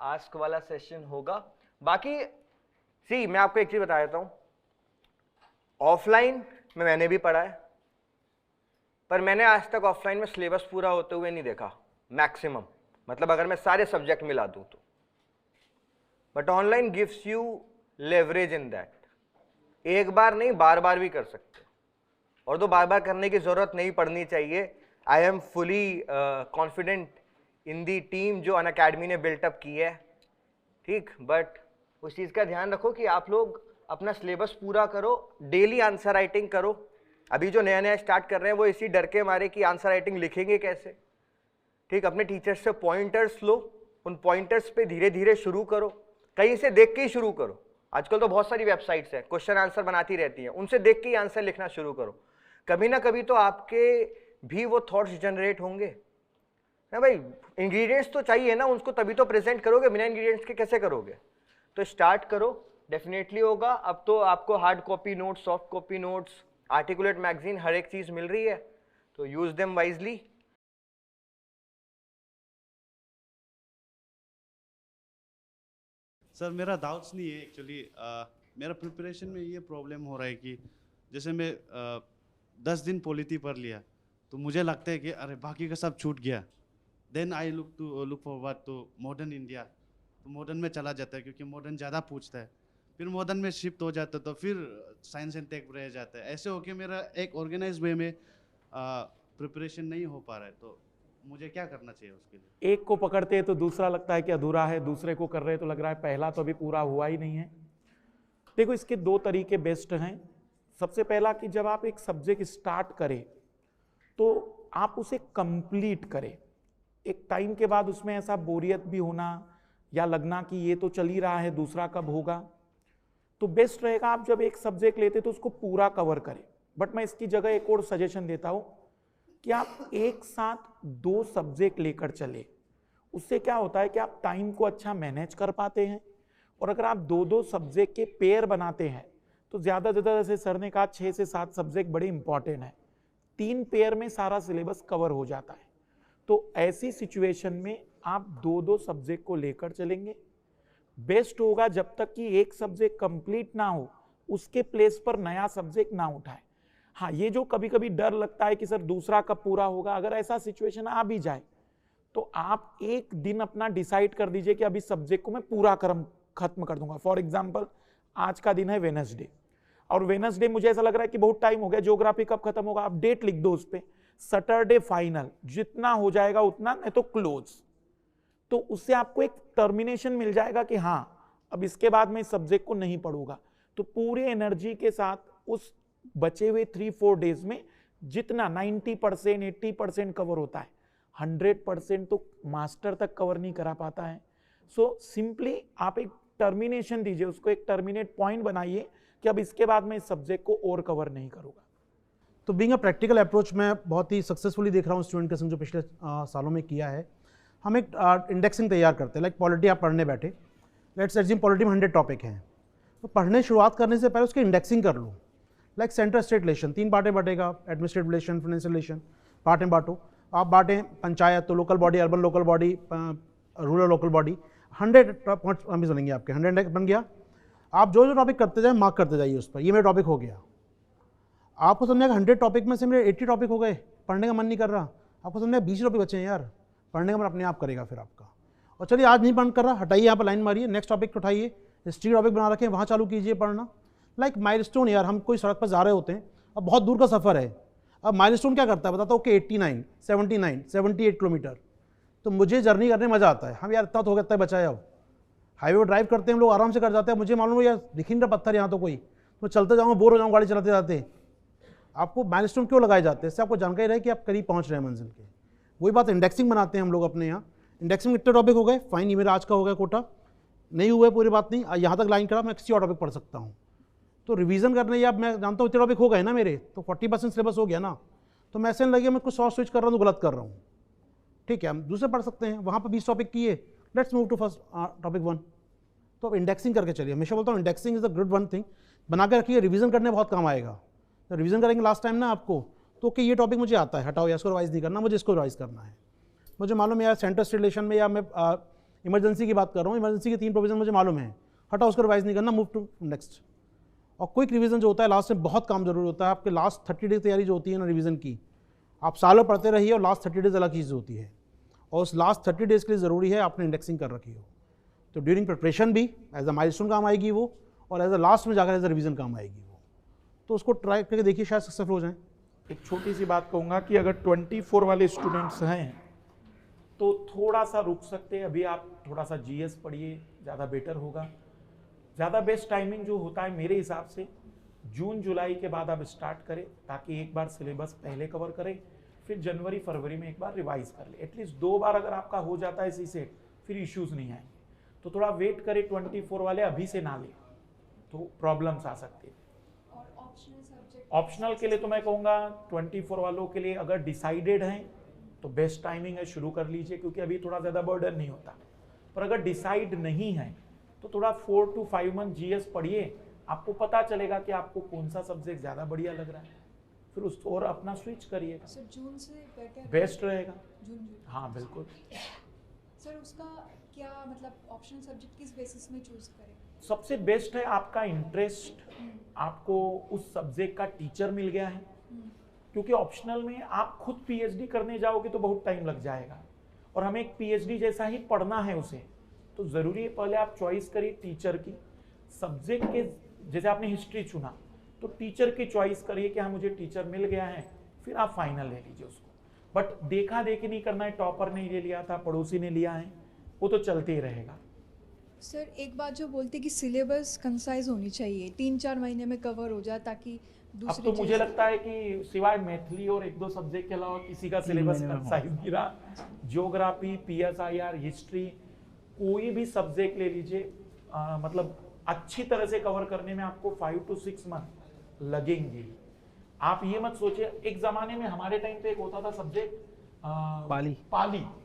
आस्क वाला सेशन होगा। बाकी मैं आपको एक चीज बता देता हूँ, ऑफलाइन में मैंने भी पढ़ा है, पर मैंने आज तक ऑफलाइन में सिलेबस पूरा होते हुए नहीं देखा, मैक्सिमम, मतलब अगर मैं सारे सब्जेक्ट मिला दूं तो। But online gives you leverage in that, एक बार नहीं बार बार भी कर सकते हो, और तो बार बार करने की जरूरत नहीं पड़नी चाहिए। I am fully confident in the team जो अनअकैडमी ने बिल्टअप की है, ठीक, बट उस चीज़ का ध्यान रखो कि आप लोग अपना सिलेबस पूरा करो, डेली आंसर राइटिंग करो। अभी जो नया नया स्टार्ट कर रहे हैं वो इसी डर के मारे कि आंसर राइटिंग लिखेंगे कैसे, ठीक, अपने टीचर्स से पॉइंटर्स लो, उन पॉइंटर्स पे धीरे धीरे शुरू करो, कहीं से देख के ही शुरू करो। आजकल तो बहुत सारी वेबसाइट्स हैं, क्वेश्चन आंसर बनाती रहती हैं, उनसे देख के ही आंसर लिखना शुरू करो। कभी ना कभी तो आपके भी वो थॉट्स जनरेट होंगे ना भाई, इंग्रेडिएंट्स तो चाहिए ना, उसको तभी तो प्रेजेंट करोगे, बिना इंग्रेडिएंट्स के कैसे करोगे। तो स्टार्ट करो, डेफिनेटली होगा। अब तो आपको hard copy notes, soft copy notes, articulate magazine, हर एक चीज मिल रही है, तो यूज देम वाइजली। सर मेरा डाउट्स नहीं है एक्चुअली, मेरा प्रिपरेशन में ये प्रॉब्लम हो रहा है कि जैसे मैं 10 दिन पॉलिटी पढ़ लिया तो मुझे लगता है कि अरे बाकी का सब छूट गया, then I look forward to modern India, तो मॉडर्न में चला जाता है क्योंकि मॉडर्न ज़्यादा पूछता है, फिर मॉडर्न में शिफ्ट हो जाता है तो फिर साइंस एंड टेक रह जाता है। ऐसे होके मेरा एक ऑर्गेनाइज वे में प्रिपरेशन नहीं हो पा रहा है, तो मुझे क्या करना चाहिए उसके लिए? एक को पकड़ते हैं तो दूसरा लगता है कि अधूरा है, दूसरे को कर रहे हैं तो लग रहा है पहला तो अभी पूरा हुआ ही नहीं है। देखो, इसके 2 तरीके बेस्ट हैं। सबसे पहला कि जब आप एक सब्जेक्ट स्टार्ट करें तो आप उसे कंप्लीट करें। एक टाइम के बाद उसमें ऐसा बोरियत भी होना या लगना कि ये तो चल ही रहा है, दूसरा कब होगा, तो बेस्ट रहेगा आप जब एक सब्जेक्ट लेते तो उसको पूरा कवर करें। बट मैं इसकी जगह एक और सजेशन देता हूं कि आप एक साथ 2 सब्जेक्ट लेकर चले। उससे क्या होता है कि आप टाइम को अच्छा मैनेज कर पाते हैं, और अगर आप 2-2 सब्जेक्ट के पेयर बनाते हैं तो ज़्यादा से ज़्यादा, जैसे सर ने कहा 6 से 7 सब्जेक्ट बड़े इंपॉर्टेंट है, 3 पेयर में सारा सिलेबस कवर हो जाता है। तो ऐसी सिचुएशन में आप 2-2 सब्जेक्ट को लेकर चलेंगे, बेस्ट होगा। जब तक कि एक सब्जेक्ट कंप्लीट ना हो उसके प्लेस पर नया सब्जेक्ट ना उठाए। हाँ, ये जो कभी कभी डर लगता है कि सर दूसरा कब पूरा होगा, अगर ऐसा सिचुएशन आ भी जाए तो आप एक दिन अपना डिसाइड कर दीजिए कि अभी सब्जेक्ट को मैं पूरा खत्म कर दूंगा। फॉर एग्जाम्पल, आज का दिन है वेडनेसडे, और वेडनेसडे मुझे ऐसा लग रहा है कि बहुत टाइम हो गया, ज्योग्राफी कब खत्म होगा, आप डेट लिख दो उस पर, सैटरडे फाइनल, जितना हो जाएगा उतना, नहीं तो क्लोज। तो उससे आपको एक टर्मिनेशन मिल जाएगा कि हाँ अब इसके बाद मैं इस सब्जेक्ट को नहीं पढ़ूंगा। तो पूरे एनर्जी के साथ उस बचे हुए 3-4 डेज में जितना 90%, 80% कवर होता है, 100% तो मास्टर तक कवर नहीं करा पाता है। सो सिंपली आप एक टर्मिनेशन दीजिए, उसको एक टर्मिनेट पॉइंट बनाइए कि अब इसके बाद मैं इस सब्जेक्ट को और कवर नहीं करूंगा। तो बीइंग अ प्रैक्टिकल अप्रोच मैं बहुत ही सक्सेसफुली देख रहा हूँ स्टूडेंट के संग जो पिछले सालों में किया है। हम एक इंडेक्सिंग तैयार करते हैं। लाइक पॉलिटी आप पढ़ने बैठे, लेट्स एज्यूम पॉलिटी में 100 टॉपिक हैं, तो पढ़ने शुरुआत करने से पहले उसकी इंडेक्सिंग कर लो। लाइक सेंटर स्टेट रिलेशन 3 पार्टें बांटेगा, administrative relation, financial relation, part में बांटो। आप बांटें पंचायत तो local body, urban local body, rural local body, 100 points बनेंगे आपके, 100 इंडेक्स बन गया। आप जो जो टॉपिक करते जाए मार्क करते जाइए उस पर, ये मेरा टॉपिक हो गया। आपको समझेगा 100 टॉपिक में से मेरे 80 टॉपिक हो गए, पढ़ने का मन नहीं कर रहा। आपको समझेगा 20 टॉपिक बचे हैं यार, पढ़ने का मन अपने आप करेगा फिर आपका। और चलिए आज नहीं बंद कर रहा, हटाइए, यहाँ पर लाइन मारिए, नेक्स्ट टॉपिक उठाइए, हिस्ट्री टॉपिक बना रखें, वहाँ चालू कीजिए पढ़ना। लाइक माइलस्टोन यार, हम कोई सड़क पर जा रहे होते हैं, अब बहुत दूर का सफ़र है, अब माइलस्टोन क्या करता है बताता हूँ कि 89, 79, 78 किलोमीटर, तो मुझे जर्नी करने मज़ा आता है। हम यार इतना तो हो गया, इतना बचा है। अब हाईवे पर ड्राइव करते हैं हम लोग, आराम से कर जाते हैं, मुझे मालूम है यार दिख नहीं रहा पत्थर यहाँ तो कोई, मैं चलते जाऊँगा बोर हो जाऊँ गाड़ी चलाते जाते। आपको माइलस्टोन क्यों लगाए जाते हैं? इससे आपको जानकारी रहे कि आप करीब पहुँच रहे हैं मंजिल के। वही बात इंडेक्सिंग बनाते हैं हम लोग अपने यहाँ। इंडेक्सिंग इतने टॉपिक हो गए, फाइन, ये मेरा आज का हो गया कोटा, नहीं हुआ पूरी बात नहीं, यहाँ तक लाइन करा, मैं किसी और टॉपिक पढ़ सकता हूँ। तो रिवीजन करने या मैं जानता हूँ इतने टॉपिक हो गए ना मेरे, तो 40% सिलेबस हो गया ना, तो मैं ऐसे नहीं लगे मैं कुछ और स्विच कर रहा हूँ तो गलत कर रहा हूँ। ठीक है, हम दूसरे पढ़ सकते हैं, वहाँ पर 20 टॉपिक किए, let's move to first topic 1। तो अब इंडेक्सिंग करके चलिए, हमेशा बोलता हूँ indexing is the good one thing, बना के रखिए, रिवीजन करने बहुत काम आएगा। तो रिवीजन करेंगे लास्ट टाइम ना आपको, तो कि ये टॉपिक मुझे आता है, हटाओ या इसको रिवाइज नहीं करना, मुझे इसको रिवाइज करना है। मुझे मालूम है यार सेंटर स्टेट रिलेशन में, या मैं इमरजेंसी की बात कर रहा हूँ, इमरजेंसी के 3 प्रोविजन मुझे मालूम है, हटाओ उसको रिवाइज नहीं करना, मूव टू नेक्स्ट। और क्विक रिवीजन जो होता है लास्ट में बहुत काम जरूरी होता है। आपके लास्ट 30 डेज तैयारी जो होती है ना रिवीजन की, आप सालों पढ़ते रहिए और लास्ट 30 डेज अलग चीज़ होती है, और उस लास्ट 30 डेज के लिए ज़रूरी है आपने इंडेक्सिंग कर रखी हो। तो ड्यूरिंग प्रिपरेशन भी एज अ माइलस्टोन काम आएगी वो, और एज अ लास्ट में जाकर एज अ रिवीजन काम आएगी वो। तो उसको ट्राई करके देखिए, शायद सक्सेसफुल हो जाए। एक छोटी सी बात कहूँगा कि अगर 24 वाले स्टूडेंट्स हैं तो थोड़ा सा रुक सकते हैं, अभी आप थोड़ा सा जीएस पढ़िए, ज़्यादा बेटर होगा। ज़्यादा बेस्ट टाइमिंग जो होता है मेरे हिसाब से जून जुलाई के बाद आप स्टार्ट करें, ताकि एक बार सिलेबस पहले कवर करें, फिर जनवरी फरवरी में एक बार रिवाइज कर ले। एटलीस्ट 2 बार अगर आपका हो जाता है इसी से, फिर इश्यूज नहीं आएंगे। तो थोड़ा वेट करें, 24 वाले अभी से ना ले तो प्रॉब्लम्स आ सकती है। ऑप्शनल के लिए तो मैं कहूँगा 24 वालों के लिए अगर डिसाइडेड हैं तो बेस्ट टाइमिंग है, शुरू कर लीजिए, क्योंकि अभी थोड़ा ज़्यादा बर्डन नहीं होता। पर अगर डिसाइड नहीं है तो थोड़ा 4 to 5 मंथ जीएस पढ़िए, आपको पता चलेगा कि आपको कौन सा सब्जेक्ट ज़्यादा बढ़िया लग रहा है, फिर उस और अपना स्विच करिएगा। सर जून से बेस्ट रहेगा। जून। हाँ बिल्कुल। सर उसका क्या मतलब ऑप्शनल सब्जेक्ट किस बेसिस में चूज करें? सबसे बेस्ट है आपका इंटरेस्ट, आपको उस सब्जेक्ट का टीचर मिल गया है, क्योंकि ऑप्शनल में आप खुद पीएचडी करने जाओगे तो बहुत टाइम लग जाएगा, और हमें एक पीएचडी जैसा ही पढ़ना है उसे। तो ज़रूरी है पहले आप चॉइस करिए टीचर की, सब्जेक्ट के, जैसे आपने हिस्ट्री चुना तो टीचर की चॉइस करिए कि हाँ मुझे टीचर मिल गया है, फिर आप फाइनल ले लीजिए उसको। बट देखा देखी नहीं करना है, टॉपर ने ले लिया था, पड़ोसी ने लिया है, वो तो चलते ही रहेगा। सर एक बात जो बोलते कि सिलेबस कंसाइज होनी चाहिए, 3-4 महीने में कवर हो जाए, ताकि अब तो मुझे लगता है कि सिवाय मैथिली और 1-2 सब्जेक्ट के अलावा किसी का सिलेबस कंसाइज नहीं रहा। ज्योग्राफी, पीएसआईआर, हिस्ट्री, कोई भी सब्जेक्ट ले लीजिए, मतलब अच्छी तरह से कवर करने में आपको 5 to 6 मंथ लगेंगे। आप ये मत सोचिए, एक जमाने में हमारे टाइम पे एक होता था सब्जेक्ट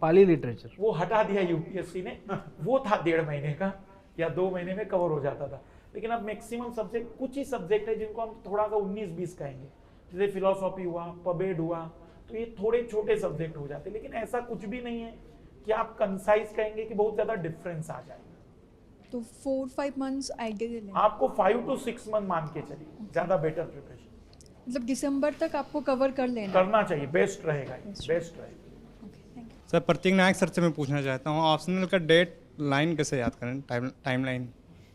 पाली लिटरेचर, वो हटा दिया यूपीएससी ने, वो था 1.5 महीने का या 2 महीने में कवर हो जाता था। लेकिन अब मैक्सिमम सब्जेक्ट, कुछ ही सब्जेक्ट है जिनको हम थोड़ा सा 19-20 कहेंगे, जैसे फिलोसॉफी हुआ, पबेड हुआ, तो ये थोड़े छोटे सब्जेक्ट हो जाते हैं। लेकिन ऐसा कुछ भी नहीं है कि आप कंसाइज कहेंगे कि बहुत ज्यादा डिफरेंस आ जाएगा। तो 4-5 मंथ्स आइडियल है, आपको 5 to 6 मंथ मान के चलिए, ज्यादा बेटर प्रिपरेशन, मतलब दिसंबर तक आपको कवर कर लेना करना चाहिए, बेस्ट रहेगा, बेस्ट रहेगा। Okay, thank you. Sir Prateek Nayak sir से मैं पूछना चाहता हूँ, ऑप्शनल का डेट लाइन कैसे याद करें, टाइम लाइन?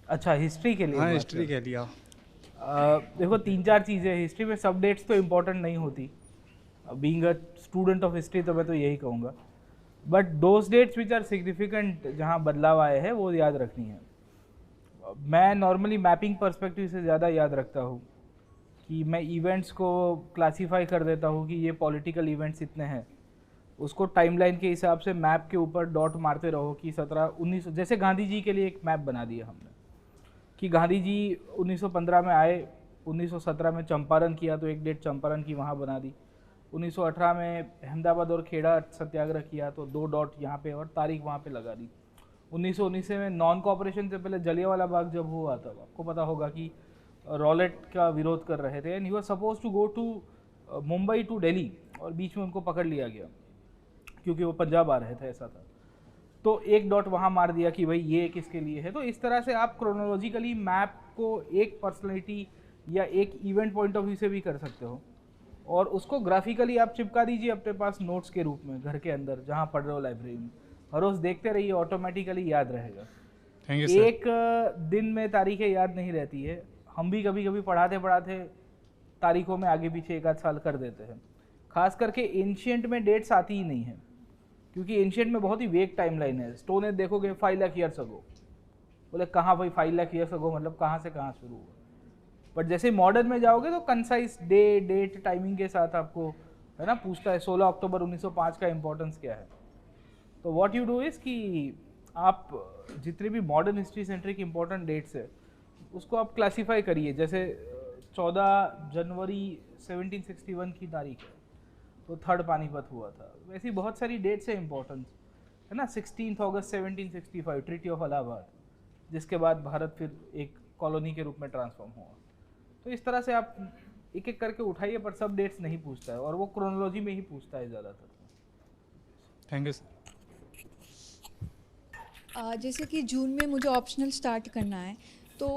अच्छा हिस्ट्री के लिए? हाँ हिस्ट्री के लिए। देखो 3-4 चीज़ें हिस्ट्री में, सब डेट्स तो इम्पोर्टेंट नहीं होती। Being a student of history तो मैं तो यही कहूँगा, but those dates which are significant, जहाँ बदलाव आए हैं वो याद रखनी है। मैं नॉर्मली मैपिंग पर्सपेक्टिव से ज़्यादा याद रखता हूँ कि मैं इवेंट्स को क्लासीफाई कर देता हूँ कि ये पॉलिटिकल इवेंट्स इतने हैं, उसको टाइमलाइन के हिसाब से मैप के ऊपर डॉट मारते रहो कि 17-19, जैसे गांधी जी के लिए एक मैप बना दिया हमने कि गांधी जी 1915 में आए, 1917 में चंपारण किया तो एक डेट चंपारण की वहाँ बना दी। 1918 में अहमदाबाद और खेड़ा सत्याग्रह किया तो 2 डॉट यहाँ पे और तारीख वहाँ पे लगा दी। 1919 में नॉन कॉपरेशन से पहले जलियांवाला बाग जब हुआ तब आपको पता होगा कि रॉलेट का विरोध कर रहे थे and he was suppose to go to Mumbai to Delhi और बीच में उनको पकड़ लिया गया क्योंकि वो पंजाब आ रहे थे, ऐसा था। तो 1 डॉट वहाँ मार दिया कि भाई ये किसके लिए है। तो इस तरह से आप क्रोनोलॉजिकली मैप को एक पर्सनैलिटी या एक इवेंट पॉइंट ऑफ व्यू से भी कर सकते हो और उसको ग्राफिकली आप चिपका दीजिए अपने पास नोट्स के रूप में घर के अंदर जहाँ पढ़ रहे हो लाइब्रेरी में, हर रोज़ देखते रहिए, ऑटोमेटिकली याद रहेगा। Thank you sir. एक दिन में तारीखें याद नहीं रहती है, हम भी कभी कभी पढ़ाते पढ़ाते तारीखों में आगे पीछे 1 आध साल कर देते हैं। खास करके एंशियंट में डेट्स आती ही नहीं है क्योंकि एंशियंट में बहुत ही वेग टाइमलाइन है। स्टोन एज देखोगे 5 लाख ईयर्स अगो, बोले कहाँ भाई 5 लाख ईयर्स अगो मतलब कहाँ से कहाँ शुरू हुआ। बट जैसे मॉडर्न में जाओगे तो कंसाइज डे डेट टाइमिंग के साथ आपको है ना पूछता है 16 अक्टूबर 1905 का इंपॉर्टेंस क्या है। तो व्हाट यू डू इज़ कि आप जितने भी modern history centric important dates है उसको आप क्लासीफाई करिए। जैसे 14 जनवरी 1761 की तारीख है तो 3rd पानीपत हुआ था। वैसी बहुत सारी डेट्स है इंपॉर्टेंट है ना। 16 अगस्त 1765 ट्रीटी ऑफ इलाहाबाद, जिसके बाद भारत फिर एक कॉलोनी के रूप में ट्रांसफॉर्म हुआ। तो इस तरह से आप एक एक करके उठाइए, पर सब डेट्स नहीं पूछता है और वो क्रोनोलॉजी में ही पूछता है ज़्यादातर। Thank you sir. जैसे कि जून में मुझे ऑप्शनल स्टार्ट करना है तो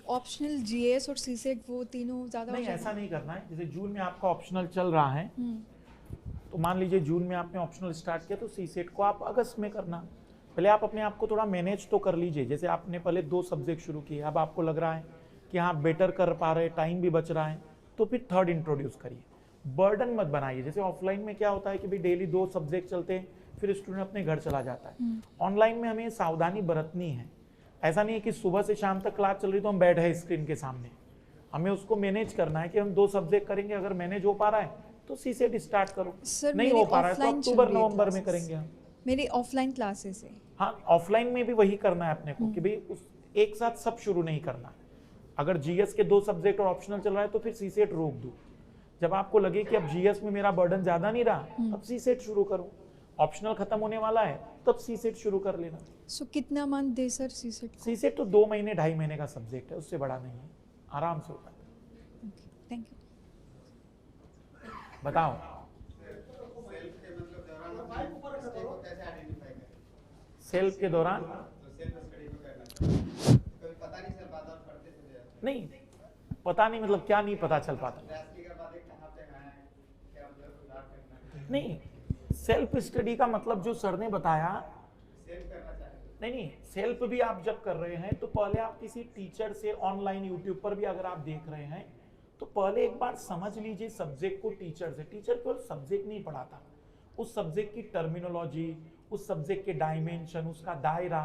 ऑप्शनल जीएस और सीसेट वो तीनों ज़्यादा नहीं, ऐसा नहीं करना है। जैसे जून में आपका ऑप्शनल चल रहा है तो मान लीजिए जून में आपने ऑप्शनल स्टार्ट किया तो सीसेट को आप अगस्त में करना। पहले आप अपने आप को थोड़ा मैनेज तो कर लीजिए। जैसे आपने पहले 2 सब्जेक्ट शुरू किए, अब आपको लग रहा है कि हाँ बेटर कर पा रहे, टाइम भी बच रहा है, तो फिर 3rd इंट्रोड्यूस करिए। बर्डन मत बनाइए। जैसे ऑफलाइन में क्या होता है कि भाई डेली 2 सब्जेक्ट चलते हैं फिर स्टूडेंट अपने घर चला जाता है। ऑनलाइन में हमें सावधानी बरतनी है। ऐसा नहीं है कि सुबह से शाम तक क्लास चल रही तो हम बैठे हैं स्क्रीन के सामने। हमें उसको मैनेज करना है कि हम 2 सब्जेक्ट करेंगे, अगर मैनेज हो पा रहा है तो सीसेट स्टार्ट करो, नहीं हो पा रहा है तो अक्टूबर नवंबर में करेंगे हम। मेरी ऑफलाइन क्लासेस है। हाँ, ऑफलाइन में भी वही करना है अपने को कि भाई उस एक साथ सब शुरू नहीं करना। अगर जीएस के 2 सब्जेक्ट और ऑप्शनल चल रहा है तो फिर सीसेट रोक दो। जब आपको लगे कि अब जीएस में मेरा बर्डन ज्यादा नहीं रहा तब सीसेट शुरू करो। ऑप्शनल खत्म होने वाला है तब सीसेट शुरू कर लेना। सो कितना मंथ दे सर सीसेट? सीसेट तो 2 महीने 2.5 महीने का सब्जेक्ट है, उससे बड़ा नहीं है, आराम से होता है। Thank you. बताओ। सेल्फ के दौरान नहीं पता नहीं, मतलब क्या नहीं पता चल पाता। नहीं, सेल्फ स्टडी का मतलब जो सर ने बताया, नहीं, सेल्फ भी आप जब कर रहे हैं तो पहले आप किसी टीचर से, ऑनलाइन यूट्यूब पर भी अगर आप देख रहे हैं तो पहले एक बार समझ लीजिए सब्जेक्ट को टीचर से। टीचर केवल सब्जेक्ट नहीं पढ़ाता, उस सब्जेक्ट की टर्मिनोलॉजी, उस सब्जेक्ट के डायमेंशन, उसका दायरा,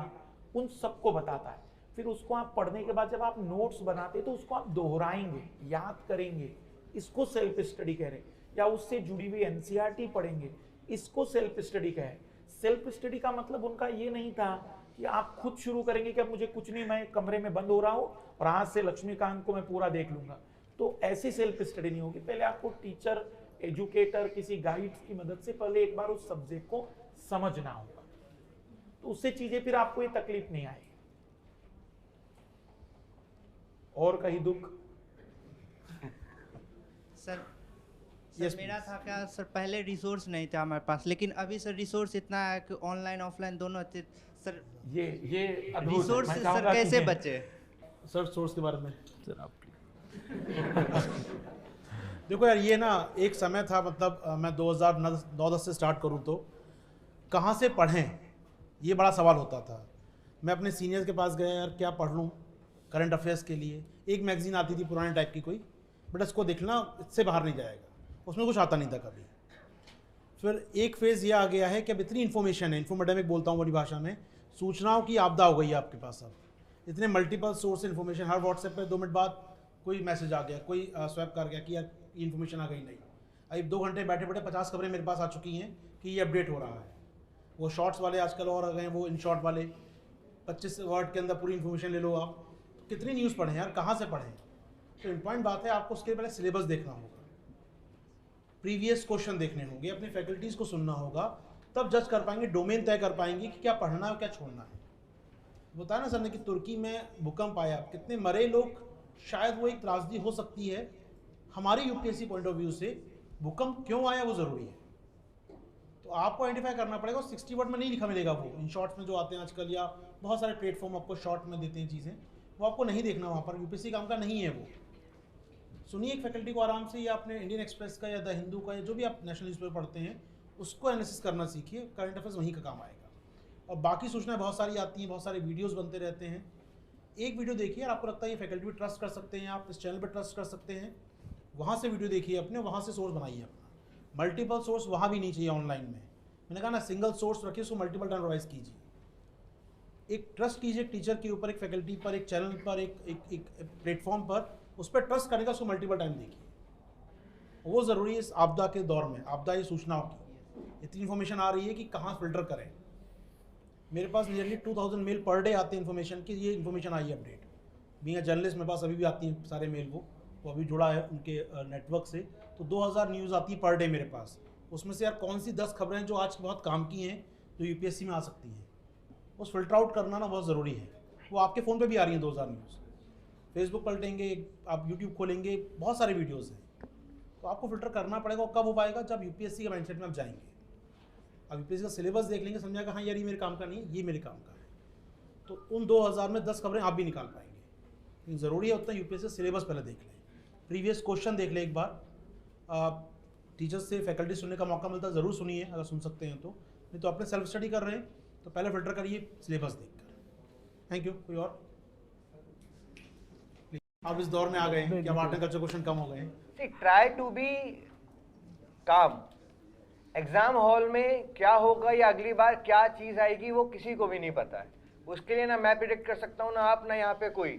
उन सबको बताता है। फिर उसको आप पढ़ने के बाद जब आप नोट्स बनाते तो उसको आप दोहराएंगे, याद करेंगे, इसको सेल्फ स्टडी कह रहे हैं। या उससे जुड़ी हुई एनसीईआरटी पढ़ेंगे, इसको सेल्फ स्टडी कहे। सेल्फ स्टडी का मतलब उनका ये नहीं था कि आप खुद शुरू करेंगे कि अब मुझे कुछ नहीं, मैं कमरे में बंद हो रहा हूँ और आज से लक्ष्मीकांत को मैं पूरा देख लूंगा। तो ऐसी सेल्फ स्टडी नहीं होगी। पहले आपको टीचर, एजुकेटर, किसी गाइड्स की मदद से पहले एक बार उस सब्जेक्ट को समझना होगा, तो उससे चीजें फिर आपको ये तकलीफ नहीं आएगी। और कहीं दुख? सर मेरा था क्या सर, पहले रिसोर्स नहीं था हमारे पास, लेकिन अभी सर रिसोर्स इतना है कि ऑनलाइन ऑफलाइन दोनों अच्छे। सर ये रिसोर्स सर कैसे बचे? सर सोर्स के बारे में सर आप देखो यार, ये ना एक समय था, मतलब मैं 2009-10 से स्टार्ट करूँ तो कहाँ से पढ़ें ये बड़ा सवाल होता था। मैं अपने सीनियर्स के पास गया, यार क्या पढ़ लूँ करंट अफेयर्स के लिए। एक मैगजीन आती थी पुराने टाइप की कोई, बट इसको देखना, इससे बाहर नहीं जाएगा, उसमें कुछ आता नहीं था कभी। फिर एक फेज़ ये आ गया है कि अब इतनी इन्फॉर्मेशन है, इन्फॉर्मेटिक बोलता हूँ बड़ी भाषा में, सूचनाओं की आपदा हो गई है आपके पास। अब इतने मल्टीपल सोर्स इन्फॉर्मेशन, हर व्हाट्सएप पे 2 मिनट बाद कोई मैसेज आ गया, कोई स्वैप कर गया कि यार ये इन्फॉर्मेशन आ गई। नहीं, अभी 2 घंटे बैठे बैठे 50 खबरें मेरे पास आ चुकी हैं कि ये अपडेट हो रहा है। वो शॉर्ट्स वाले आजकल और आ गए हैं, वो इन शॉर्ट वाले 25 वर्ड के अंदर पूरी इन्फॉर्मेशन ले लो आप। कितनी न्यूज़ पढ़ें यार, कहाँ से पढ़ें? तो इम्पॉर्टेंट बात है, आपको उसके पहले सिलेबस देखना होगा, प्रीवियस क्वेश्चन देखने होंगे, अपनी फैकल्टीज़ को सुनना होगा, तब जज कर पाएंगे, डोमेन तय कर पाएंगे कि क्या पढ़ना है और क्या छोड़ना है। बताया ना सर ने कि तुर्की में भूकंप आया, कितने मरे लोग, शायद वो एक त्रासदी हो सकती है। हमारे यूपीएससी पॉइंट ऑफ व्यू से भूकंप क्यों आया वो ज़रूरी है, तो आपको आइडेंटिफाई करना पड़ेगा। 60 वर्ड में नहीं लिखा मिलेगा, वो इन शॉर्ट्स में जो आते हैं आजकल, या बहुत सारे प्लेटफॉर्म आपको शॉर्ट में देते हैं चीज़ें, वो आपको नहीं देखना वहाँ पर, यूपीएससी काम का नहीं है वो। सुनिए एक फैकल्टी को आराम से, या अपने इंडियन एक्सप्रेस का या द हिंदू का या जो भी आप नेशनल न्यूज़पेपर पढ़ते हैं उसको एनालिसिस करना सीखिए, करंट अफेयर्स वहीं का काम आएगा। और बाकी सूचनाएं बहुत सारी आती हैं, बहुत सारे वीडियोस बनते रहते हैं, एक वीडियो देखिए और आपको लगता है ये फैकल्टी भी ट्रस्ट कर सकते हैं, आप इस चैनल पर ट्रस्ट कर सकते हैं, वहाँ से वीडियो देखिए अपने, वहाँ से सोर्स बनाइए अपना। मल्टीपल सोर्स वहाँ भी नहीं चाहिए ऑनलाइन में, मैंने कहा ना सिंगल सोर्स रखिए, उसको मल्टीपल टाइम रिवाइज कीजिए। एक ट्रस्ट कीजिए एक टीचर के ऊपर, एक फैकल्टी पर, एक चैनल पर, एक प्लेटफॉर्म पर, उस पर ट्रस्ट करने का, उसको मल्टीपल टाइम देखिए, वो ज़रूरी है इस आपदा के दौर में। आपदा ये सूचनाओं की इतनी इन्फॉर्मेशन आ रही है कि कहाँ फिल्टर करें। मेरे पास नियरली 2000 मेल पर डे आते हैं इन्फॉर्मेशन की, ये इन्फॉर्मेशन आई है अपडेट। बीइंग अ जर्नलिस्ट मेरे पास अभी भी आती हैं सारे मेल, वो अभी जुड़ा है उनके नेटवर्क से, तो 2000 न्यूज़ आती है पर डे मेरे पास। उसमें से यार कौन सी 10 खबरें जो आज बहुत काम की हैं, जो यूपीएससी में आ सकती हैं, उस फिल्टर आउट करना ना बहुत ज़रूरी है। वो आपके फ़ोन पे भी आ रही हैं 2000 न्यूज़, फेसबुक पलटेंगे, आप यूट्यूब खोलेंगे, बहुत सारे वीडियोज़ हैं, तो आपको फिल्टर करना पड़ेगा। और कब हो पाएगा, जब यूपीएससी के माइंडसेट में आप जाएंगे, अब यूपीएससी का सिलेबस देख लेंगे, समझाएगा हाँ यार ये मेरे काम का नहीं है, ये मेरे काम का है, तो उन 2000 में 10 खबरें आप भी निकाल पाएंगे। लेकिन ज़रूरी है उतना यूपीएससी सिलेबस पहले देख लें, प्रीवियस क्वेश्चन देख लें एक बार। टीचर्स से फैकल्टी सुनने का मौका मिलता है, ज़रूर सुनिए अगर सुन सकते हैं तो, नहीं तो अपने सेल्फ स्टडी कर रहे हैं तो पहले फिल्टर करिए सिलेबस देखकर। Thank you. कोई और? आप इस दौर में आ गए हैं कि आर्ट एंड कल्चर क्वेश्चन कम हो गए हैं। ट्राई टू बी काम। एग्जाम हॉल में क्या होगा या अगली बार क्या चीज आएगी वो किसी को भी नहीं पता है, उसके लिए ना मैं प्रिडिक्ट कर सकता हूँ ना आप, ना यहाँ पे कोई।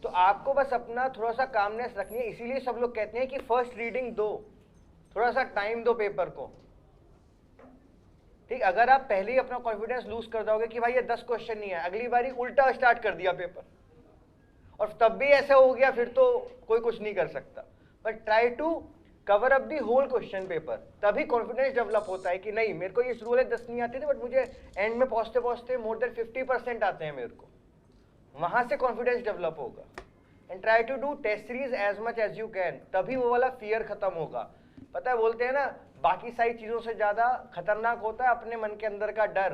तो आपको बस अपना थोड़ा सा कामनेस रखनी है। इसीलिए सब लोग कहते हैं कि फर्स्ट रीडिंग दो, थोड़ा सा टाइम दो पेपर को, ठीक। अगर आप पहले ही अपना कॉन्फिडेंस लूज कर दोगे कि भाई ये 10 क्वेश्चन नहीं है, अगली बारी उल्टा स्टार्ट कर दिया पेपर और तब भी ऐसा हो गया, फिर तो कोई कुछ नहीं कर सकता। But try to cover up the whole question paper, तभी कॉन्फिडेंस डेवलप होता है कि नहीं मेरे को ये शुरू वाले 10 नहीं आते थे, बट मुझे एंड में पहुंचते पहुंचते मोर देन 50% आते हैं मेरे को, वहां से कॉन्फिडेंस डेवलप होगा। And try to do test series as much as you can, तभी वो वाला फियर खत्म होगा। पता है बोलते हैं ना, बाकी सारी चीजों से ज्यादा खतरनाक होता है अपने मन के अंदर का डर।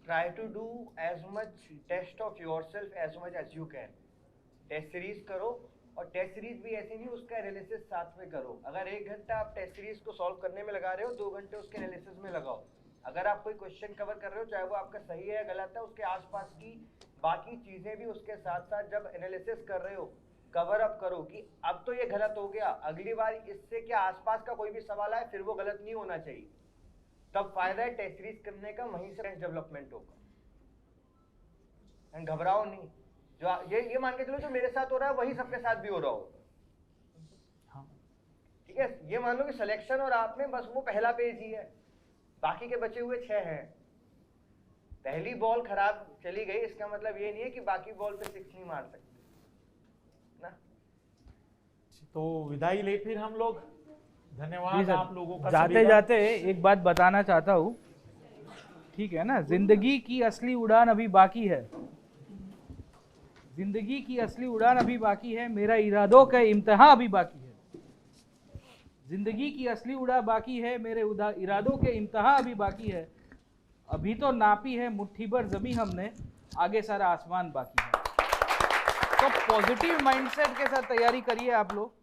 Try to do as much test of yourself as much as you can. Test series करो, और टेस्ट सीरीज भी ऐसी नहीं उसका एनालिसिस साथ में करो। अगर 1 घंटा आप टेस्ट सीरीज को सॉल्व करने में लगा रहे हो, 2 घंटे उसके एनालिसिस में लगाओ। अगर आप कोई क्वेश्चन कवर कर रहे हो, चाहे वो आपका सही है या गलत है, उसके आसपास की बाकी चीजें भी उसके साथ साथ जब एनालिसिस कर रहे हो कवर अप करो कि अब तो ये गलत हो गया, अगली बार इससे क्या आसपास का कोई भी सवाल आए फिर वो गलत नहीं होना चाहिए। तब फायदा है टेस्ट सीरीज करने का, वहीं से डेवलपमेंट होगा। एंड घबराओ नहीं, जो ये मान के चलो जो मेरे साथ हो रहा है वही सबके साथ भी हो रहा होगा, ठीक है। ये मान लो कि सिलेक्शन और आप में बस वो पहला पेज ही है, बाकी के बचे हुए 6 हैं। पहली बॉल खराब चली गई, इसका मतलब ये नहीं है कि बाकी बॉल पे 6 नहीं मार सकते ना। तो विदाई ले फिर हम लोग। जी धन्यवाद सर। आप लोगों का। जाते जाते एक बात बताना चाहता हूँ, ठीक है ना, जिंदगी की असली उड़ान अभी बाकी है, जिंदगी की असली उड़ान अभी बाकी है, मेरा इरादों का इम्तिहान अभी बाकी है। जिंदगी की असली उड़ान बाकी है, मेरे इरादों के इम्तिहान अभी बाकी है। अभी तो नापी है मुट्ठी भर जमीन हमने, आगे सारा आसमान बाकी है। तो पॉजिटिव माइंडसेट के साथ तैयारी करिए आप लोग,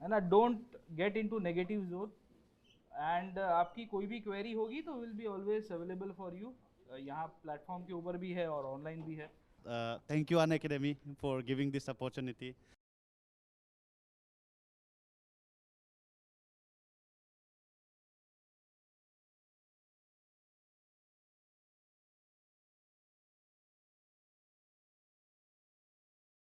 है ना। Don't get into negative zone. And आपकी कोई भी क्वेरी होगी तो will be always available for you. यहाँ प्लेटफॉर्म के ऊपर भी है और ऑनलाइन भी है। Thank you, Unacademy, for giving this opportunity.